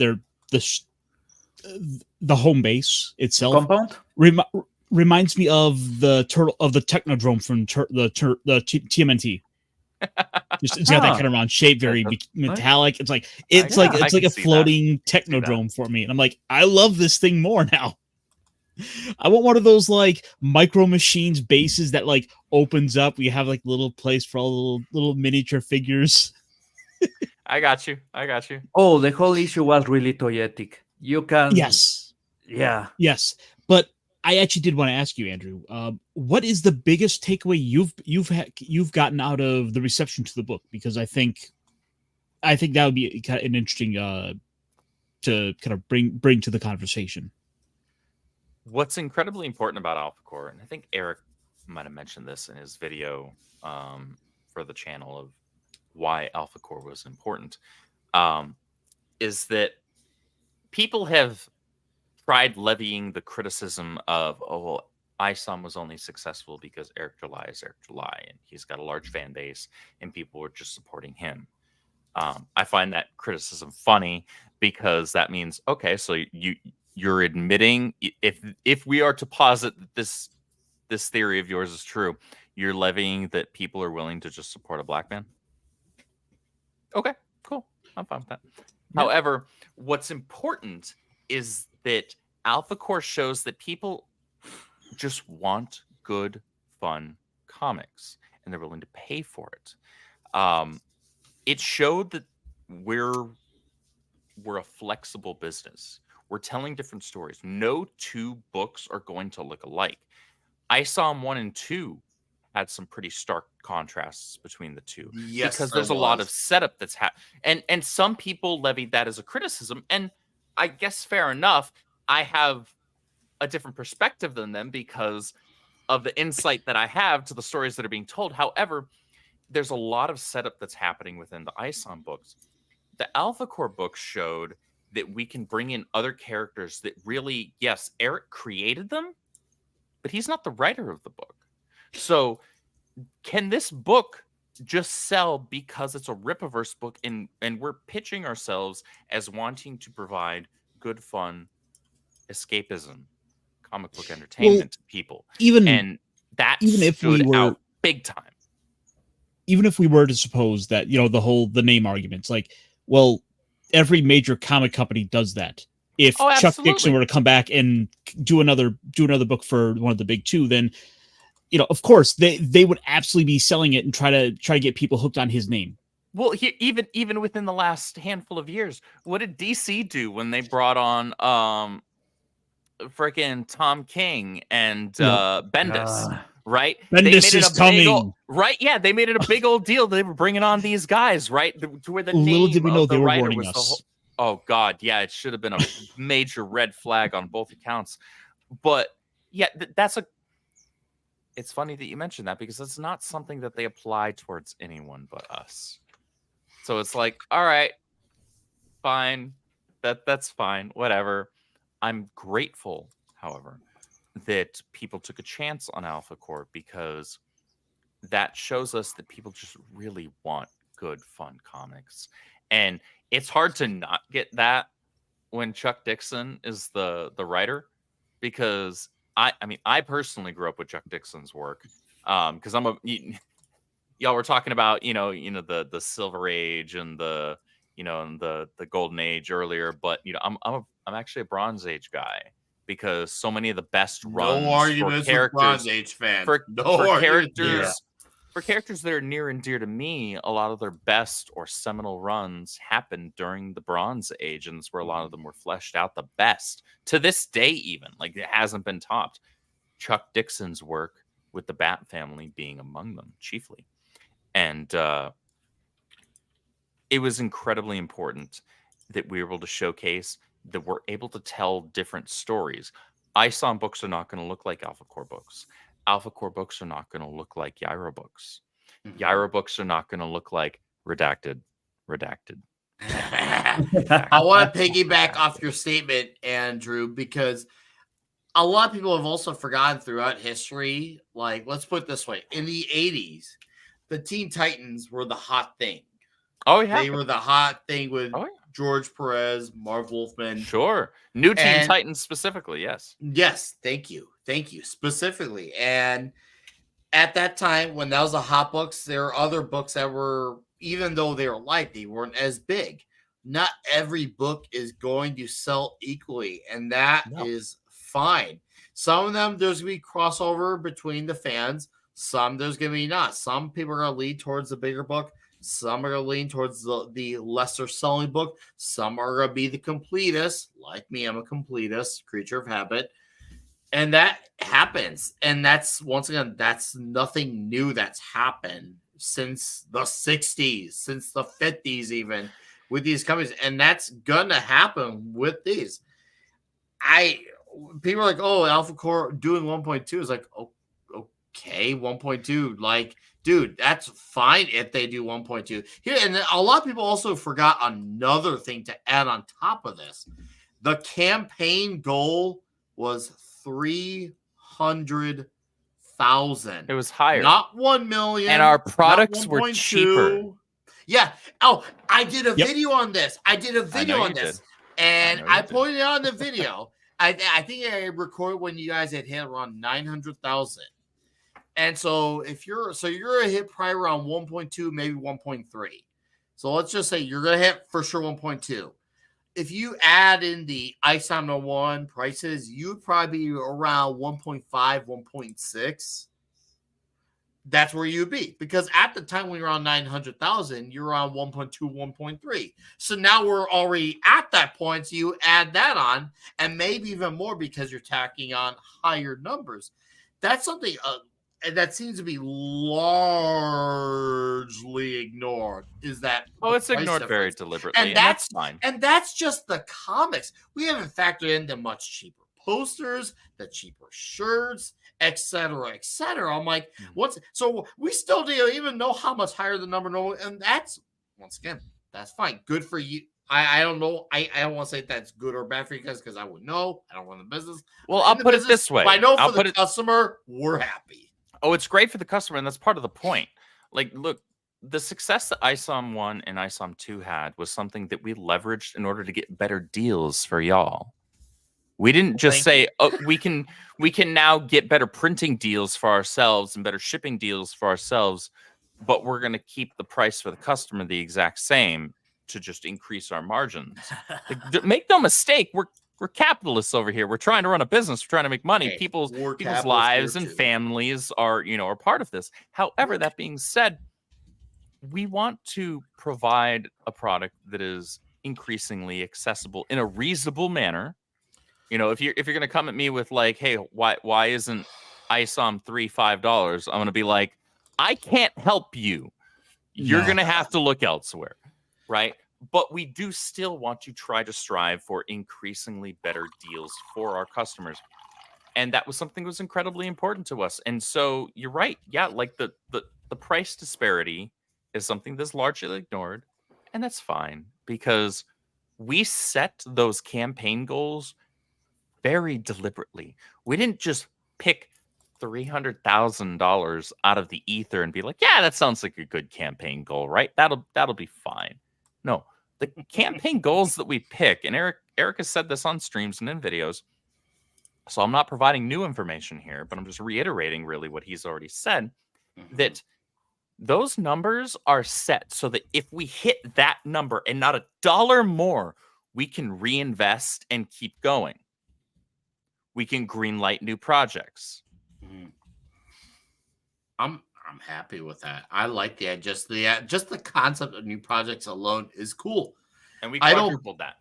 home base itself compound reminds me of the Technodrome from the TMNT. Just it's got that kind of round shape, very metallic. It's like a floating Technodrome for me, and I'm like, I love this thing more now. I want one of those like Micro Machines bases that like opens up. We have like little place for all the little miniature figures. I got you. Oh, the whole issue was really toyetic. You can yes, but I actually did want to ask you, Andrew, what is the biggest takeaway you've gotten out of the reception to the book? Because I think that would be kind of an interesting to kind of bring to the conversation. What's incredibly important about Alphacore, and I think Eric might have mentioned this in his video for the channel of why Alphacore was important, is that people have tried levying the criticism of, oh, well, ISOM was only successful because Eric July is Eric July, and he's got a large fan base, and people were just supporting him. I find that criticism funny because that means, okay, so you're admitting, if we are to posit that this theory of yours is true, you're levying that people are willing to just support a black man? Okay, cool. I'm fine with that. Yeah. However, what's important is that Alphacore shows that people just want good, fun comics, and they're willing to pay for it. It showed that we're a flexible business. We're telling different stories. No two books are going to look alike. ISOM 1 and 2 had some pretty stark contrasts between the two. Yes, because there's a lot of setup that's and some people levied that as a criticism, and I guess fair enough. I have a different perspective than them because of the insight that I have to the stories that are being told. However, there's a lot of setup that's happening within the ISOM books. The Alphacore books showed that we can bring in other characters that really, yes, Eric created them, but he's not the writer of the book. So can this book just sell because it's a Rippaverse book and we're pitching ourselves as wanting to provide good, fun escapism, comic book entertainment to people? And that if we were out big time. Even if we were to suppose that, the name arguments, like, well, every major comic company does that. If Chuck Dixon were to come back and do another book for one of the big two, then of course they would absolutely be selling it and try to get people hooked on his name. Well, even within the last handful of years, what did DC do when they brought on freaking Tom King and Bendis? Right? Bendis is coming. Right? Yeah, they made it a big old deal. They were bringing on these guys, right? To where the little name did we know of the they were writer warning was us. the whole. Oh God, yeah, it should have been a major red flag on both accounts. But yeah, it's funny that you mentioned that because it's not something that they apply towards anyone but us. So it's like, all right, fine, that's fine, whatever. I'm grateful, however, that people took a chance on Alphacore because that shows us that people just really want good, fun comics. And it's hard to not get that when Chuck Dixon is the writer, because I mean, I personally grew up with Chuck Dixon's work. Because y'all were talking about, the Silver Age and the Golden Age earlier, but I'm actually a Bronze Age guy because so many of the best runs no arguments for characters, with Bronze Age fans. for characters. Yeah. For characters that are near and dear to me, a lot of their best or seminal runs happened during the Bronze Age, and that's where a lot of them were fleshed out the best. To this day, even, like, it hasn't been topped. Chuck Dixon's work with the Bat family being among them, chiefly. And it was incredibly important that we were able to showcase that we're able to tell different stories. ISOM books are not going to look like Alphacore books. Alphacore books are not going to look like Yairo books. Yairo books are not going to look like Redacted. I want to piggyback off your statement, Andrew, because a lot of people have also forgotten throughout history. Like, let's put it this way. In the 80s, the Teen Titans were the hot thing. Oh, yeah. They were the hot thing with George Perez, Marv Wolfman. Sure. New Teen Titans specifically, yes. Yes, thank you. Thank you. Specifically. And at that time, when that was the hot books, there were other books that were, even though they were light, they weren't as big. Not every book is going to sell equally, and that is fine. Some of them, there's going to be crossover between the fans. Some there's going to be not. Some people are going to lean towards the bigger book. Some are going to lean towards the lesser selling book. Some are going to be the completists. Like me, I'm a completist, creature of habit. And that happens. And that's, once again, that's nothing new that's happened since the 60s, since the 50s even, with these companies. And that's going to happen with these. People are like, oh, Alphacore doing 1.2 is like, oh, okay, 1.2. Like, dude, that's fine if they do 1.2. Here, and a lot of people also forgot another thing to add on top of this. The campaign goal was 300,000. It was higher. Not 1 million. And our products were cheaper. Yeah. Oh, I did a video on this. And I pointed out in the video. I think I recorded when you guys had hit around 900,000. And so you're going to hit probably around 1.2, maybe 1.3. So let's just say you're going to hit for sure 1.2. If you add in the ISOM 1 prices, you'd probably be around 1.5, 1.6. That's where you'd be. Because at the time when you're on 900,000, you're on 1.2, 1.3. So now we're already at that point. So you add that on, and maybe even more because you're tacking on higher numbers. That's something that seems to be largely ignored. Is that it's ignored very deliberately, and that's fine. And that's just the comics. We haven't factored in the much cheaper posters, the cheaper shirts, etc., etc. I'm like, so we still don't even know how much higher the number normally, and that's, once again, that's fine. Good for you. I don't know. I don't want to say that's good or bad for you guys because I wouldn't know. I don't run the business. Well, I'll put it this way. But I know for the customer, we're happy. Oh, it's great for the customer, and that's part of the point. Like, look, the success that ISOM 1 and ISOM 2 had was something that we leveraged in order to get better deals for y'all. We didn't just say, oh, we can now get better printing deals for ourselves and better shipping deals for ourselves, but we're going to keep the price for the customer the exact same to just increase our margins. Like, make no mistake, we're capitalists over here. We're trying to run a business. We're trying to make money. People's lives and families are part of this. However, that being said, we want to provide a product that is increasingly accessible in a reasonable manner. If you're going to come at me with like, hey, why isn't ISOM 3 $5? I'm going to be like, I can't help you. You're going to have to look elsewhere, right? But we do still want to try to strive for increasingly better deals for our customers. And that was something that was incredibly important to us. And so you're right. Yeah, like the price disparity is something that's largely ignored. And that's fine because we set those campaign goals very deliberately. We didn't just pick $300,000 out of the ether and be like, yeah, that sounds like a good campaign goal, right? That'll be fine. No, the campaign goals that we pick, and Eric has said this on streams and in videos, so I'm not providing new information here, but I'm just reiterating really what he's already said, that those numbers are set so that if we hit that number and not a dollar more, we can reinvest and keep going. We can greenlight new projects. I'm happy with that. I like just the concept of new projects alone is cool. And we quadrupled that.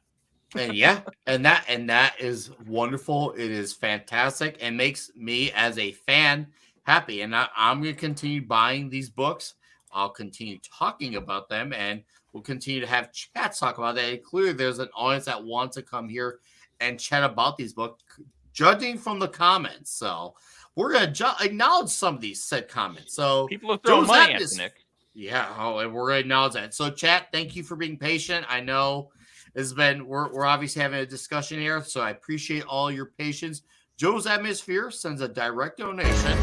And yeah, and that is wonderful. It is fantastic and makes me as a fan happy. And I'm going to continue buying these books. I'll continue talking about them, and we'll continue to have chats talk about that. And clearly, there's an audience that wants to come here and chat about these books, judging from the comments. So we're going to acknowledge some of these said comments. So people are throwing money at Nick. Yeah, and we're going to acknowledge that. So chat, thank you for being patient. I know it's been we're obviously having a discussion here, so I appreciate all your patience. Joe's Atmosphere sends a direct donation.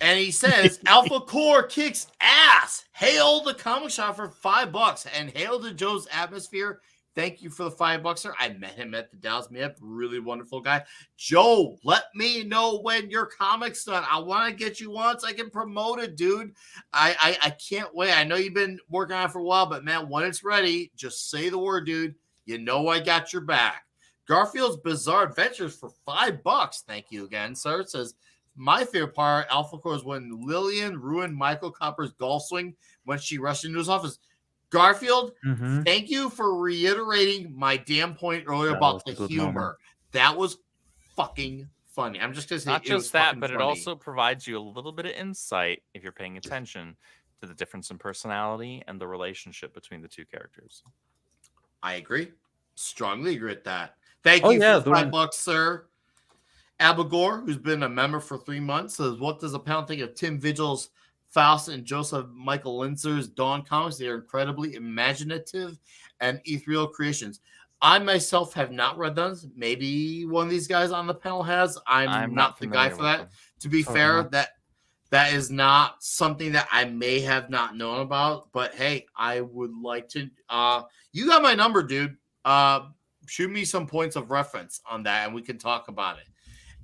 And he says, Alphacore kicks ass. Hail the comic shop for $5. And hail to Joe's Atmosphere. Thank you for the $5, sir. I met him at the Dallas meetup. Really wonderful guy. Joe, let me know when your comic's done. I want to get you once. I can promote it, dude. I can't wait. I know you've been working on it for a while, but man, when it's ready, just say the word, dude. You know I got your back. Garfield's Bizarre Adventures for $5. Thank you again, sir. It says, my favorite part, Alphacore, is when Lillian ruined Michael Copper's golf swing when she rushed into his office. Garfield, thank you for reiterating my damn point earlier about the humor. Moment. That was fucking funny. I'm just going to say not just that, but funny. It also provides you a little bit of insight if you're paying attention to the difference in personality and the relationship between the two characters. I agree. Strongly agree with that. Thank you for the $5, sir. Abigor, who's been a member for 3 months, says, what does a pound think of Tim Vigil's Faust and Joseph Michael Linzer's Dawn comics? They are incredibly imaginative and ethereal creations. I myself have not read those. Maybe one of these guys on the panel has. I'm not the guy for that. Them. To be fair, that is not something that I may have not known about. But hey, I would like to. You got my number, dude. Shoot me some points of reference on that, and we can talk about it.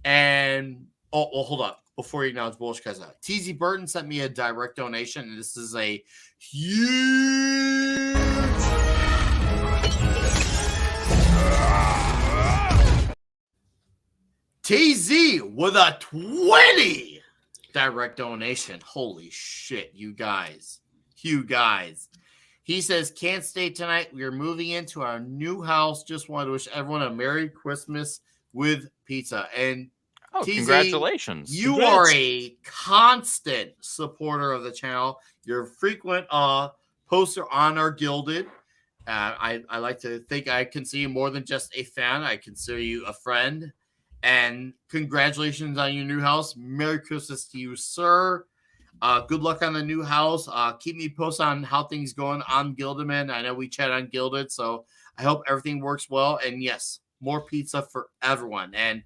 And hold up. Before you acknowledge bullshit, guys, TZ Burton sent me a direct donation, and this is a huge TZ with a 20 direct donation. Holy shit, you guys. He says, can't stay tonight. We are moving into our new house. Just wanted to wish everyone a Merry Christmas with pizza. And TZ, congratulations. You are a constant supporter of the channel. You're a frequent poster on our Gilded. I like to think I consider you more than just a fan. I consider you a friend. And congratulations on your new house. Merry Christmas to you, sir. Good luck on the new house. Keep me posted on how things going on Gilderman. I know we chat on Gilded, so I hope everything works well. And yes, more pizza for everyone. And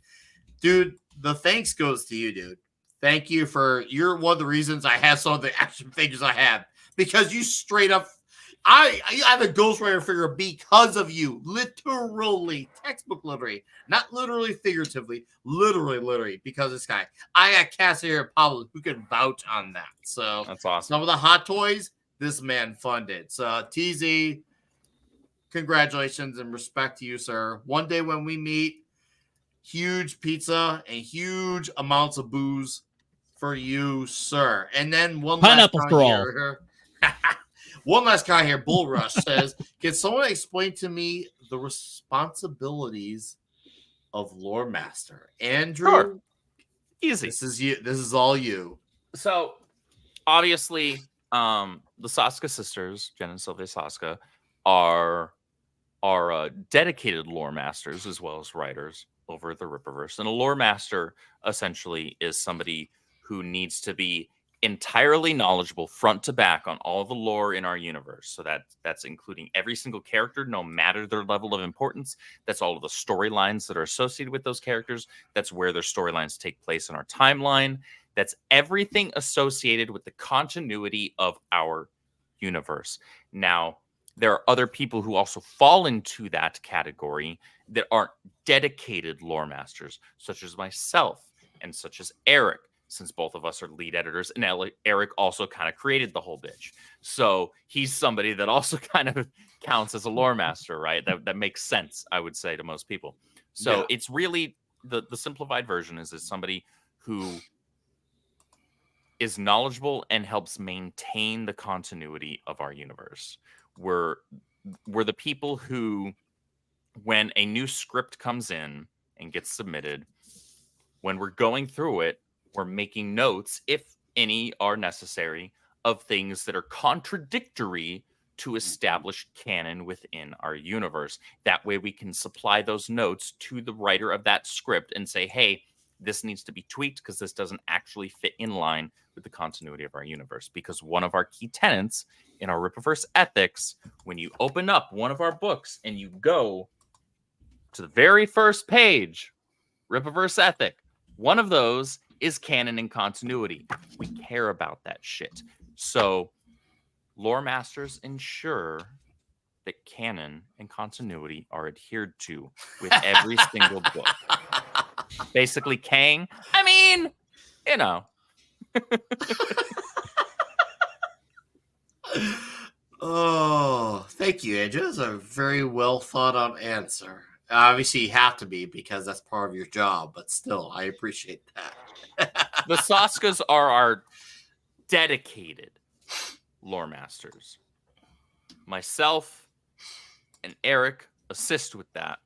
dude, the thanks goes to you, dude. Thank you you're one of the reasons I have some of the action figures I have, because you straight up, I have a Ghost Rider figure because of you. Literally, textbook literally, not literally figuratively, literally because of this guy. I got Cassie here, Pablo, who can vouch on that. So that's awesome. Some of the hot toys this man funded. So TZ, congratulations and respect to you, sir. One day when we meet, huge pizza and huge amounts of booze for you, sir. And then one pineapple last for all. Here. One last guy here, Bull Rush, says, can someone explain to me the responsibilities of Lore Master? Andrew, sure. Easy. This is you. This is all you. So, obviously, the Saska sisters, Jen and Sylvia Saska, are dedicated lore masters as well as writers over the Rippaverse. And a lore master essentially is somebody who needs to be entirely knowledgeable front to back on all the lore in our universe. So that's including every single character, no matter their level of importance. That's all of the storylines that are associated with those characters. That's where their storylines take place in our timeline. That's everything associated with the continuity of our universe. Now, there are other people who also fall into that category that aren't dedicated lore masters, such as myself and such as Eric, since both of us are lead editors, and Eric also kind of created the whole bitch. So he's somebody that also kind of counts as a lore master, right? That makes sense, I would say, to most people. So it's really the simplified version is somebody who is knowledgeable and helps maintain the continuity of our universe. We're the people who, when a new script comes in and gets submitted, when we're going through it, we're making notes, if any are necessary, of things that are contradictory to established canon within our universe. That way we can supply those notes to the writer of that script and say, hey, this needs to be tweaked because this doesn't actually fit in line with the continuity of our universe. Because one of our key tenets in our Rippaverse ethics, when you open up one of our books and you go to the very first page, Rippaverse ethic, one of those is canon and continuity. We care about that shit. So lore masters ensure that canon and continuity are adhered to with every single book. Basically, Kang. I mean, you know. Oh, thank you, Andrew. That's a very well thought out answer. Obviously, you have to be because that's part of your job, but still, I appreciate that. The Saskas are our dedicated lore masters. Myself and Eric assist with that,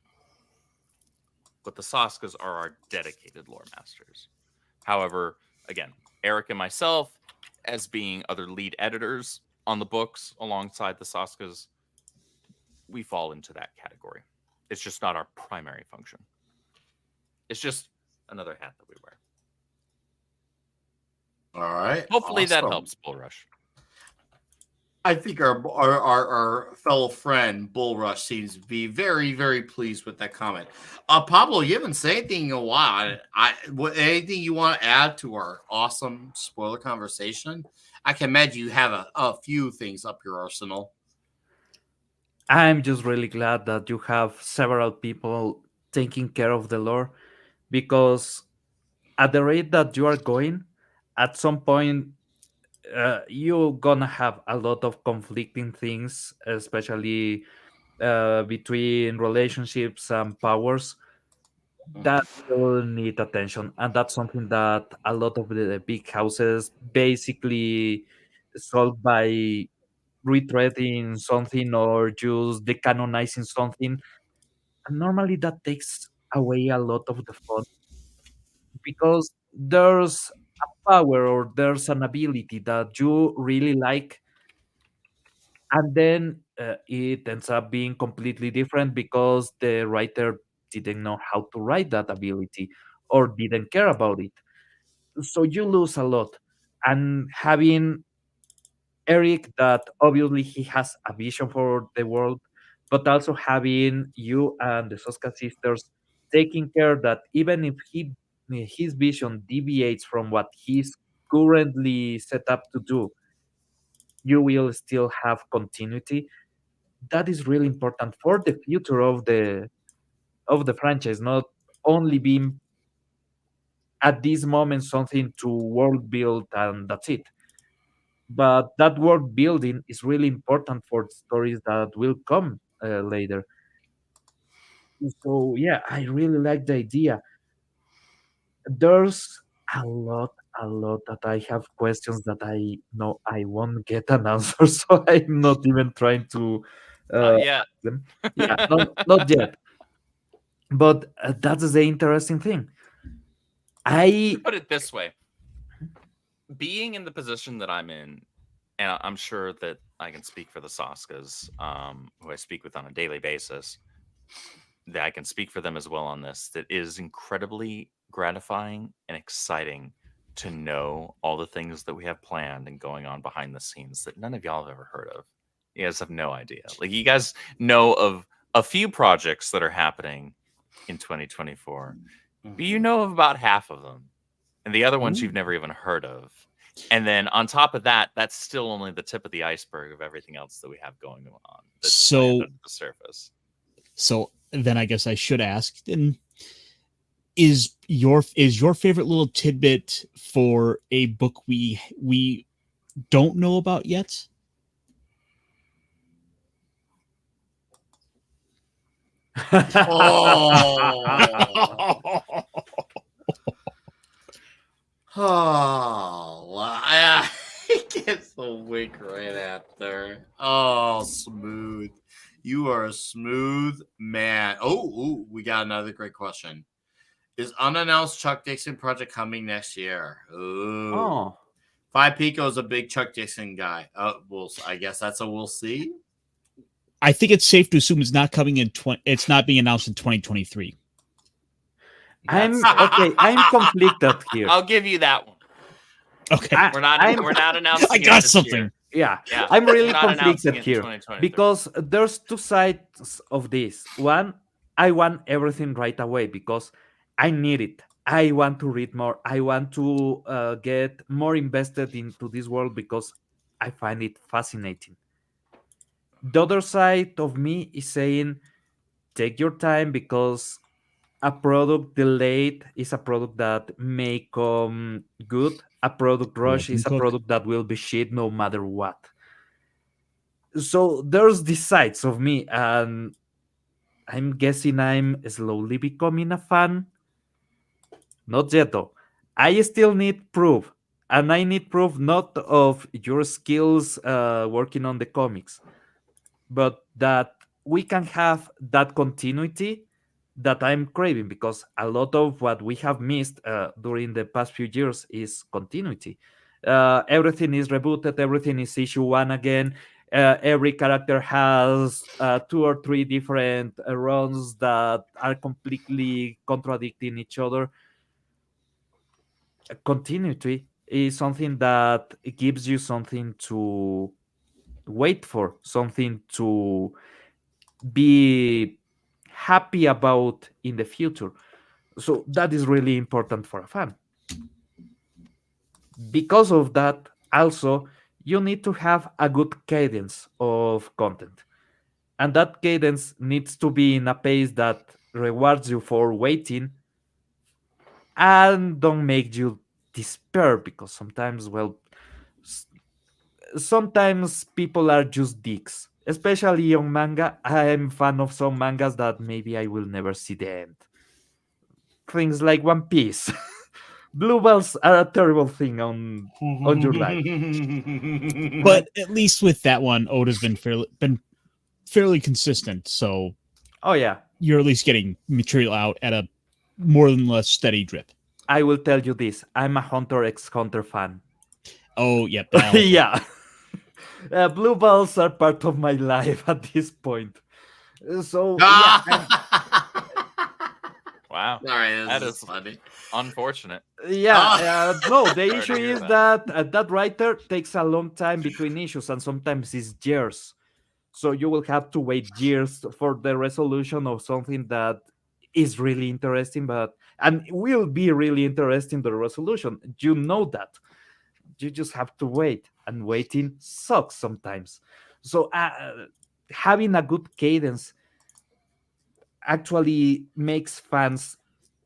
but the Saskas are our dedicated lore masters. However, again, Eric and myself, as being other lead editors on the books alongside the Saskas, we fall into that category. It's just not our primary function. It's just another hat that we wear. All right. Hopefully awesome. that helps, Bull Rush. I think our fellow friend Bull Rush seems to be very, very pleased with that comment. Pablo, you haven't said anything in a while. Anything you want to add to our awesome spoiler conversation? I can imagine you have a few things up your arsenal. I'm just really glad that you have several people taking care of the lore, because at the rate that you are going, at some point you're gonna have a lot of conflicting things, especially between relationships and powers that will need attention. And that's something that a lot of the big houses basically solve by retreading something or just decanonizing something. And normally that takes away a lot of the fun, because there's a power or there's an ability that you really like, and then it ends up being completely different because the writer didn't know how to write that ability or didn't care about it. So you lose a lot. And having Eric, that obviously he has a vision for the world, but also having you and the Soska sisters taking care that even if his vision deviates from what he's currently set up to do, you will still have continuity. That is really important for the future of the franchise, not only being at this moment something to world build and that's it. But that world building is really important for stories that will come later. So yeah, I really like the idea. There's a lot that I have questions that I know I won't get an answer, so I'm not even trying to Not yet. them. Yeah, not yet. But that's the interesting thing. I Put it this way: being in the position that I'm in and I'm sure that I can speak for the Saskas, who I speak with on a daily basis, that I can speak for them as well on this, that is incredibly gratifying and exciting to know all the things that we have planned and going on behind the scenes that none of y'all have ever heard of. You guys have no idea. Like, you guys know of a few projects that are happening in 2024, but you know of about half of them, and the other ones you've never even heard of. And then on top of that, that's still only the tip of the iceberg of everything else that we have going on. That's under the surface. So then I guess I should ask, then, is your favorite little tidbit for a book we don't know about yet? I gets the wink right after. Oh, smooth. You are a smooth man. Oh, we got another great question. Is unannounced Chuck Dixon project coming next year? Ooh. Oh. Five Pico is a big Chuck Dixon guy. I guess that's a we'll see. I think it's safe to assume it's not coming in. It's not being announced in 2023. I'm conflicted here. I'll give you that one. Okay, we're not announcing. I got something. Yeah, yeah, I'm really conflicted here because there's two sides of this. One, I want everything right away because I need it. I want to read more. I want to get more invested into this world because I find it fascinating. The other side of me is saying, take your time because a product delayed is a product that may come good. A product rush is a product that will be shit no matter what. So there's these sides of me, and I'm guessing I'm slowly becoming a fan. Not yet though. I still need proof, and I need proof not of your skills working on the comics, but that we can have that continuity that I'm craving, because a lot of what we have missed during the past few years is continuity. Everything is rebooted, everything is issue one again. Every character has 2 or 3 different runs that are completely contradicting each other. Continuity is something that gives you something to wait for, something to be happy about in the future. So that is really important for a fan. Because of that, also, you need to have a good cadence of content. And that cadence needs to be in a pace that rewards you for waiting and don't make you despair, because sometimes, well, sometimes people are just dicks, especially on manga. I'm fan of some mangas that maybe I will never see the end. Things like One Piece. Blue balls are a terrible thing on your life. But at least with that one, Oda's been fairly consistent. So, oh yeah, you're at least getting material out at a more than less steady drip. I will tell you this: I'm a Hunter x Hunter fan. Oh yep, yeah. Blue balls are part of my life at this point. So yeah. Wow. Sorry, that is funny. Unfortunate. Yeah. No, the issue is that that writer takes a long time between issues, and sometimes it's years. So you will have to wait years for the resolution of something that is really interesting, and will be really interesting, the resolution. You know that. You just have to wait, and waiting sucks sometimes. So having a good cadence actually makes fans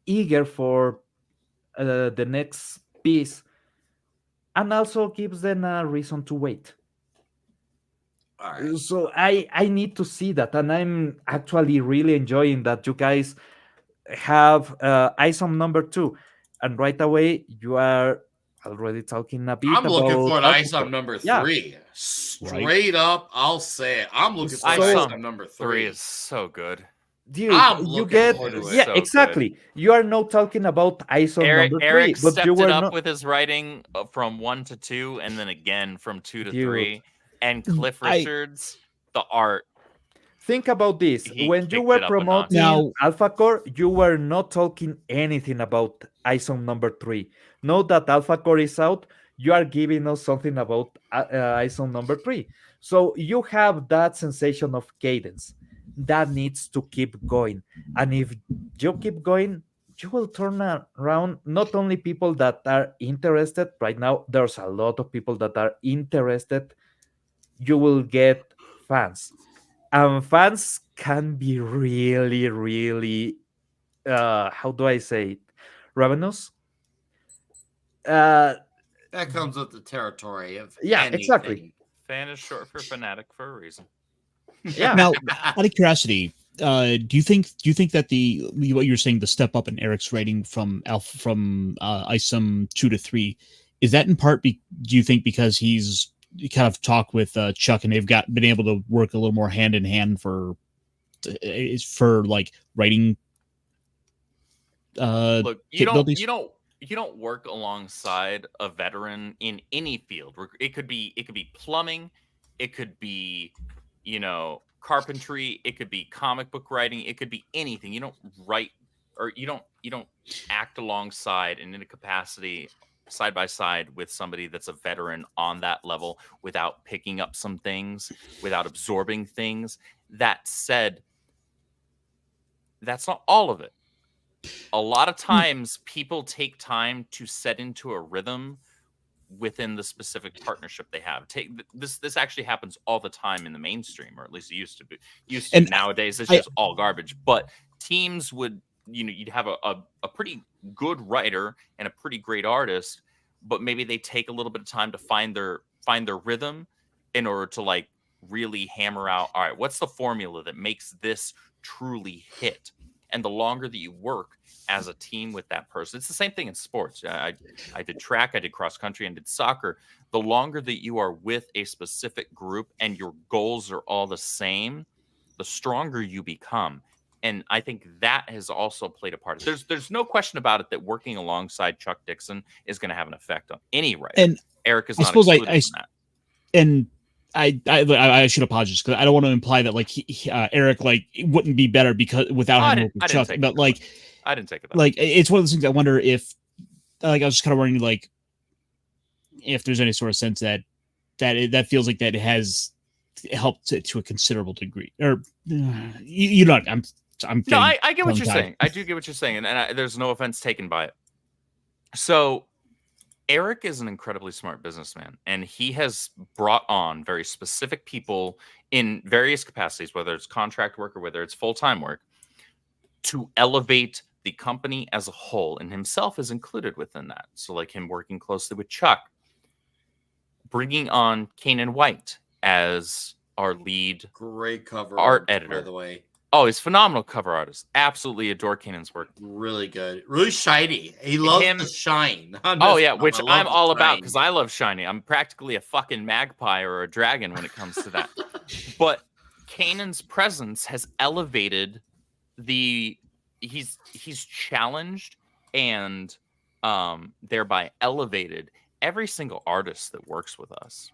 eager for the next piece, and also gives them a reason to wait. All right. So I need to see that, and I'm actually really enjoying that you guys have ISOM number 2, and right away you are already talking a bit I'm looking for an Alphacore. ISOM number 3. Yeah. Straight up, I'll say it. I'm looking for ISOM ISOM number 3. 3 is so good. dude, I'm you looking get forward to it. yeah, So exactly. good. You are now talking about ISO number 3, Eric but stepped you were it up not, with his writing from 1 to 2, and then again from 2 to dude. 3. And Cliff Richards, the art, Think about this. he When you kicked were it up a notch. promoting Now- Alphacore, you were not talking anything about ISO number 3. Now that Alphacore is out, you are giving us something about ISO number 3. So you have that sensation of cadence that needs to keep going. And if you keep going, you will turn around not only people that are interested right now, there's a lot of people that are interested. You will get fans, and fans can be really, really, how do I say it, ravenous. uh That comes with the territory of yeah, anything. exactly. Fan is short for fanatic for a reason. Yeah. Now, out of curiosity, do you think that what you're saying, the step up in Eric's rating from ISOM 2 to 3, is that in part do you think because he's kind of talked with Chuck and they've been able to work a little more hand in hand for like writing Look, capabilities? you don't work alongside a veteran in any field. It could be plumbing, it could be, carpentry, it could be comic book writing, it could be anything. You don't write, or you don't act alongside and in a capacity side by side with somebody that's a veteran on that level without picking up some things, without absorbing things. That said, that's not all of it. A lot of times people take time to set into a rhythm within the specific partnership they have. This actually happens all the time in the mainstream, or at least it used to be. And nowadays it's just all garbage. But teams would, you'd have a pretty good writer and a pretty great artist, but maybe they take a little bit of time to find their rhythm in order to like really hammer out, all right, what's the formula that makes this truly hit? And the longer that you work as a team with that person, it's the same thing in sports. I did track, I did cross country, and did soccer. The longer that you are with a specific group and your goals are all the same, the stronger you become. And I think that has also played a part. There's no question about it that working alongside Chuck Dixon is going to have an effect on any writer. And Eric is not excluded from that. And I should apologize because I don't want to imply that like Eric like wouldn't be better because without having worked with Chuck. But like, I didn't take it. Like, it's one of those things. I wonder if, like, I was just kind of wondering, like, if there's any sort of sense that feels like that it has helped to a considerable degree, or you know, I'm. No, I get what you're saying. I do get what you're saying, and there's no offense taken by it. So, Eric is an incredibly smart businessman, and he has brought on very specific people in various capacities, whether it's contract work or whether it's full-time work, to elevate the company as a whole, and himself is included within that. So like him working closely with Chuck, bringing on Kanan White as our lead great cover art editor, by the way. Oh, he's phenomenal cover artist. Absolutely adore Kanan's work. Really good. Really shiny. He loves the shine. Oh, yeah, which I'm all about because I love shiny. I'm practically a fucking magpie or a dragon when it comes to that. But Kanan's presence has elevated he's challenged and thereby elevated every single artist that works with us.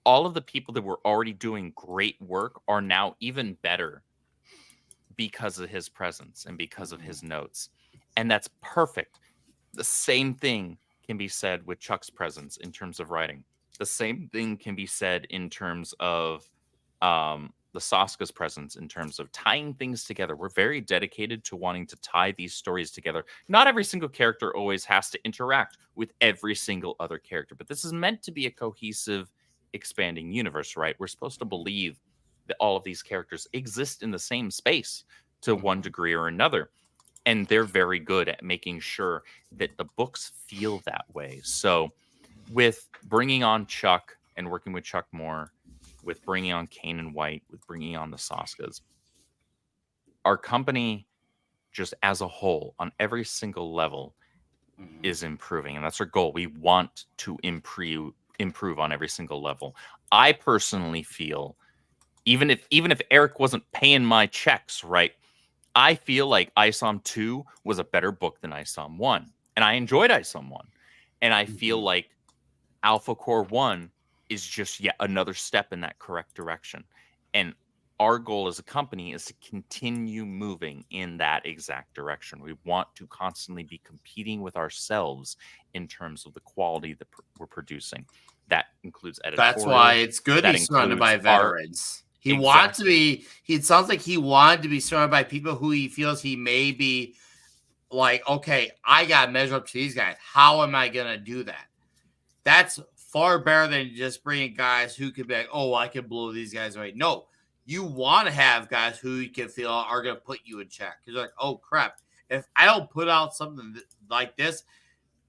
All of the people that were already doing great work are now even better because of his presence and because of his notes. And that's perfect. The same thing can be said with Chuck's presence in terms of writing. The same thing can be said in terms of the Saska's presence in terms of tying things together. We're very dedicated to wanting to tie these stories together. Not every single character always has to interact with every single other character, but this is meant to be a cohesive, expanding universe, right? We're supposed to believe that all of these characters exist in the same space to one degree or another. And they're very good at making sure that the books feel that way. So with bringing on Chuck and working with Chuck more, with bringing on Kanan White, with bringing on the Saskas, our company just as a whole on every single level is improving. And that's our goal. We want to improve on every single level. I personally feel even if Eric wasn't paying my checks, right, I feel like ISOM 2 was a better book than ISOM 1. And I enjoyed ISOM 1. And I feel like Alphacore 1 is just yet another step in that correct direction. And our goal as a company is to continue moving in that exact direction. We want to constantly be competing with ourselves in terms of the quality that we're producing. That includes editorial. That's why it's good he's surrounded by veterans. He wants to be, it sounds like he wanted to be surrounded by people who he feels he may be like, okay, I got to measure up to these guys. How am I going to do that? That's far better than just bringing guys who could be like, oh, I can blow these guys away. No, you want to have guys who you can feel are going to put you in check. Because you're like, oh, crap. If I don't put out something like this,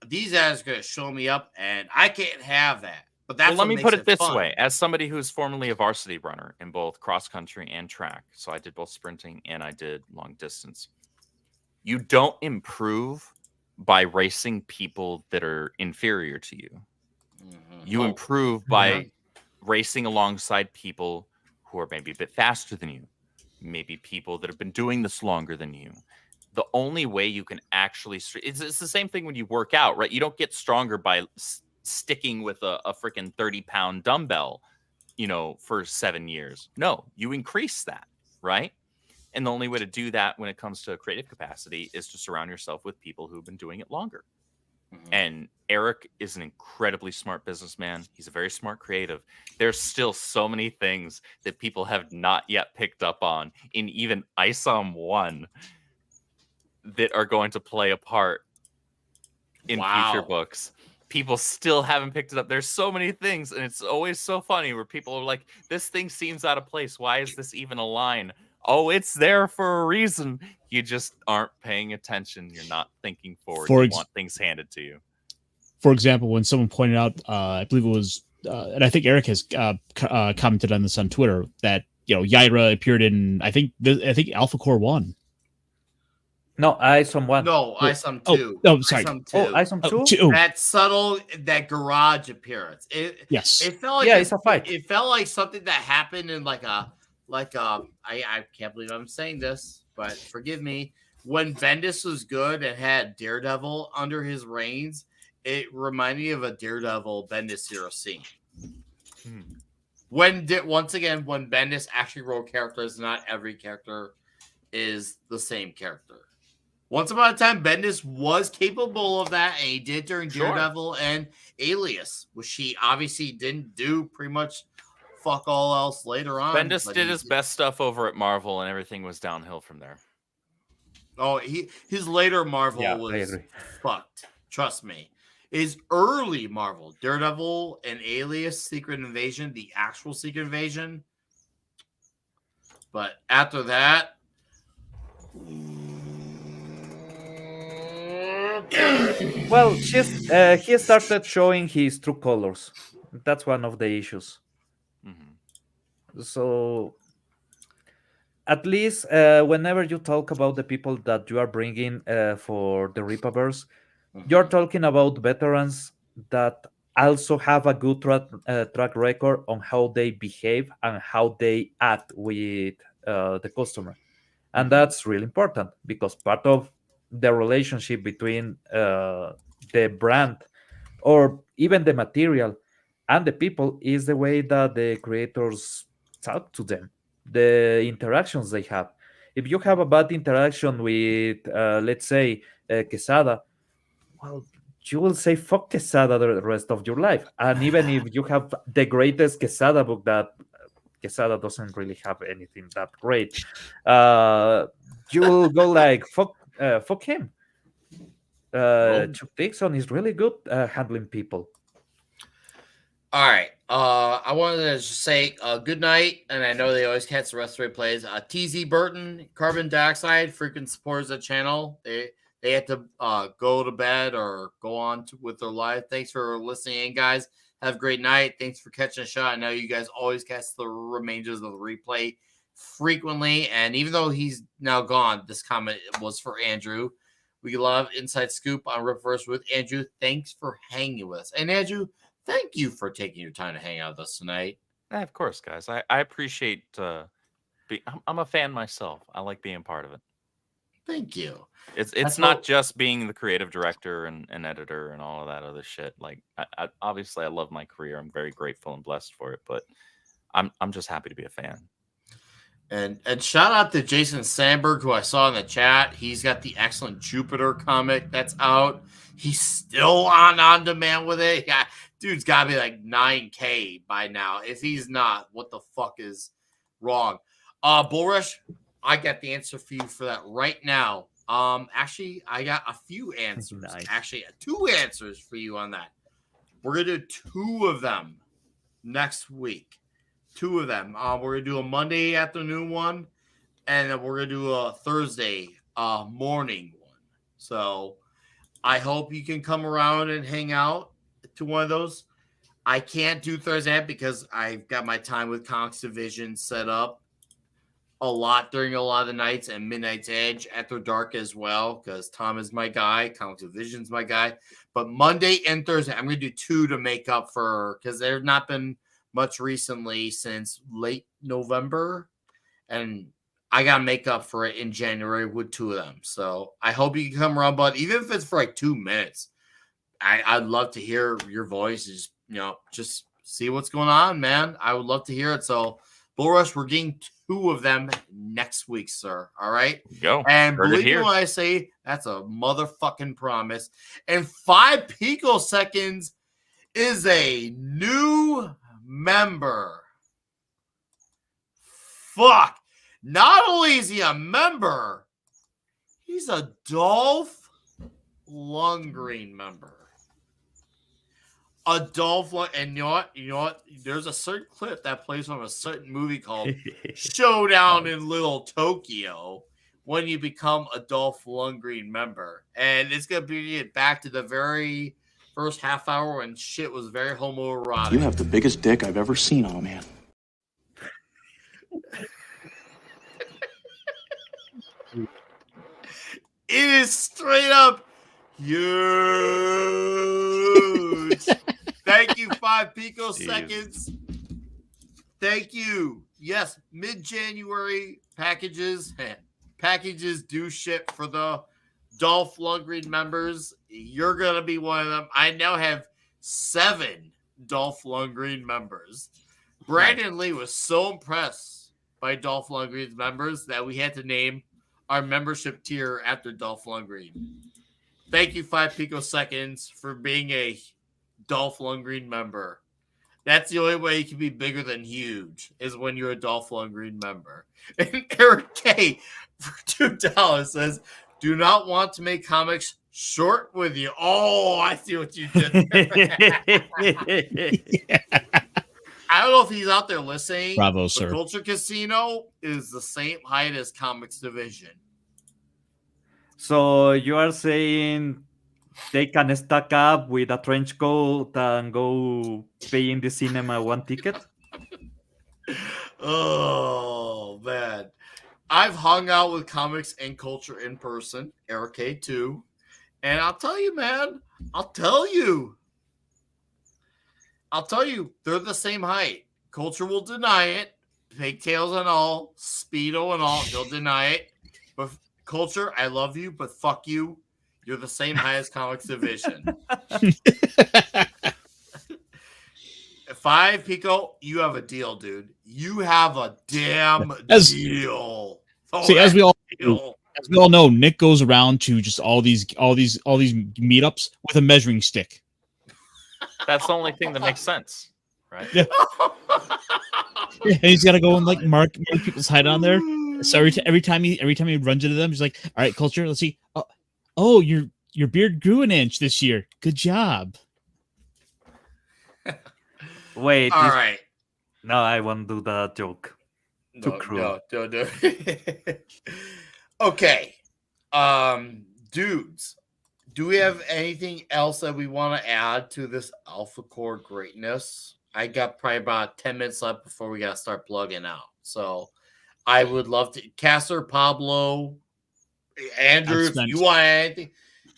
these guys are going to show me up, and I can't have that. But that's let me put it this way. As somebody who's formerly a varsity runner in both cross country and track, so I did both sprinting and I did long distance. You don't improve by racing people that are inferior to you. You improve by racing alongside people who are maybe a bit faster than you, maybe people that have been doing this longer than you. The only way you can actually, it's the same thing when you work out, right? You don't get stronger by sticking with a freaking 30-pound dumbbell, for 7 years. No, you increase that, right? And the only way to do that when it comes to creative capacity is to surround yourself with people who've been doing it longer. And Eric is an incredibly smart businessman. He's a very smart creative. There's still so many things that people have not yet picked up on in even ISOM 1 that are going to play a part in future books. People still haven't picked it up. There's so many things, and it's always so funny where people are like, this thing seems out of place. Why is this even a line? Oh, it's there for a reason. You just aren't paying attention. You're not thinking forward. You want things handed to you. For example, when someone pointed out, I believe it was, and I think Eric has commented on this on Twitter, that Yaira appeared in I think Alphacore 1. No, ISOM 1. No, ISOM 2. Oh, sorry. ISOM 2. ISOM 2? That subtle, that garage appearance. Yes. It felt like it's a fight. It felt like something that happened in I can't believe I'm saying this, but forgive me. When Bendis was good and had Daredevil under his reins, it reminded me of a Daredevil Bendis hero scene. Once again, when Bendis actually wrote characters, not every character is the same character. Once upon a time, Bendis was capable of that, and he did during Daredevil and Alias, which he obviously didn't do pretty much fuck all else later on. Bendis did his best stuff over at Marvel, and everything was downhill from there. Oh, his later Marvel was fucked. Trust me. His early Marvel, Daredevil and Alias, Secret Invasion, the actual Secret Invasion. But after that... Well, he started showing his true colors. That's one of the issues. So, at least whenever you talk about the people that you are bringing for the Reaperverse, you're talking about veterans that also have a good track record on how they behave and how they act with the customer. And that's really important because part of the relationship between the brand or even the material and the people is the way that the creators talk to them, the interactions they have. If you have a bad interaction with, let's say, Quesada, well, you will say fuck Quesada the rest of your life. And even if you have the greatest Quesada book, that Quesada doesn't really have anything that great, you will go like, fuck him. Chuck Dixon is really good handling people. All right. I wanted to just say good night, and I know they always catch the rest of the replays. TZ Burton, Carbon Dioxide, freaking supporters the channel. They had to go to bed or go on with their life. Thanks for listening in, guys. Have a great night. Thanks for catching a shot. I know you guys always catch the remainders of the replay frequently, and even though he's now gone, this comment was for Andrew. We love Inside Scoop on Ripverse with Andrew. Thanks for hanging with us. And Andrew, thank you for taking your time to hang out with us tonight. Of course, guys. I appreciate I'm a fan myself. I like being part of it. Thank you. It's not just being the creative director and editor and all of that other shit. Like, I obviously I love my career. I'm very grateful and blessed for it, but I'm just happy to be a fan. And shout out to Jason Sandberg, who I saw in the chat. He's got the excellent Jupiter comic that's out. He's still on demand with it. Yeah, dude's got to be like 9K by now. If he's not, what the fuck is wrong? Bull Rush, I got the answer for you for that right now. Actually, I got a few answers. Nice. Actually, 2 answers for you on that. We're gonna do 2 of them next week. 2 of them. We're gonna do a Monday afternoon one, and then we're gonna do a Thursday morning one. So I hope you can come around and hang out to one of those. I can't do Thursday night because I've got my time with Comics Division set up a lot during a lot of the nights, and Midnight's Edge after dark as well, because Tom is my guy, Comics Division's my guy. But Monday and Thursday, I'm going to do 2 to make up for, because there's not been much recently since late November, and I got to make up for it in January with 2 of them. So I hope you can come around, but even if it's for like 2 minutes, I'd love to hear your voice. Just see what's going on, man. I would love to hear it. So Bull Rush, we're getting 2 of them next week, sir. All right? Go. And Heard believe me when I say that's a motherfucking promise. And 5 picoseconds is a new member. Fuck. Not only is he a member, he's a Dolph Lundgren member. A Dolph Lundgren, and you know what? There's a certain clip that plays from a certain movie called Showdown in Little Tokyo when you become a Dolph Lundgren member. And it's going to be back to the very first half hour when shit was very homoerotic. You have the biggest dick I've ever seen on a man. It is straight up huge. Thank you, 5 picoseconds. Thank you. Yes, mid-January packages do ship for the Dolph Lundgren members. You're going to be one of them. I now have 7 Dolph Lundgren members. Brandon Lee was so impressed by Dolph Lundgren's members that we had to name our membership tier after Dolph Lundgren. Thank you, 5 picoseconds, for being a Dolph Lundgren member. That's the only way you can be bigger than huge, is when you're a Dolph Lundgren member. And Eric K for $2 says, do not want to make comics short with you. Oh, I see what you did. I don't know if he's out there listening. Bravo, sir. Culture Casino is the same height as Comics Division. So you are saying they can stack up with a trench coat and go pay in the cinema 1 ticket? Oh, man. I've hung out with Comics and Culture in person, Eric K too. And I'll tell you, man, I'll tell you, they're the same height. Culture will deny it. Pigtails and all, Speedo and all, he'll deny it. But Culture, I love you, but fuck you. You're the same height as Comics Division. 5 Pico, you have a deal, dude. You have a damn deal. See, as we all know, Nick goes around to just all these meetups with a measuring stick. That's the only thing that makes sense, right? Yeah. And he's got to go and like mark people's height on there. So every time he runs into them, he's like, "All right, Culture, let's see. Oh, your beard grew an inch this year. Good job." Wait. All right. No, I won't do that joke. Too cruel. No. Okay. Dudes, do we have anything else that we want to add to this Alphacore greatness? I got probably about 10 minutes left before we got to start plugging out. So I would love to. Casser, Pablo, Andrew, if you want anything,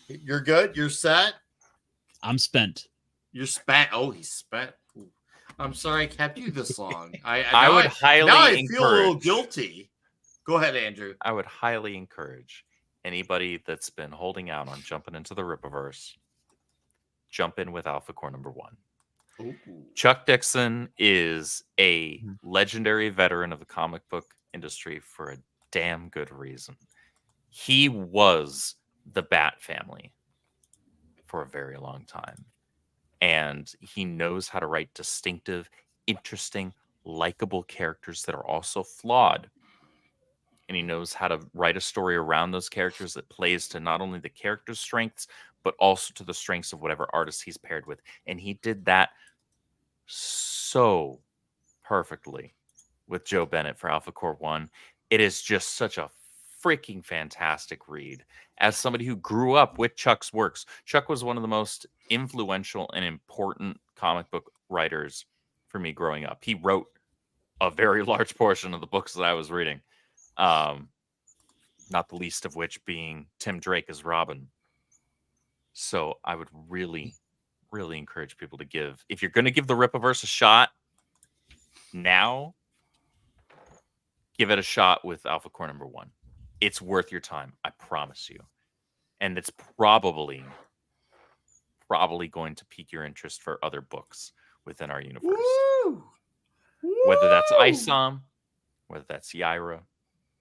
you're good? You're set? I'm spent. You're spent. Oh, he's spent. Ooh. I'm sorry I kept you this long. I would highly now I encourage. feel a little guilty. Go ahead, Andrew. I would highly encourage anybody that's been holding out on jumping into the Rippaverse, jump in with Alphacore #1. Ooh. Chuck Dixon is a legendary veteran of the comic book industry for a damn good reason. He was the Bat Family for a very long time. And he knows how to write distinctive, interesting, likable characters that are also flawed. And he knows how to write a story around those characters that plays to not only the character's strengths, but also to the strengths of whatever artist he's paired with. And he did that so perfectly with Joe Bennett for Alphacore 1. It is just such a freaking fantastic read. As somebody who grew up with Chuck's works, Chuck was one of the most influential and important comic book writers for me growing up. He wrote a very large portion of the books that I was reading, not the least of which being Tim Drake as Robin. So I would really, really encourage people to give, if you're going to give the Rippaverse a shot now, give it a shot with Alphacore #1. It's worth your time, I promise you. And it's probably going to pique your interest for other books within our universe. Woo! Whether that's Isom, whether that's Yaira,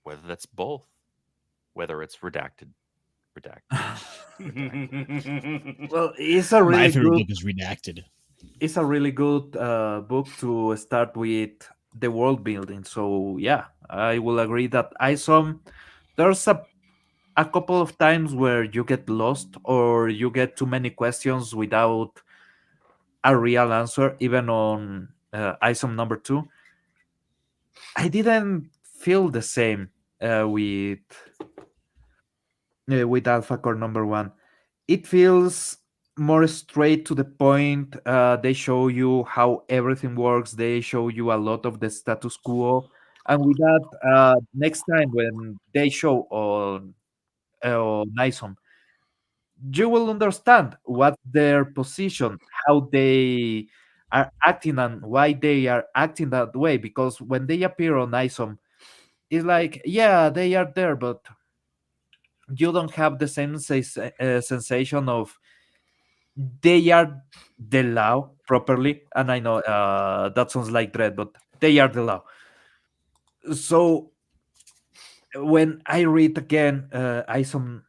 whether that's both, whether it's redacted. Well, it's a really My favorite good book is Redacted. It's a really good book to start with the world building. So yeah, I will agree that there's a couple of times where you get lost or you get too many questions without a real answer, even on ISOM #2. I didn't feel the same with Alphacore #1. It feels more straight to the point. They show you how everything works. They show you a lot of the status quo, and with that, next time when they show on Isom, you will understand what their position, how they are acting, and why they are acting that way. Because when they appear on Isom, it's like, yeah, they are there, but you don't have the same sensation of they are the law properly. And I know that sounds like dread, but they are the law. So when I read again Isom,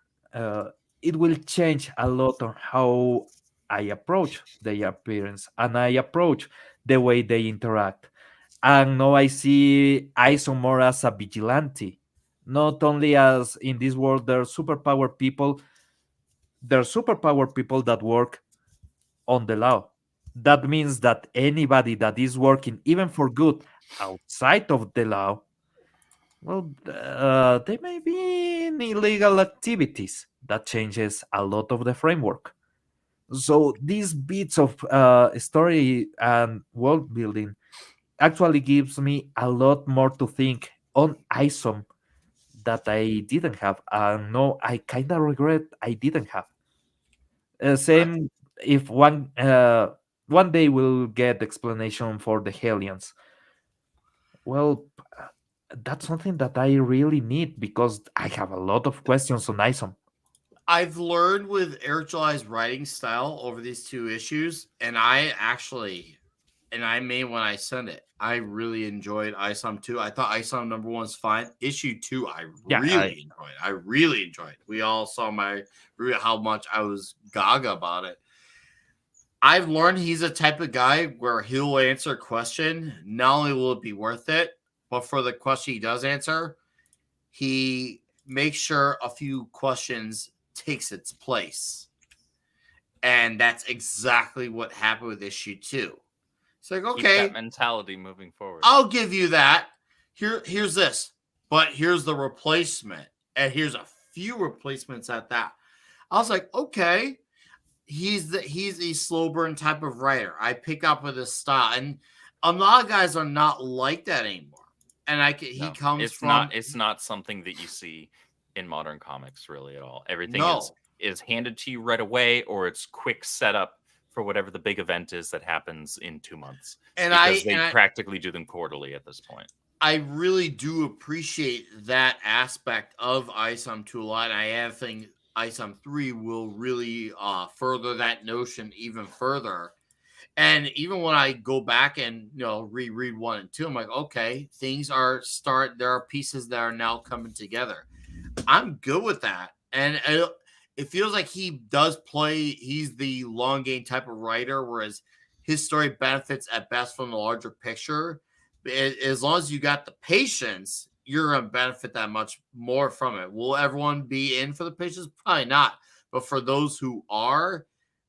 it will change a lot on how I approach their appearance and I approach the way they interact. And now I see Isom more as a vigilante, not only as in this world there are superpower people. There are superpower people that work on the law. That means that anybody that is working, even for good, outside of the law, well, they may be in illegal activities. That changes a lot of the framework. So these bits of story and world building actually gives me a lot more to think on Isom that I didn't have. And no, I kind of regret I didn't have. Same if one day we'll get explanation for the Hellions. Well, that's something that I really need because I have a lot of questions on Isom. I've learned with Eric July's writing style over these two issues, and I may when I send it, I really enjoyed Isom 2. I thought Isom #1's fine. Issue 2, I really enjoyed. We all saw how much I was gaga about it. I've learned he's a type of guy where he'll answer a question. Not only will it be worth it, but for the question he does answer, he makes sure a few questions takes its place. And that's exactly what happened with issue 2. It's like, okay, keep that mentality moving forward. I'll give you that. Here's this, but here's the replacement, and here's a few replacements at that. I was like, okay, he's a slow burn type of writer. I pick up with his style, and a lot of guys are not like that anymore. And it's not something that you see in modern comics really at all. Everything is handed to you right away, or it's quick setup for whatever the big event is that happens in 2 months. And they practically do them quarterly at this point. I really do appreciate that aspect of ISOM 2 a lot. And I think ISOM 3 will really further that notion even further. And even when I go back and reread 1 and 2, I'm like, okay, things are there are pieces that are now coming together. I'm good with that. And it feels like he does play, he's the long game type of writer, whereas his story benefits at best from the larger picture. As long as you got the patience, you're going to benefit that much more from it. Will everyone be in for the patience? Probably not. But for those who are,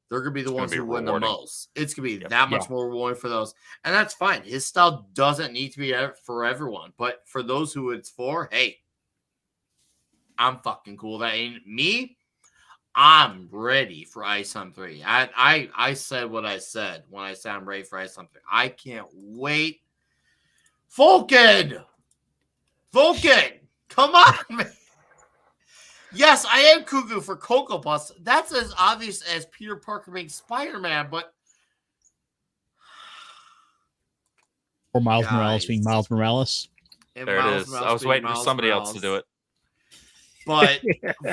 they're going to be the ones who win the most. It's going to be that much more rewarding for those. And that's fine. His style doesn't need to be for everyone. But for those who it's for, hey, I'm fucking cool. That ain't me. I'm ready for ISOM 3. I said what I said when I said I'm ready for ISOM 3. I can't wait. Vulcan! Come on, man. Yes, I am cuckoo for Cocoa Puffs. That's as obvious as Peter Parker being Spider-Man, but... Or Miles Morales being Miles Morales. There it is. I was waiting for somebody else to do it. But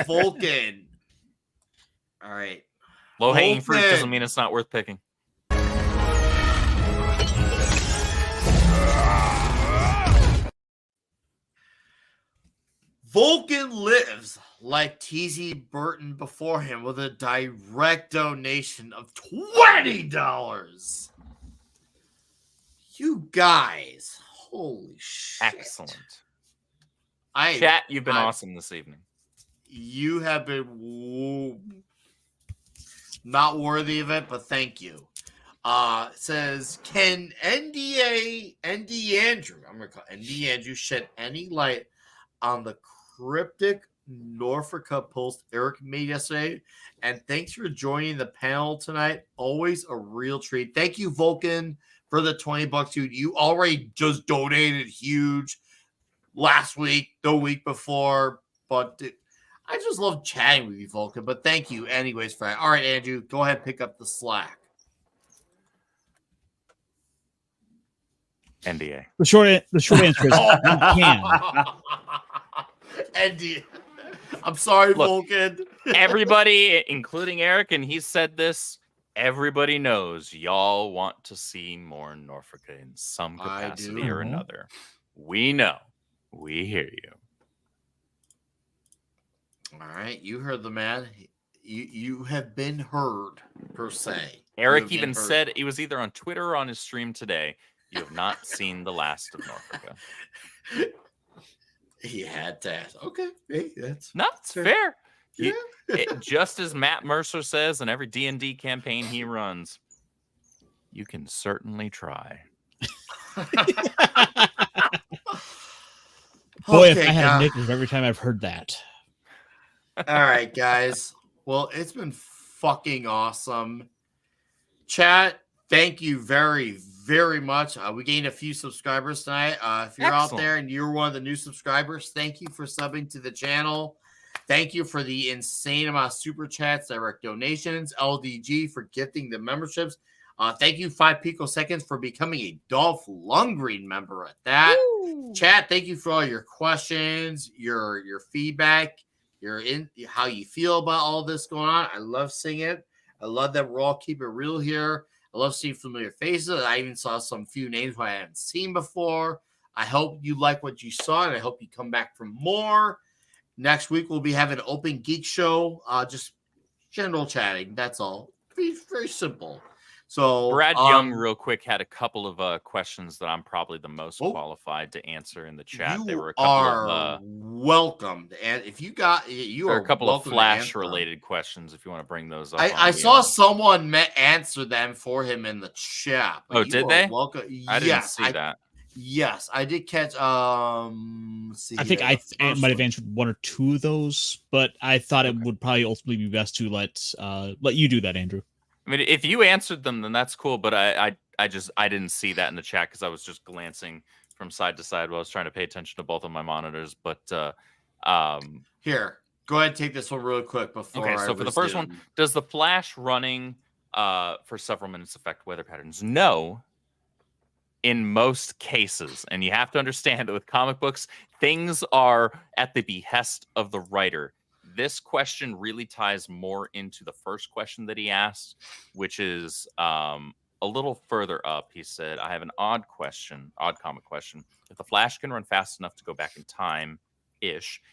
Vulcan. All right. Low-hanging fruit doesn't mean it's not worth picking. Vulcan lives like T.Z. Burton before him with a direct donation of $20. You guys, holy shit. Excellent. Chat, you've been awesome this evening. You have been not worthy of it, but thank you. It says, can ND Andrew, I'm going to call ND Andrew, shed any light on the cryptic Norfolka post Eric made yesterday? And thanks for joining the panel tonight. Always a real treat. Thank you, Vulcan, for the $20, dude. You already just donated huge last week, the week before, but I just love chatting with you, Vulcan. But thank you anyways for that. All right, Andrew, go ahead and pick up the slack. NDA. The short answer is you can. NDA. I'm sorry, Look, Vulcan. Everybody, including Eric, and he said this, everybody knows y'all want to see more Norfolka in some capacity or another. We know. We hear you. All right, you heard the man. You have been heard, per se. Eric even said it was either on Twitter or on his stream today. You have not seen the last of Norfolka. He had to ask. Okay, hey, that's fair. Yeah. Just as Matt Mercer says in every D&D campaign he runs, you can certainly try. Boy, if I had a nickname every time I've heard that. All right, guys. Well, it's been fucking awesome. Chat, thank you very, very much. We gained a few subscribers tonight. If you're out there and you're one of the new subscribers, thank you for subbing to the channel. Thank you for the insane amount of super chats, direct donations, LDG for gifting the memberships. Thank you, 5 picoseconds, for becoming a Dolph Lundgren member at that. Woo! Chat, thank you for all your questions, your feedback, how you feel about all this going on. I love seeing it. I love that we're all keeping it real here. I love seeing familiar faces. I even saw some few names I haven't seen before. I hope you like what you saw, and I hope you come back for more. Next week, we'll be having an open geek show, just general chatting. That's all. Very, very simple. So Brad Young, real quick, had a couple of questions that I'm probably the most qualified to answer in the chat. They were a couple of welcome, and if you got you are a couple of Flash related questions. If you want to bring those up, I saw someone answer them for him in the chat. Oh, did they? Welcome. I didn't see that. Yes, I did catch. I think I might have answered one or two of those, but I thought it would probably ultimately be best to let you do that, Andrew. I mean, if you answered them, then that's cool. But I didn't see that in the chat because I was just glancing from side to side while I was trying to pay attention to both of my monitors. But here, go ahead and take this one really quick before. Okay, so for the first one, does the flash running for several minutes affect weather patterns? No. in most cases, and you have to understand that with comic books, things are at the behest of the writer. This question really ties more into the first question that he asked, which is a little further up. He said, I have an odd comic question. If the Flash can run fast enough to go back in time-ish,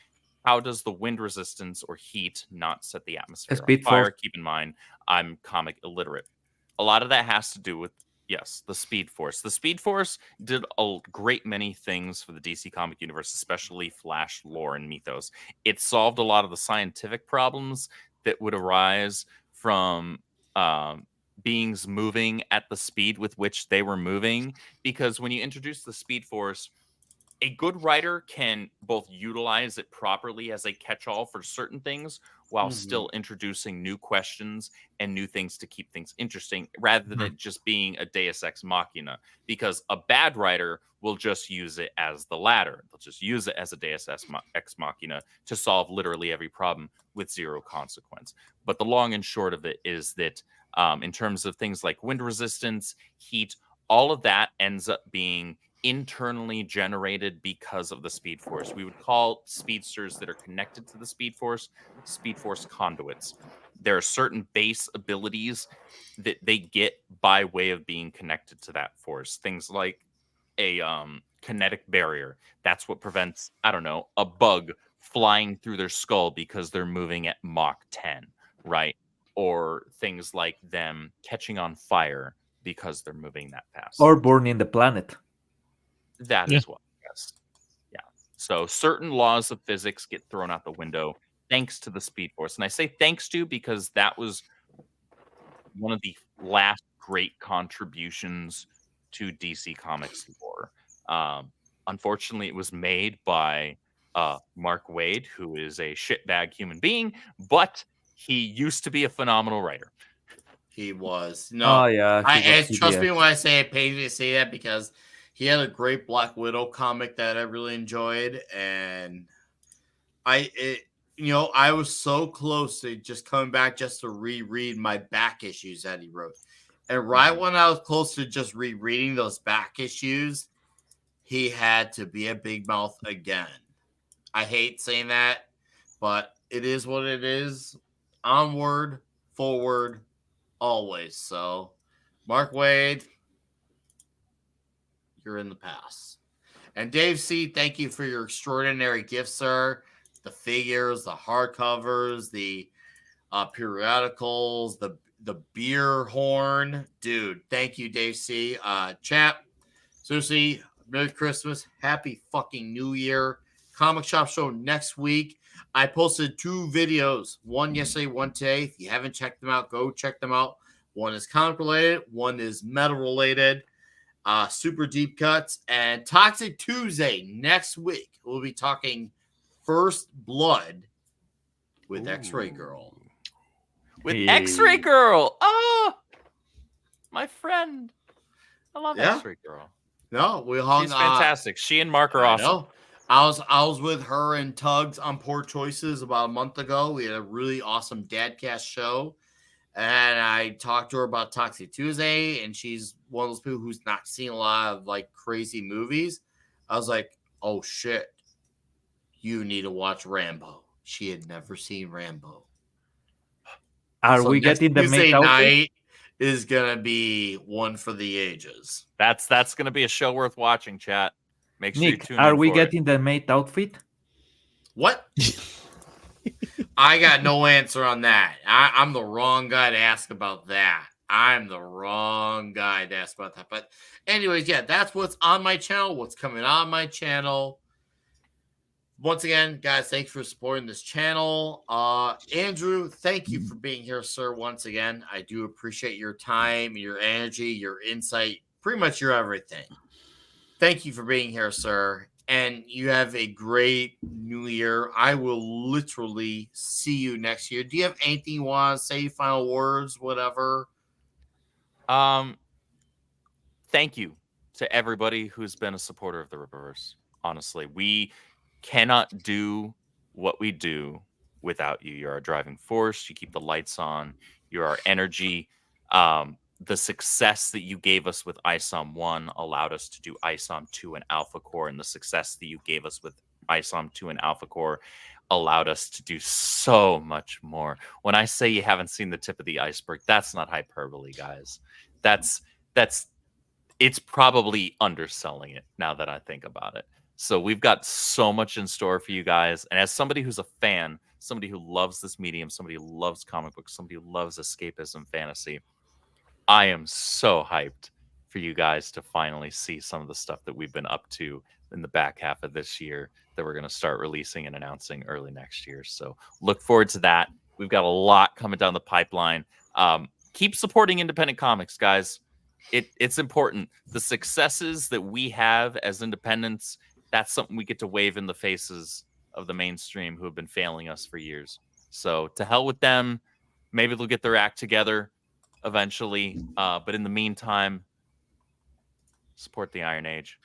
how does the wind resistance or heat not set the atmosphere on fire? Keep in mind, I'm comic illiterate. A lot of that has to do with, yes, the Speed Force. The Speed Force did a great many things for the DC comic universe, especially Flash lore and mythos. It solved a lot of the scientific problems that would arise from beings moving at the speed with which they were moving. Because when you introduce the Speed Force, a good writer can both utilize it properly as a catch-all for certain things while still introducing new questions and new things to keep things interesting rather than it just being a deus ex machina, because a bad writer will just use it as the latter. They'll just use it as a deus ex machina to solve literally every problem with zero consequence. But the long and short of it is that in terms of things like wind resistance, heat, all of that ends up being internally generated because of the Speed Force. We would call speedsters that are connected to the Speed Force conduits. There are certain base abilities that they get by way of being connected to that force. Things like a kinetic barrier. That's what prevents, I don't know, a bug flying through their skull because they're moving at Mach 10, right? Or things like them catching on fire because they're moving that fast. Or burning the planet. That is what, yes. Yeah. So certain laws of physics get thrown out the window thanks to the Speed Force. And I say thanks to because that was one of the last great contributions to DC Comics lore. Unfortunately, it was made by Mark Waid, who is a shitbag human being, but he used to be a phenomenal writer. He was. No, trust me when I say it pains me to say that, because he had a great Black Widow comic that I really enjoyed, and I was so close to just coming back just to reread my back issues that he wrote. And right when I was close to just rereading those back issues, he had to be a big mouth again. I hate saying that, but it is what it is. Onward, forward, always. So, Mark Waid, you're in the past. And Dave C., thank you for your extraordinary gift, sir. The figures, the hardcovers, the periodicals, the beer horn. Dude, thank you, Dave C. Chat, seriously, Merry Christmas. Happy fucking New Year. Comic Shop Show next week. I posted 2 videos, one yesterday, one today. If you haven't checked them out, go check them out. One is comic related, one is metal related. Super deep cuts. And Toxic Tuesday next week, we'll be talking First Blood with X-Ray Girl. With X-Ray Girl. Oh, my friend. I love X-Ray Girl. No, we hung. She's fantastic. She and Mark are awesome. I was with her and Tugs on Poor Choices about a month ago. We had a really awesome Dadcast show. And I talked to her about Toxic Tuesday, and she's one of those people who's not seen a lot of like crazy movies. I was like, oh shit, you need to watch Rambo. She had never seen Rambo. Are we getting the Tuesday night is gonna be one for the ages. That's gonna be a show worth watching, chat. Make sure Nick, you tune are in we for getting the mate outfit? What? I got no answer on that. I'm the wrong guy to ask about that. But anyways, yeah, that's what's on my channel, what's coming on my channel. Once again, guys, thanks for supporting this channel. Andrew, thank you for being here, sir, once again. I do appreciate your time, your energy, your insight, pretty much your everything. Thank you for being here, sir. And you have a great new year. I will literally see you next year. Do you have anything you want to say? Final words, whatever? Thank you to everybody who's been a supporter of the Rippaverse. Honestly, we cannot do what we do without you. You're our driving force. You keep the lights on. You're our energy. the success that you gave us with ISOM 1 allowed us to do ISOM 2 and Alphacore, and the success that you gave us with ISOM 2 and Alphacore allowed us to do so much more. When I say you haven't seen the tip of the iceberg, that's not hyperbole, guys. That's it's probably underselling it now that I think about it. So we've got so much in store for you guys. And as somebody who's a fan, somebody who loves this medium, somebody who loves comic books, somebody who loves escapism fantasy, I am so hyped for you guys to finally see some of the stuff that we've been up to in the back half of this year that we're going to start releasing and announcing early next year. So look forward to that. We've got a lot coming down the pipeline. Keep supporting independent comics, guys. It's important. The successes that we have as independents, that's something we get to wave in the faces of the mainstream who have been failing us for years. So to hell with them. Maybe they'll get their act together eventually. But in the meantime, support the Iron Age.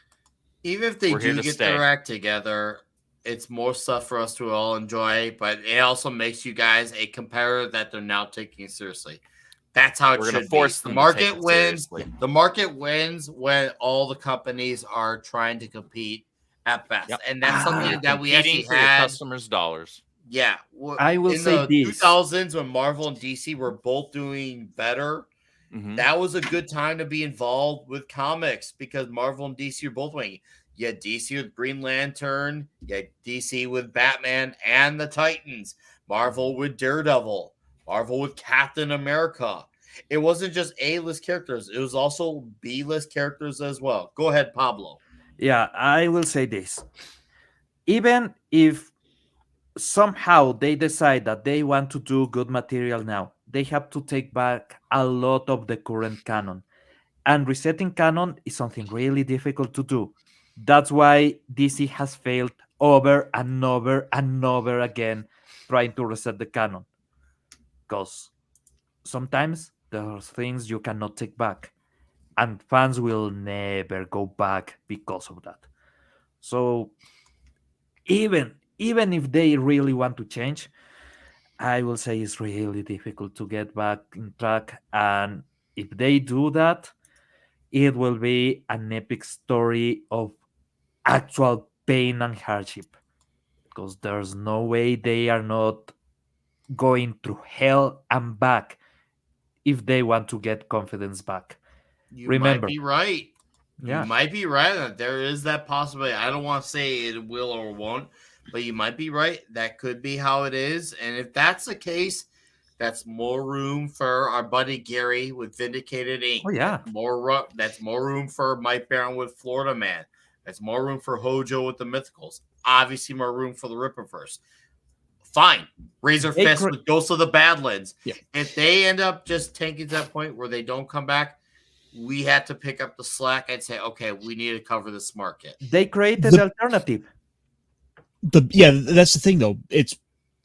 Even if they do get their act together, it's more stuff for us to all enjoy, but it also makes you guys a competitor that they're now taking seriously. That's how it should be. Force the market wins. The market wins when all the companies are trying to compete at best, and that's something that we actually for had. Your customers' dollars. Yeah, I will say in the this: 2000s when Marvel and DC were both doing better. That was a good time to be involved with comics because Marvel and DC are both winning. You had DC with Green Lantern, you had DC with Batman and the Titans, Marvel with Daredevil, Marvel with Captain America. It wasn't just A-list characters. It was also B-list characters as well. Go ahead, Pablo. Yeah, I will say this. Even if somehow they decide that they want to do good material now, they have to take back a lot of the current canon. And resetting canon is something really difficult to do. That's why DC has failed over and over and over again trying to reset the canon. Because sometimes there are things you cannot take back. And fans will never go back because of that. So even if they really want to change, I will say it's really difficult to get back in track. And if they do that, it will be an epic story of actual pain and hardship. Because there's no way they are not going through hell and back if they want to get confidence back. Remember, might be right. Yeah. You might be right that there is that possibility. I don't want to say it will or won't, but you might be right. That could be how it is. And if that's the case, that's more room for our buddy Gary with Vindicated Inc. Oh, yeah. That's more room for Mike Barron with Florida Man. That's more room for Hojo with the Mythicals. Obviously, more room for the Rippaverse. Fine. Razor Fist with Ghosts of the Badlands. Yeah. If they end up just taking to that point where they don't come back, we had to pick up the slack and say, okay, we need to cover this market. They created the alternative. That's the thing, though. It's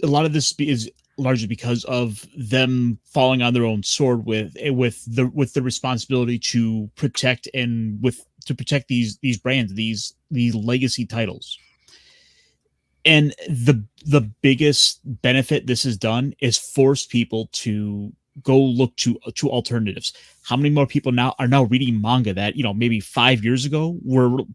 a lot of this is largely because of them falling on their own sword with the responsibility to protect these brands, these legacy titles. And the biggest benefit this has done is force people to go look to alternatives. How many more people are now reading manga that, maybe 5 years ago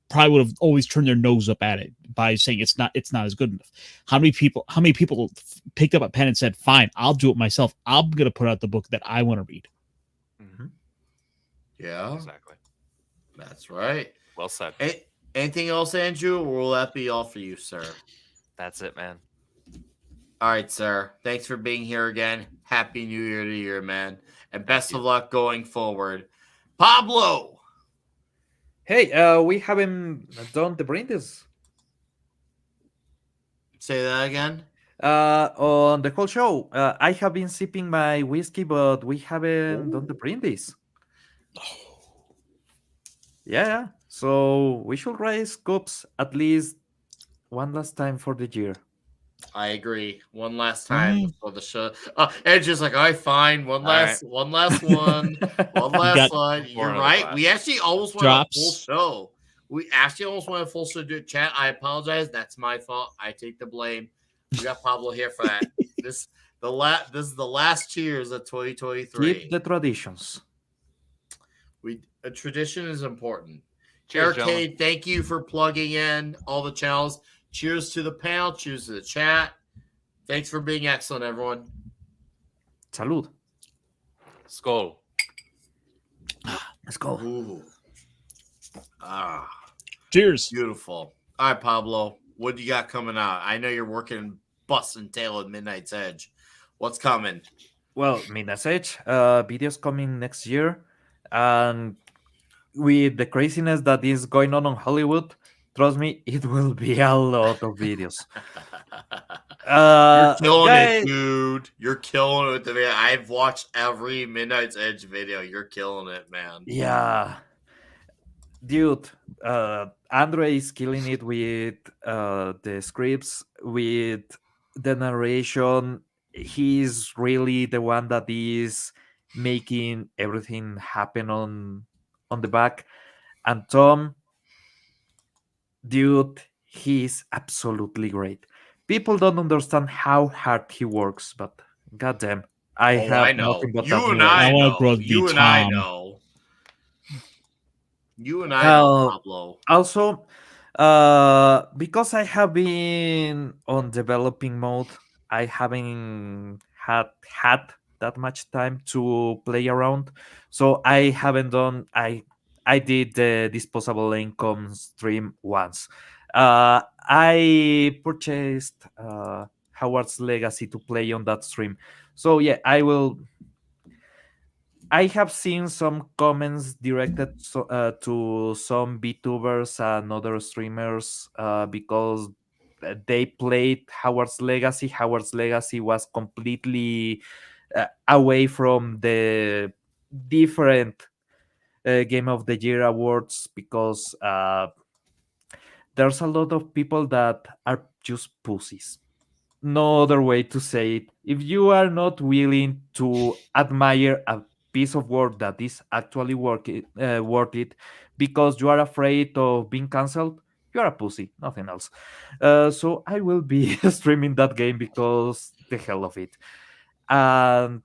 probably would have always turned their nose up at it by saying it's not as good enough? How many people picked up a pen and said, fine, I'll do it myself. I'm going to put out the book that I want to read. Mm-hmm. Yeah, exactly. That's right. Well said. Anything else, Andrew, or will that be all for you, sir? That's it, man. All right, sir. Thanks for being here again. Happy New Year to you, man. And best of luck going forward. Pablo! Hey, we haven't done the brindis. Say that again? On the whole show, I have been sipping my whiskey, but we haven't done the brindis. Yeah, so we should raise cups at least one last time for the year. I agree. One last time for the show. Ed's just like, all right, fine. One last one. One last one. You're right. We actually almost went a full show. We actually almost went a full show. Chat, I apologize. That's my fault. I take the blame. We got Pablo here for that. This is the last cheers of 2023. Keep the traditions. A tradition is important. Cheers, Arcade, thank you for plugging in all the channels. Cheers to the panel. Cheers to the chat. Thanks for being excellent, everyone. Salud. Skol. Let's go. Ooh. Ah. Cheers. Beautiful. All right, Pablo. What do you got coming out? I know you're working busting tail at Midnight's Edge. What's coming? Well, Midnight's Edge videos coming next year, and with the craziness that is going on Hollywood, trust me, it will be a lot of videos. You're killing it, dude. You're killing it with the video. I've watched every Midnight's Edge video. You're killing it, man. Yeah. Dude, Andre is killing it with the scripts, with the narration. He's really the one that is making everything happen on the back. And Tom, dude, he's absolutely great. People don't understand how hard he works, but goddamn, I know. nothing but You and I know. You and I Tom. know. You and I know, Pablo. Also, because I have been on developing mode, I haven't had that much time to play around, so I haven't done. I did the disposable income stream once. I purchased Howard's Legacy to play on that stream, so yeah, I will. I have seen some comments directed to some VTubers and other streamers because they played Howard's Legacy. Howard's Legacy was completely away from the different Game of the Year awards because there's a lot of people that are just pussies. No other way to say it. If you are not willing to admire a piece of work that is actually worth it because you are afraid of being cancelled, you are a pussy, nothing else. So I will be streaming that game because the hell of it. And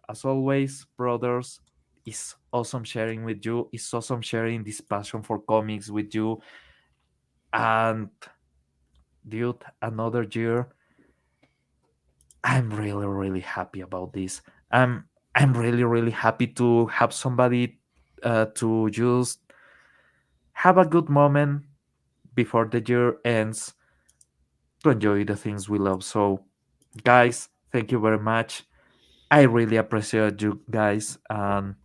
as always, brothers, it's awesome sharing with you. It's awesome sharing this passion for comics with you. And dude, another year. I'm really, really happy about this. I'm really, really happy to have somebody to just have a good moment before the year ends to enjoy the things we love. So, guys, thank you very much. I really appreciate you guys and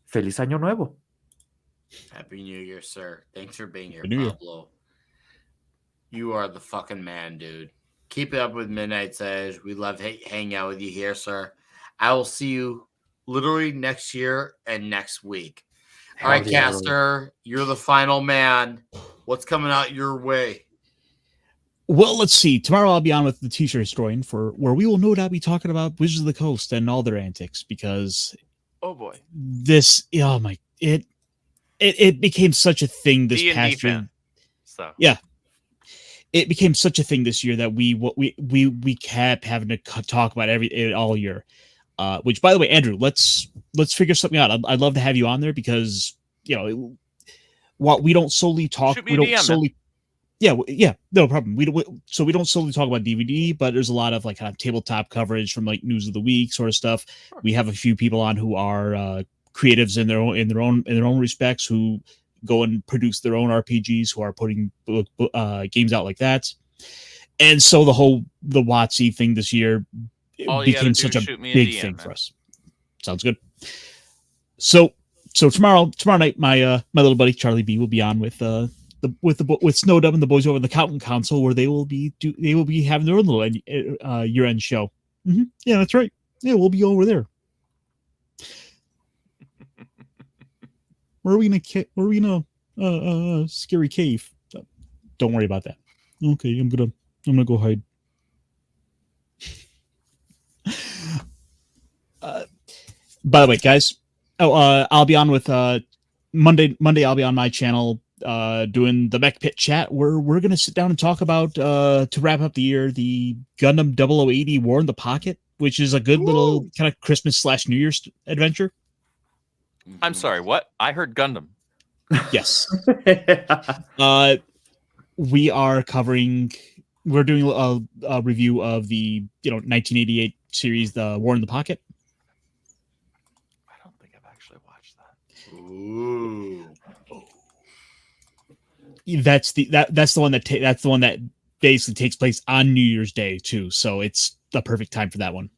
feliz año nuevo. Happy New Year, sir. Thanks for being here, Happy New Year. Pablo. You are the fucking man, dude. Keep it up with Midnight's Edge. We love hanging out with you here, sir. I will see you literally next year and next week. All right, yeah, Caster, you're the final man. What's coming out your way? Well, let's see. Tomorrow I'll be on with the T-shirt historian for where we will no doubt be talking about Wizards of the Coast and all their antics because Oh boy. It became such a thing this D&D past year. fan. So yeah, it became such a thing this year that we kept having to talk about it all year. Which, by the way, Andrew, let's figure something out. I'd love to have you on there because while we don't solely talk, we don't solely. Yeah, no problem. We don't solely talk about DVD, but there's a lot of like kind of tabletop coverage from like news of the week sort of stuff. Sure. We have a few people on who are creatives in their own respects who go and produce their own RPGs, who are putting games out like that. And so the WotC thing this year became such a big thing for us. Sounds good. So tomorrow night, my little buddy Charlie B will be on with Snowdub and the boys over the Accountant Council, where they will be having their own little year-end show. Mm-hmm. Yeah, that's right. Yeah, we'll be over there. Where are we gonna scary cave? Don't worry about that. Okay, I'm gonna go hide. By the way, guys, I'll be on with Monday. I'll be on my channel doing the Mech Pit chat where we're gonna sit down and talk about to wrap up the year the Gundam 0080 War in the Pocket, which is a good little kind of Christmas / New Year's adventure. I'm sorry, what? I heard Gundam. Yes. We are covering. We're doing a review of the 1988 series, The War in the Pocket. I don't think I've actually watched that. Ooh. That's the one that basically takes place on New Year's Day too. So it's the perfect time for that one.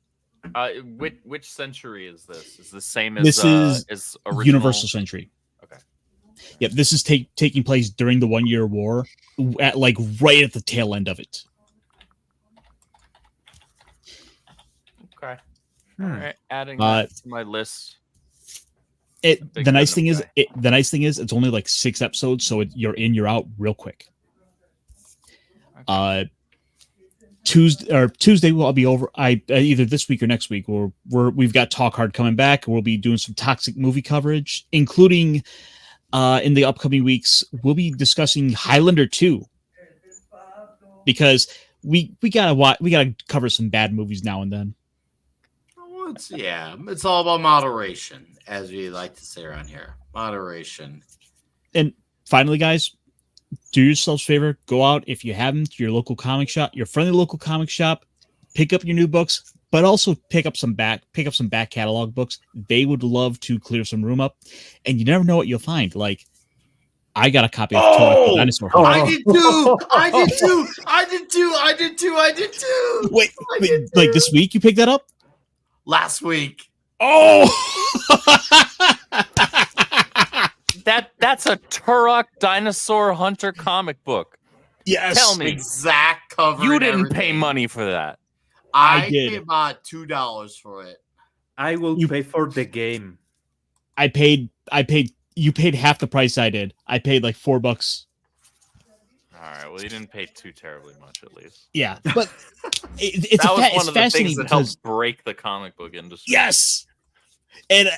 Which century is this? Is the same This is as original? Universal Century. Okay. Yep, this is taking place during the 1 year war, at right at the tail end of it. Okay. All right. Adding that to my list. The nice thing is it's only like 6 episodes, so you're in, you're out real quick. Okay. Tuesday will be over. Either this week or next week. We've got Talk Hard coming back. We'll be doing some toxic movie coverage, including in the upcoming weeks. We'll be discussing Highlander 2 because we gotta cover some bad movies now and then. It's all about moderation, as we like to say around here. Moderation. And finally, guys, do yourselves a favor. Go out, if you haven't, to your local comic shop, your friendly local comic shop. Pick up your new books, but also pick up some back catalog books. They would love to clear some room up, and you never know what you'll find. Like, I got a copy of Turok the Dinosaur Hunter. I did too. Wait, like this week you picked that up? Last week. Oh, that's a Turok Dinosaur Hunter comic book. Yes. Tell me, exact cover. You didn't pay money for that. I paid about $2 for it. I will pay for the game. I paid. You paid half the price I did. I paid like $4. All right. Well, you didn't pay too terribly much, at least. Yeah, but it's one of the things that helped break the comic book industry. Yes, and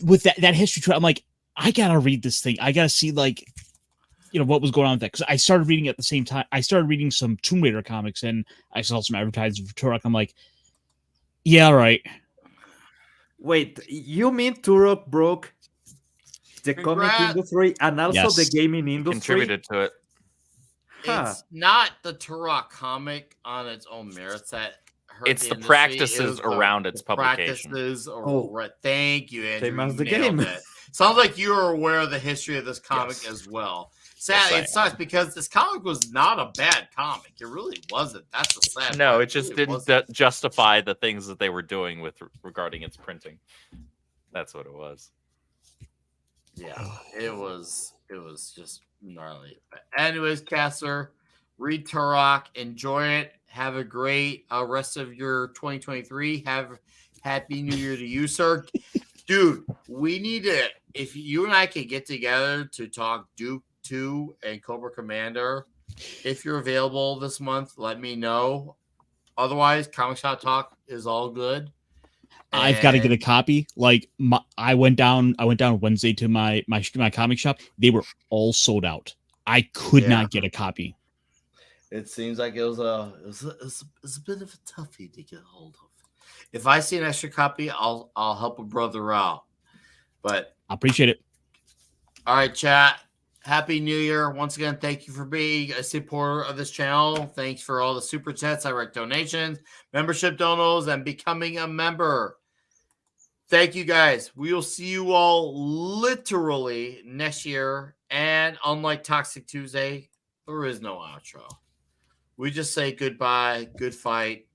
with that history to it, I'm like, I gotta read this thing. I gotta see what was going on with that, because I started reading at the same time. I started reading some Tomb Raider comics, and I saw some advertisements for Turok. I'm like, yeah, all right. Wait, you mean Turok broke the comic industry and also the gaming industry? Contributed to it. It's not the Turok comic on its own merits that hurt it's the the industry. practices around its publication. Thank you, Andrew. Same as You the nailed game. it. Sounds like you are aware of the history of this comic as well. Sadly, it sucks because this comic was not a bad comic. It really wasn't. That's the sad No, part. it just didn't justify the things that they were doing regarding its printing. That's what it was. Yeah, it was just gnarly. But anyways, Caster, read Turok, enjoy it. Have a great rest of your 2023. Have Happy New Year to you, sir. Dude, we need to, if you and I can get together to talk Duke 2 and Cobra Commander, if you're available this month, let me know. Otherwise, Comic Shop Talk is all good. I've got to get a copy. Like I went down Wednesday to my comic shop. They were all sold out. I could not get a copy. It seems like it was a bit of a toughie to get hold of. If I see an extra copy, I'll help a brother out. But I appreciate it. All right, chat. Happy New Year. Once again, thank you for being a supporter of this channel. Thanks for all the super chats, direct donations, membership donos, and becoming a member. Thank you, guys. We will see you all literally next year. And unlike Toxic Tuesday, there is no outro. We just say goodbye, good fight.